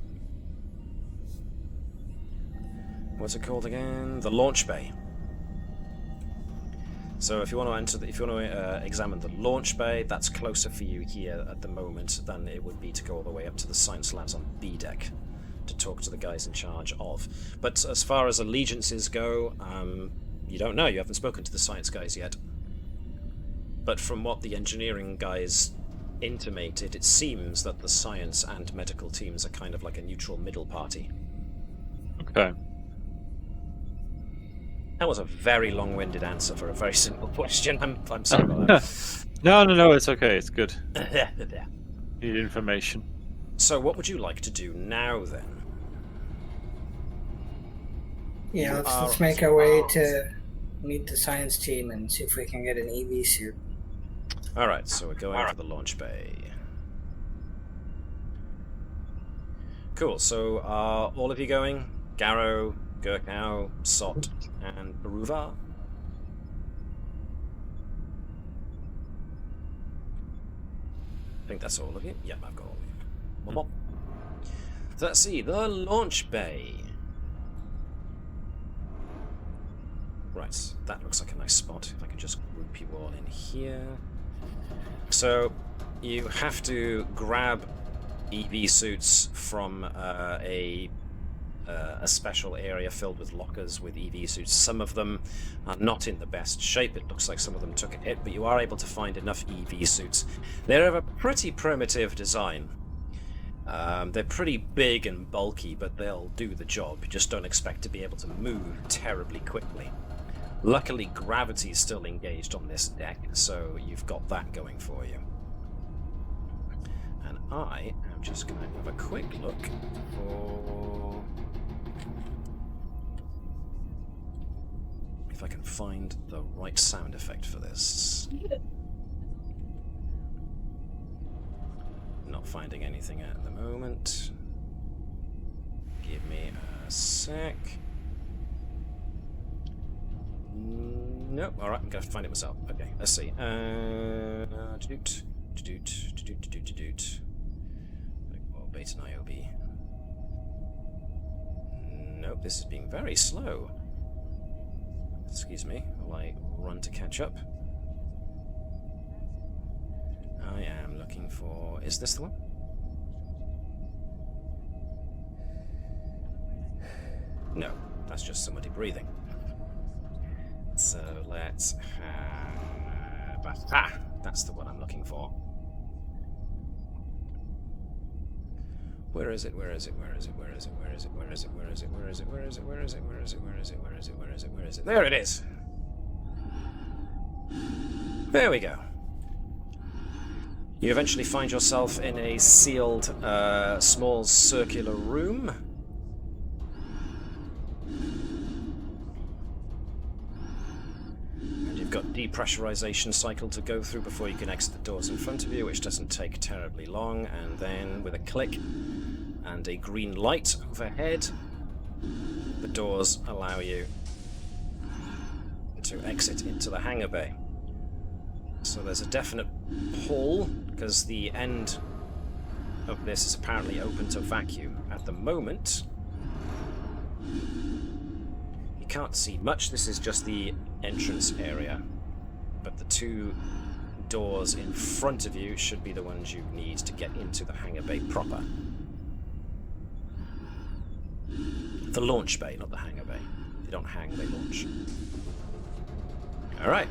What's it called again? The launch bay. So if you want to examine the launch bay, that's closer for you here at the moment than it would be to go all the way up to the science labs on B deck to talk to the guys in charge of. But as far as allegiances go, you don't know. You haven't spoken to the science guys yet. But from what the engineering guys intimated, it seems that the science and medical teams are kind of like a neutral middle party. Okay. That was a very long-winded answer for a very simple question. I'm sorry about that. No, it's okay. It's good. Need information. So what would you like to do now, then? Yeah, let's make our way to meet the science team and see if we can get an EV suit. Alright, so we're going for the launch bay. Cool, so are all of you going? Garrow, Gerkow, Sot, and Baruva? I think that's all of you. Yep, I've got all of you. So let's see, the launch bay. Right, that looks like a nice spot. If I can just group you all in here. So you have to grab EV suits from a special area filled with lockers with EV suits. Some of them are not in the best shape. It looks like some of them took a hit, but you are able to find enough EV suits. They're of a pretty primitive design. They're pretty big and bulky, but they'll do the job. You just don't expect to be able to move terribly quickly. Luckily, gravity is still engaged on this deck, so you've got that going for you. And I am just going to have a quick look for... if I can find the right sound effect for this. Not finding anything at the moment. Give me a sec. Nope. All right, I'm gonna have to find it myself. Okay, let's see. Beta Niobe. Nope, this is being very slow. Excuse me, while I run to catch up. I am looking for... Is this the one? No, that's just somebody breathing. So let's have... Ah! That's the one I'm looking for. Where is it? Where is it? Where is it? Where is it? Where is it? Where is it? Where is it? Where is it? Where is it? Where is it? Where is it? Where is it? Where is it? Where is it? Where is it? There it is! There we go. You eventually find yourself in a sealed, small circular room. And you've got depressurization cycle to go through before you can exit the doors in front of you, which doesn't take terribly long. And then, with a click and a green light overhead, the doors allow you to exit into the hangar bay. So there's a definite pull, because the end of this is apparently open to vacuum. At the moment, you can't see much. This is just the entrance area. But the two doors in front of you should be the ones you need to get into the hangar bay proper. The launch bay, not the hangar bay. They don't hang, they launch. Alright.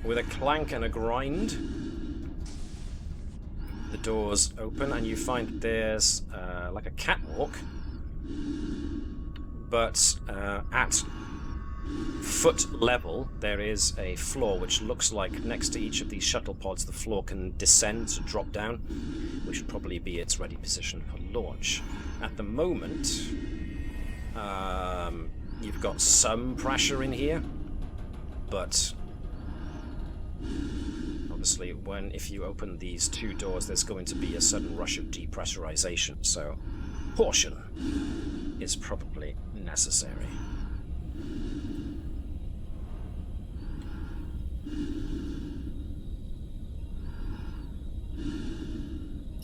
With a clank and a grind, the doors open and you find that there's like a catwalk, but at foot level there is a floor which looks like next to each of these shuttle pods the floor can descend to drop down, which would probably be its ready position for launch. At the moment, you've got some pressure in here, but obviously if you open these two doors there's going to be a sudden rush of depressurization, so caution is probably necessary.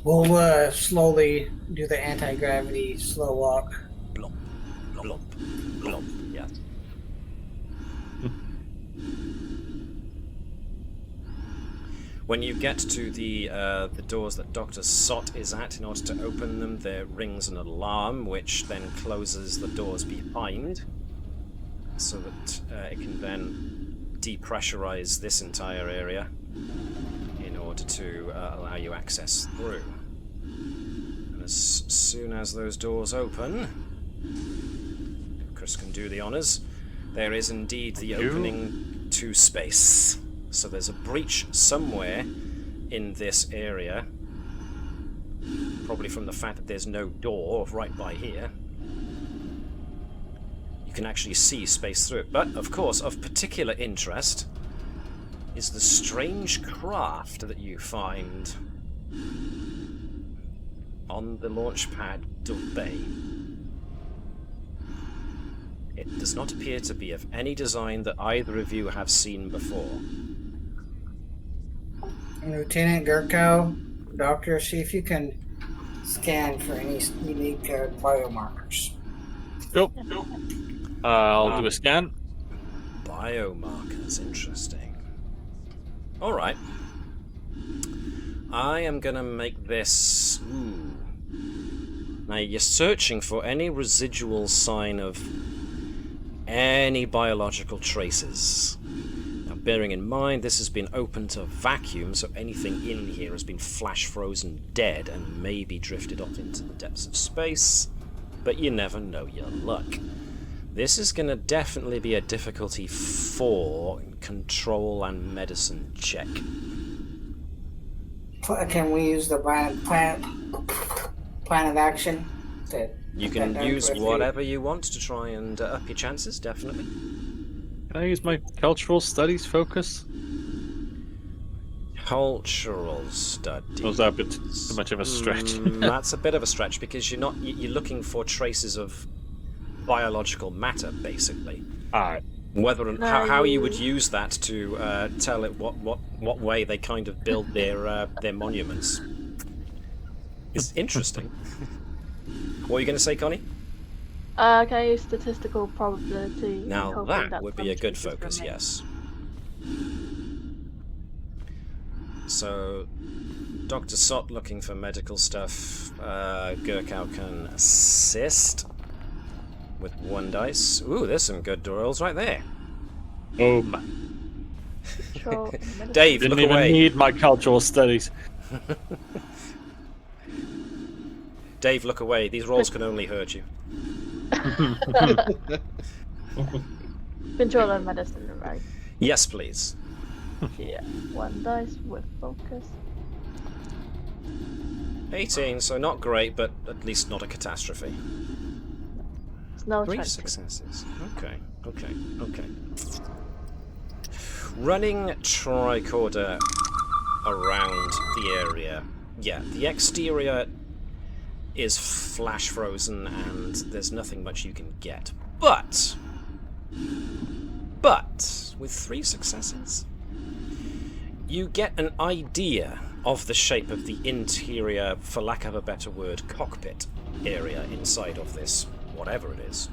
We'll slowly do the anti-gravity slow walk. Blump, blump, blump, yeah. When you get to the doors that Dr. Sott is at, in order to open them, there rings an alarm, which then closes the doors behind, so that it can then depressurize this entire area in order to allow you access through. And as soon as those doors open, if Chris can do the honors, there is indeed the opening to space. So there's a breach somewhere in this area, probably from the fact that there's no door right by here. You can actually see space through it. But, of course, of particular interest is the strange craft that you find on the launch pad bay. It does not appear to be of any design that either of you have seen before. Lieutenant Gerkow, Doctor, see if you can scan for any unique biomarkers. Yep. I'll do a scan. Biomarkers, interesting. Alright. I am gonna make this... Now you're searching for any residual sign of any biological traces. Now bearing in mind this has been open to vacuum, so anything in here has been flash frozen dead and maybe drifted off into the depths of space, but you never know your luck. This is going to definitely be a difficulty 4 control and medicine check. Can we use the plan of action? You can use whatever you want to try and up your chances, definitely. Can I use my cultural studies focus? Cultural studies. Or is that a bit too much of a stretch? That's a bit of a stretch because you're looking for traces of biological matter, basically. Alright. Whether and No, how you you- would use that to tell it what way they kind of build their monuments is interesting. What were you going to say, Connie? Can I use statistical probability? Now hoping that would be a some good changes focus, remain? yes. So, Dr. Sott looking for medical stuff. Gerkow can assist with 1 dice. Ooh, there's some good rolls right there. Sure. Dave, Didn't look even away. need my cultural studies. Dave, look away. These rolls can only hurt you. Control and medicine, right? Yes, please. Yeah. 1 dice with focus. 18, so not great, but at least not a catastrophe. It's no 3 trench. successes. Okay. Running tricorder around the area. Yeah, the exterior is flash frozen and there's nothing much you can get. But with 3 successes, you get an idea of the shape of the interior, for lack of a better word, cockpit area inside of this, whatever it is.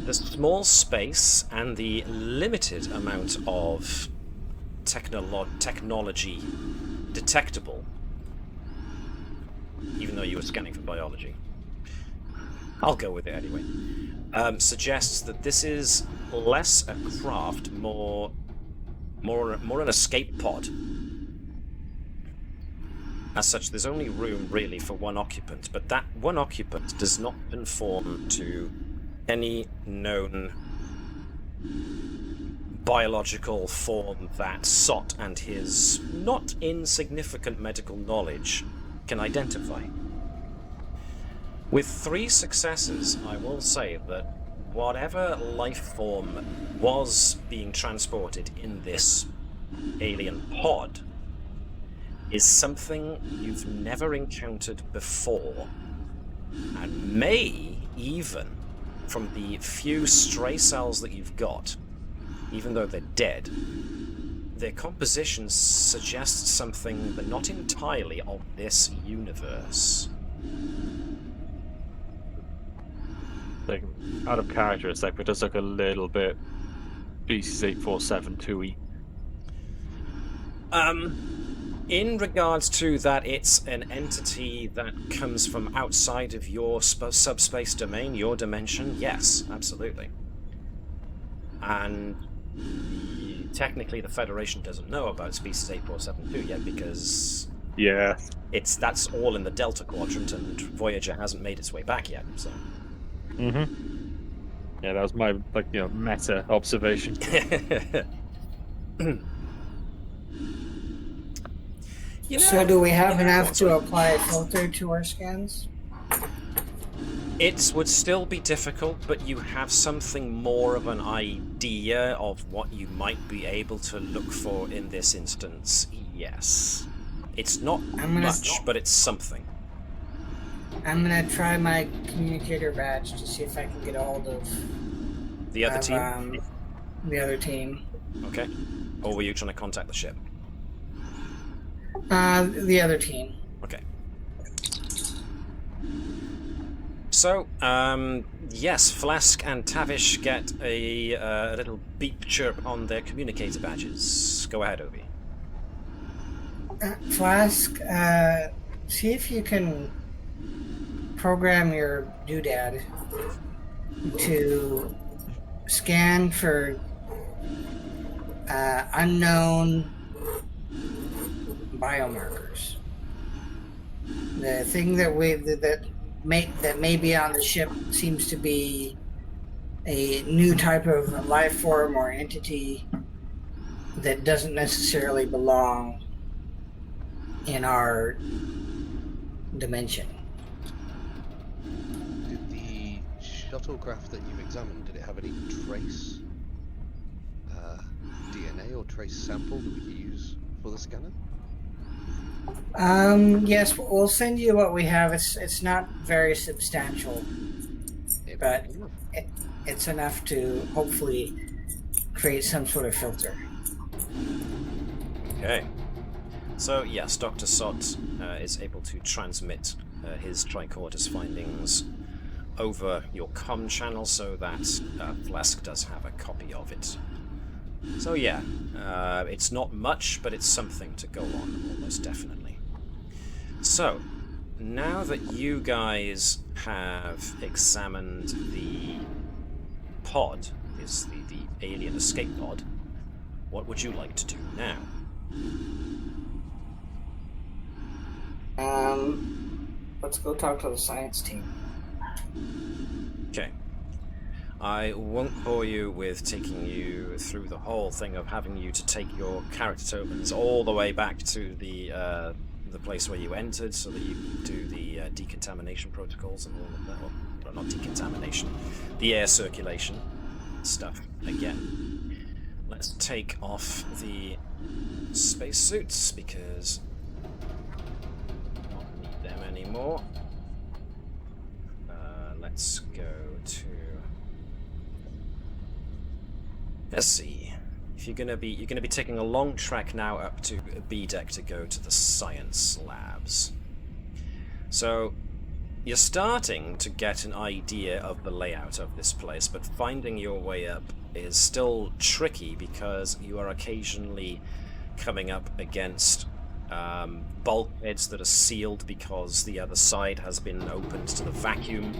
The small space and the limited amount of technology detectable, even though you were scanning for biology, I'll go with it anyway, suggests that this is less a craft, more an escape pod. As such, there's only room really for 1 occupant, but that 1 occupant does not conform to any known biological form that Sott and his not insignificant medical knowledge can identify. With 3 successes, I will say that whatever life form was being transported in this alien pod is something you've never encountered before, and may even, from the few stray cells that you've got, even though they're dead, their composition suggests something but not entirely of this universe. Like, out of character, it's like, it does look a little bit species 847 2E. In regards to that, it's an entity that comes from outside of your subspace domain, your dimension. Yes, absolutely. And technically, the Federation doesn't know about species 8472 yet because Yeah. that's all in the Delta Quadrant, and Voyager hasn't made its way back yet. So. Yeah, that was my meta observation. So do we have enough to apply a filter to our scans? It would still be difficult, but you have something more of an idea of what you might be able to look for in this instance. Yes. It's not much, but it's something. I'm gonna try my communicator badge to see if I can get a hold of The other team? The other team. Okay. Or were you trying to contact the ship? The other team. Okay. So, yes, Pleasc and Tavish get a little beep chirp on their communicator badges. Go ahead, Obie. Pleasc, see if you can program your doodad to scan for unknown biomarkers. The thing that may be on the ship seems to be a new type of life form or entity that doesn't necessarily belong in our dimension. Did the shuttlecraft that you've examined, did it have any trace DNA or trace sample that we could use for the scanner? Yes, we'll send you what we have. It's not very substantial, but it's enough to hopefully create some sort of filter. Okay. So yes, Dr. Sott is able to transmit his tricordis findings over your comm channel so that Pleasc does have a copy of it. So yeah, it's not much, but it's something to go on, almost definitely. So, now that you guys have examined the pod, is the alien escape pod, what would you like to do now? Let's go talk to the science team. Okay. I won't bore you with taking you through the whole thing of having you to take your character tokens all the way back to the place where you entered, so that you can do the decontamination protocols and all of that. Well, not decontamination, the air circulation stuff again. Let's take off the spacesuits because I don't need them anymore. Let's go to. Let's see. If you're gonna be taking a long trek now up to B deck to go to the science labs. So you're starting to get an idea of the layout of this place, but finding your way up is still tricky because you are occasionally coming up against bulkheads that are sealed because the other side has been opened to the vacuum.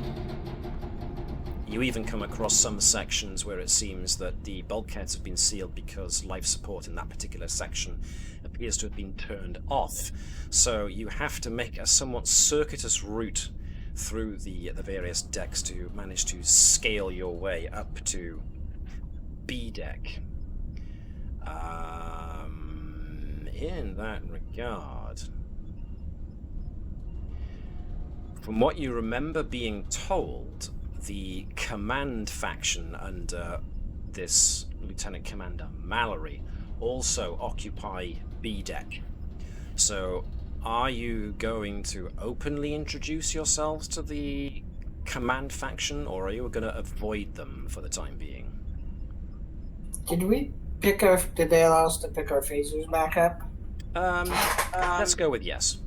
You even come across some sections where it seems that the bulkheads have been sealed because life support in that particular section appears to have been turned off. So you have to make a somewhat circuitous route through the various decks to manage to scale your way up to B deck. In that regard, from what you remember being told, the command faction under this Lieutenant Commander Mallory also occupy B deck. So are you going to openly introduce yourselves to the command faction, or are you going to avoid them for the time being? Did they allow us to pick our phasers back up? Let's go with yes.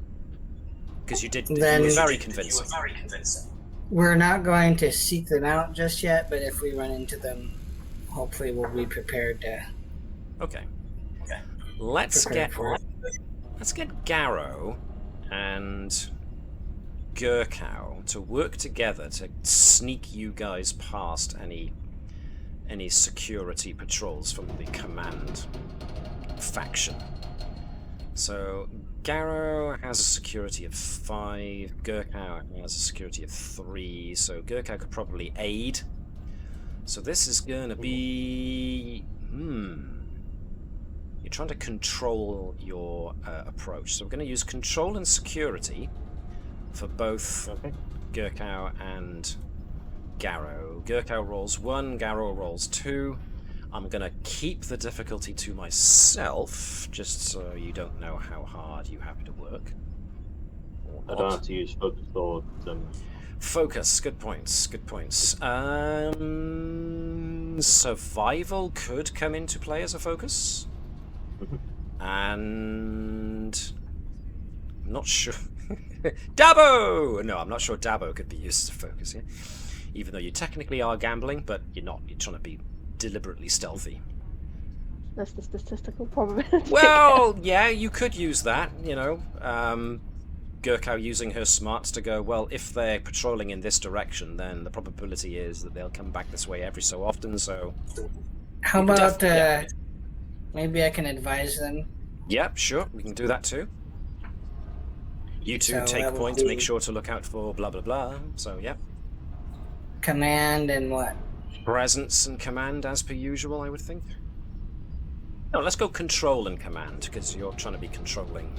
Because you did. Then you were very convincing. We're not going to seek them out just yet, but if we run into them, hopefully we'll be prepared to. Okay. Let's get Garrow and Gerkow to work together to sneak you guys past any security patrols from the command faction. So Garrow has a security of 5, Gerkow has a security of 3, so Gerkow could probably aid. So this is going to be... You're trying to control your approach. So we're going to use control and security for both Gerkow and Garrow. Gerkow rolls 1, Garrow rolls 2. I'm going to keep the difficulty to myself, just so you don't know how hard you have to work. I don't have to use focus or... Focus, good points, good points. Survival could come into play as a focus. And... I'm not sure... Dabo! No, I'm not sure Dabo could be used as a focus here. Even though you technically are gambling, but you're not. You're trying to be deliberately stealthy. That's the statistical probability. Well, yeah, you could use that, you know. Gerkow using her smarts to go, well, if they're patrolling in this direction, then the probability is that they'll come back this way every so often, so... How about, maybe I can advise them? Yep, sure, we can do that too. You two take point to make sure to look out for blah blah blah, so yep. Command and what? Presence and command as per usual, I would think. No, let's go control and command, because you're trying to be controlling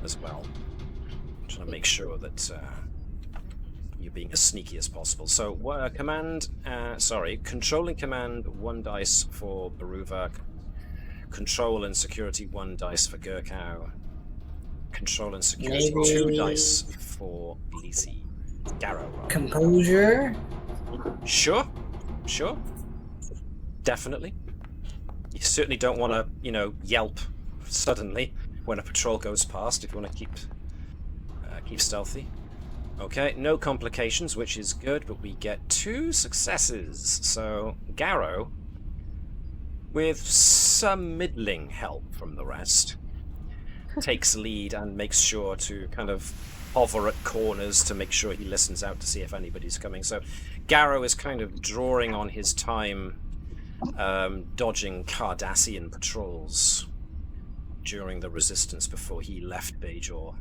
as well. Trying to make sure that you're being as sneaky as possible. So, control and command, 1 dice for Baruva. Control and security, 1 dice for Gerkow. Control and security, 2 dice for Pleasc. Garrow. Composure? Sure. Sure. Definitely. You certainly don't want to, yelp suddenly when a patrol goes past if you want to keep stealthy. Okay, no complications, which is good, but we get 2 successes. So, Garrow, with some middling help from the rest, takes lead and makes sure to kind of hover at corners to make sure he listens out to see if anybody's coming. So, Garrow is kind of drawing on his time dodging Cardassian patrols during the Resistance before he left Bajor,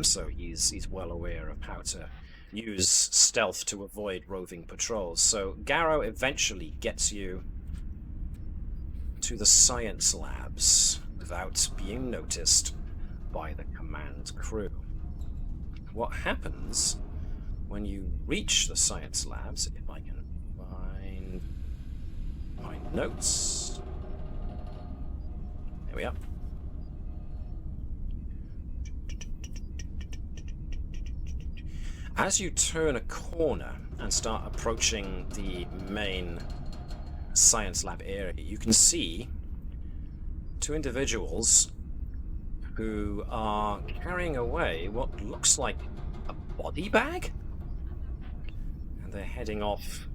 so he's well aware of how to use stealth to avoid roving patrols. So Garrow eventually gets you to the science labs without being noticed by the command crew. What happens when you reach the science labs, if I can find my notes. There we are. As you turn a corner and start approaching the main science lab area, you can see 2 individuals who are carrying away what looks like a body bag, and they're heading off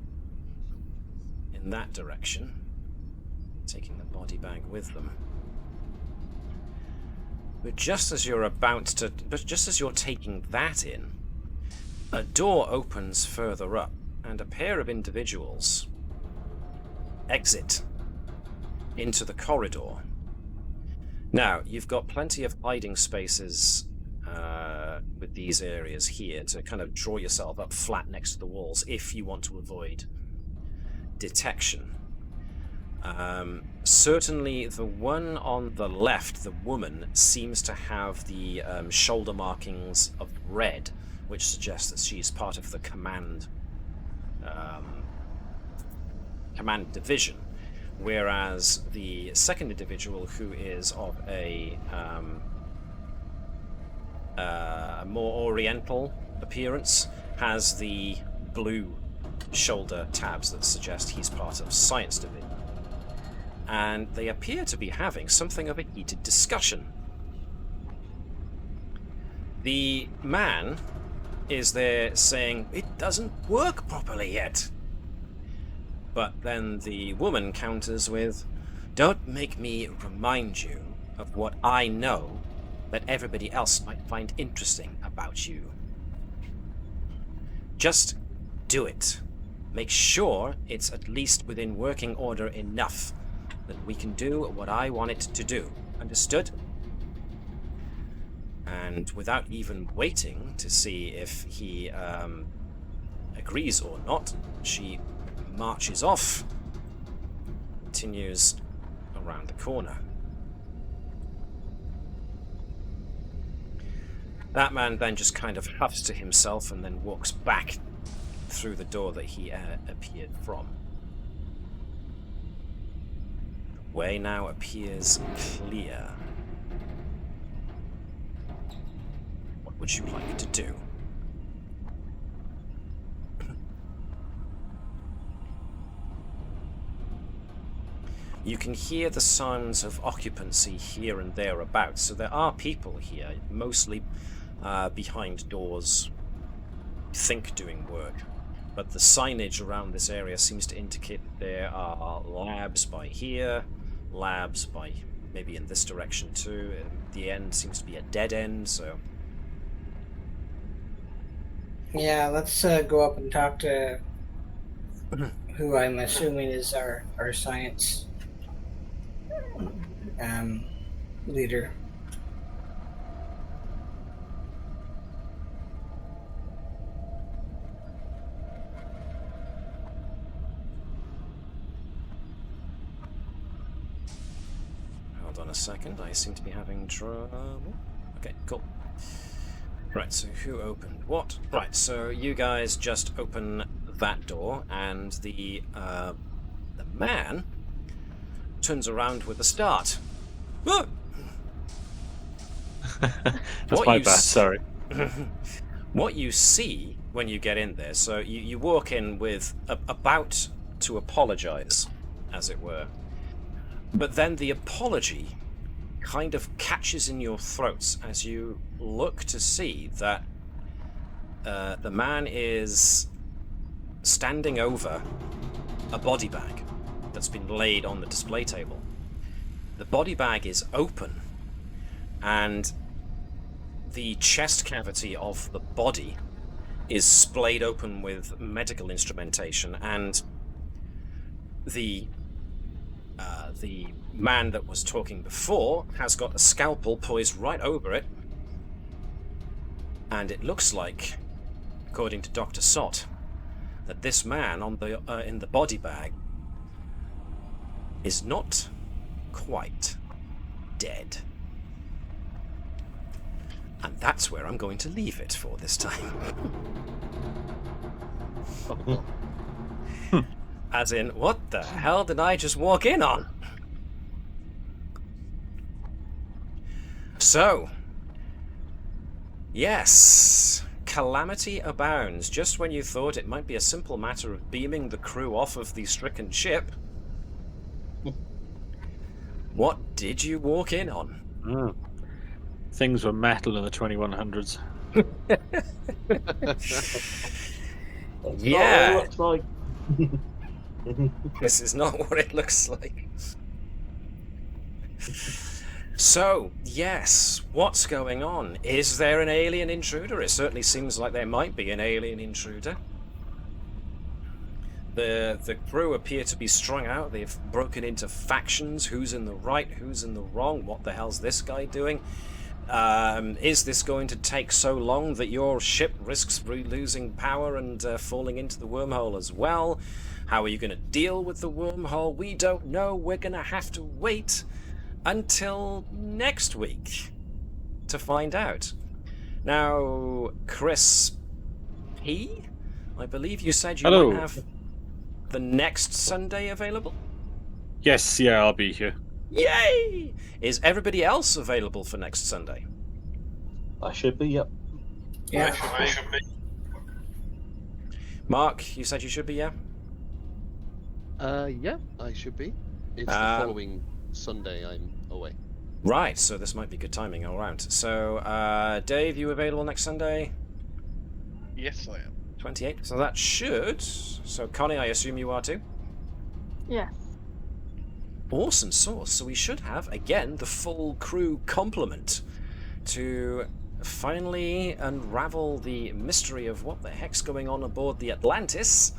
in that direction, taking the body bag with them. But just as you're taking that in, a door opens further up, and a pair of individuals exit into the corridor. Now, you've got plenty of hiding spaces with these areas here to kind of draw yourself up flat next to the walls if you want to avoid detection. Certainly the one on the left, the woman, seems to have the shoulder markings of red, which suggests that she's part of the command division, whereas the second individual, who is of a more oriental appearance, has the blue shoulder tabs that suggest he's part of science division. And they appear to be having something of a heated discussion. The man is there saying, "It doesn't work properly yet." But then the woman counters with, "Don't make me remind you of what I know that everybody else might find interesting about you. Just do it. Make sure it's at least within working order enough that we can do what I want it to do. Understood?" And without even waiting to see if he agrees or not, she marches off, continues around the corner. That man then just kind of huffs to himself and then walks back through the door that he appeared from. The way now appears clear. What would you like to do? You can hear the sounds of occupancy here and thereabouts, so there are people here, mostly behind doors, think doing work. But the signage around this area seems to indicate that there are labs by here, labs by maybe in this direction too. The end seems to be a dead end, so... Yeah, let's go up and talk to who I'm assuming is our science leader. Hold on a second, I seem to be having trouble. Okay, cool. Right, so who opened what? Right, so you guys just open that door, and the man turns around with a start. Ah! That's my bad, sorry. What you see when you get in there, so you walk in with about to apologize, as it were. But then the apology kind of catches in your throats as you look to see that the man is standing over a body bag that's been laid on the display table. The body bag is open, and the chest cavity of the body is splayed open with medical instrumentation, and the man that was talking before has got a scalpel poised right over it, and it looks like, according to Dr. Sott, that this man on the in the body bag is not quite dead. And that's where I'm going to leave it for this time. As in, what the hell did I just walk in on? So, yes, calamity abounds. Just when you thought it might be a simple matter of beaming the crew off of the stricken ship, what did you walk in on? Things were metal in the 2100s. Yeah. Looks like. This is not what it looks like. So, yes, what's going on? Is there an alien intruder? It certainly seems like there might be an alien intruder. The crew appear to be strung out. They've broken into factions. Who's in the right? Who's in the wrong? What the hell's this guy doing? Is this going to take so long that your ship risks losing power and falling into the wormhole as well? How are you going to deal with the wormhole? We don't know. We're going to have to wait until next week to find out. Now, Chris P., I believe you said you might have the next Sunday available? Yes, yeah, I'll be here. Yay! Is everybody else available for next Sunday? I should be, yep. Yeah. I should be. Mark, you said you should be, yeah? Yeah, I should be. It's the following Sunday I'm away. Right, so this might be good timing all round. So, Dave, you available next Sunday? Yes, I am. 28. So that should... So, Connie, I assume you are too? Yes. Awesome sauce. So we should have, again, the full crew complement to finally unravel the mystery of what the heck's going on aboard the Atlantis,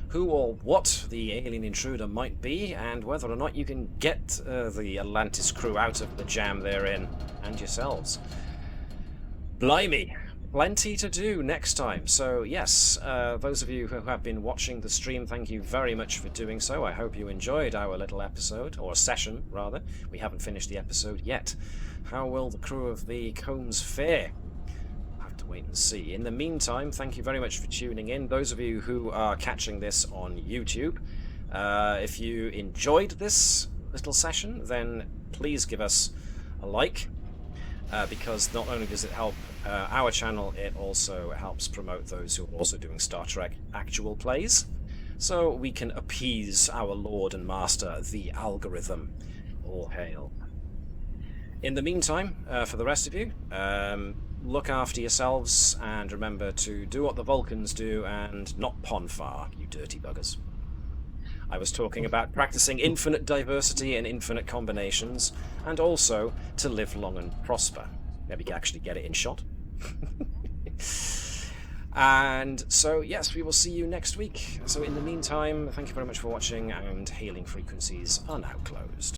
who or what the alien intruder might be, and whether or not you can get the Atlantis crew out of the jam they're in, and yourselves. Blimey, plenty to do next time. So yes, those of you who have been watching the stream, thank you very much for doing so. I hope you enjoyed our little episode, or session rather. We haven't finished the episode yet. How will the crew of the Combs fare? I'll have to wait and see. In the meantime, thank you very much for tuning in. Those of you who are catching this on YouTube, if you enjoyed this little session, then please give us a like. Because not only does it help our channel, it also helps promote those who are also doing Star Trek actual plays, so we can appease our Lord and Master, the algorithm. All hail. In the meantime, for the rest of you, look after yourselves, and remember to do what the Vulcans do and not Ponfar, you dirty buggers. I was talking about practicing infinite diversity and infinite combinations, and also to live long and prosper. Maybe actually get it in shot. And so, yes, we will see you next week. So in the meantime, thank you very much for watching, and hailing frequencies are now closed.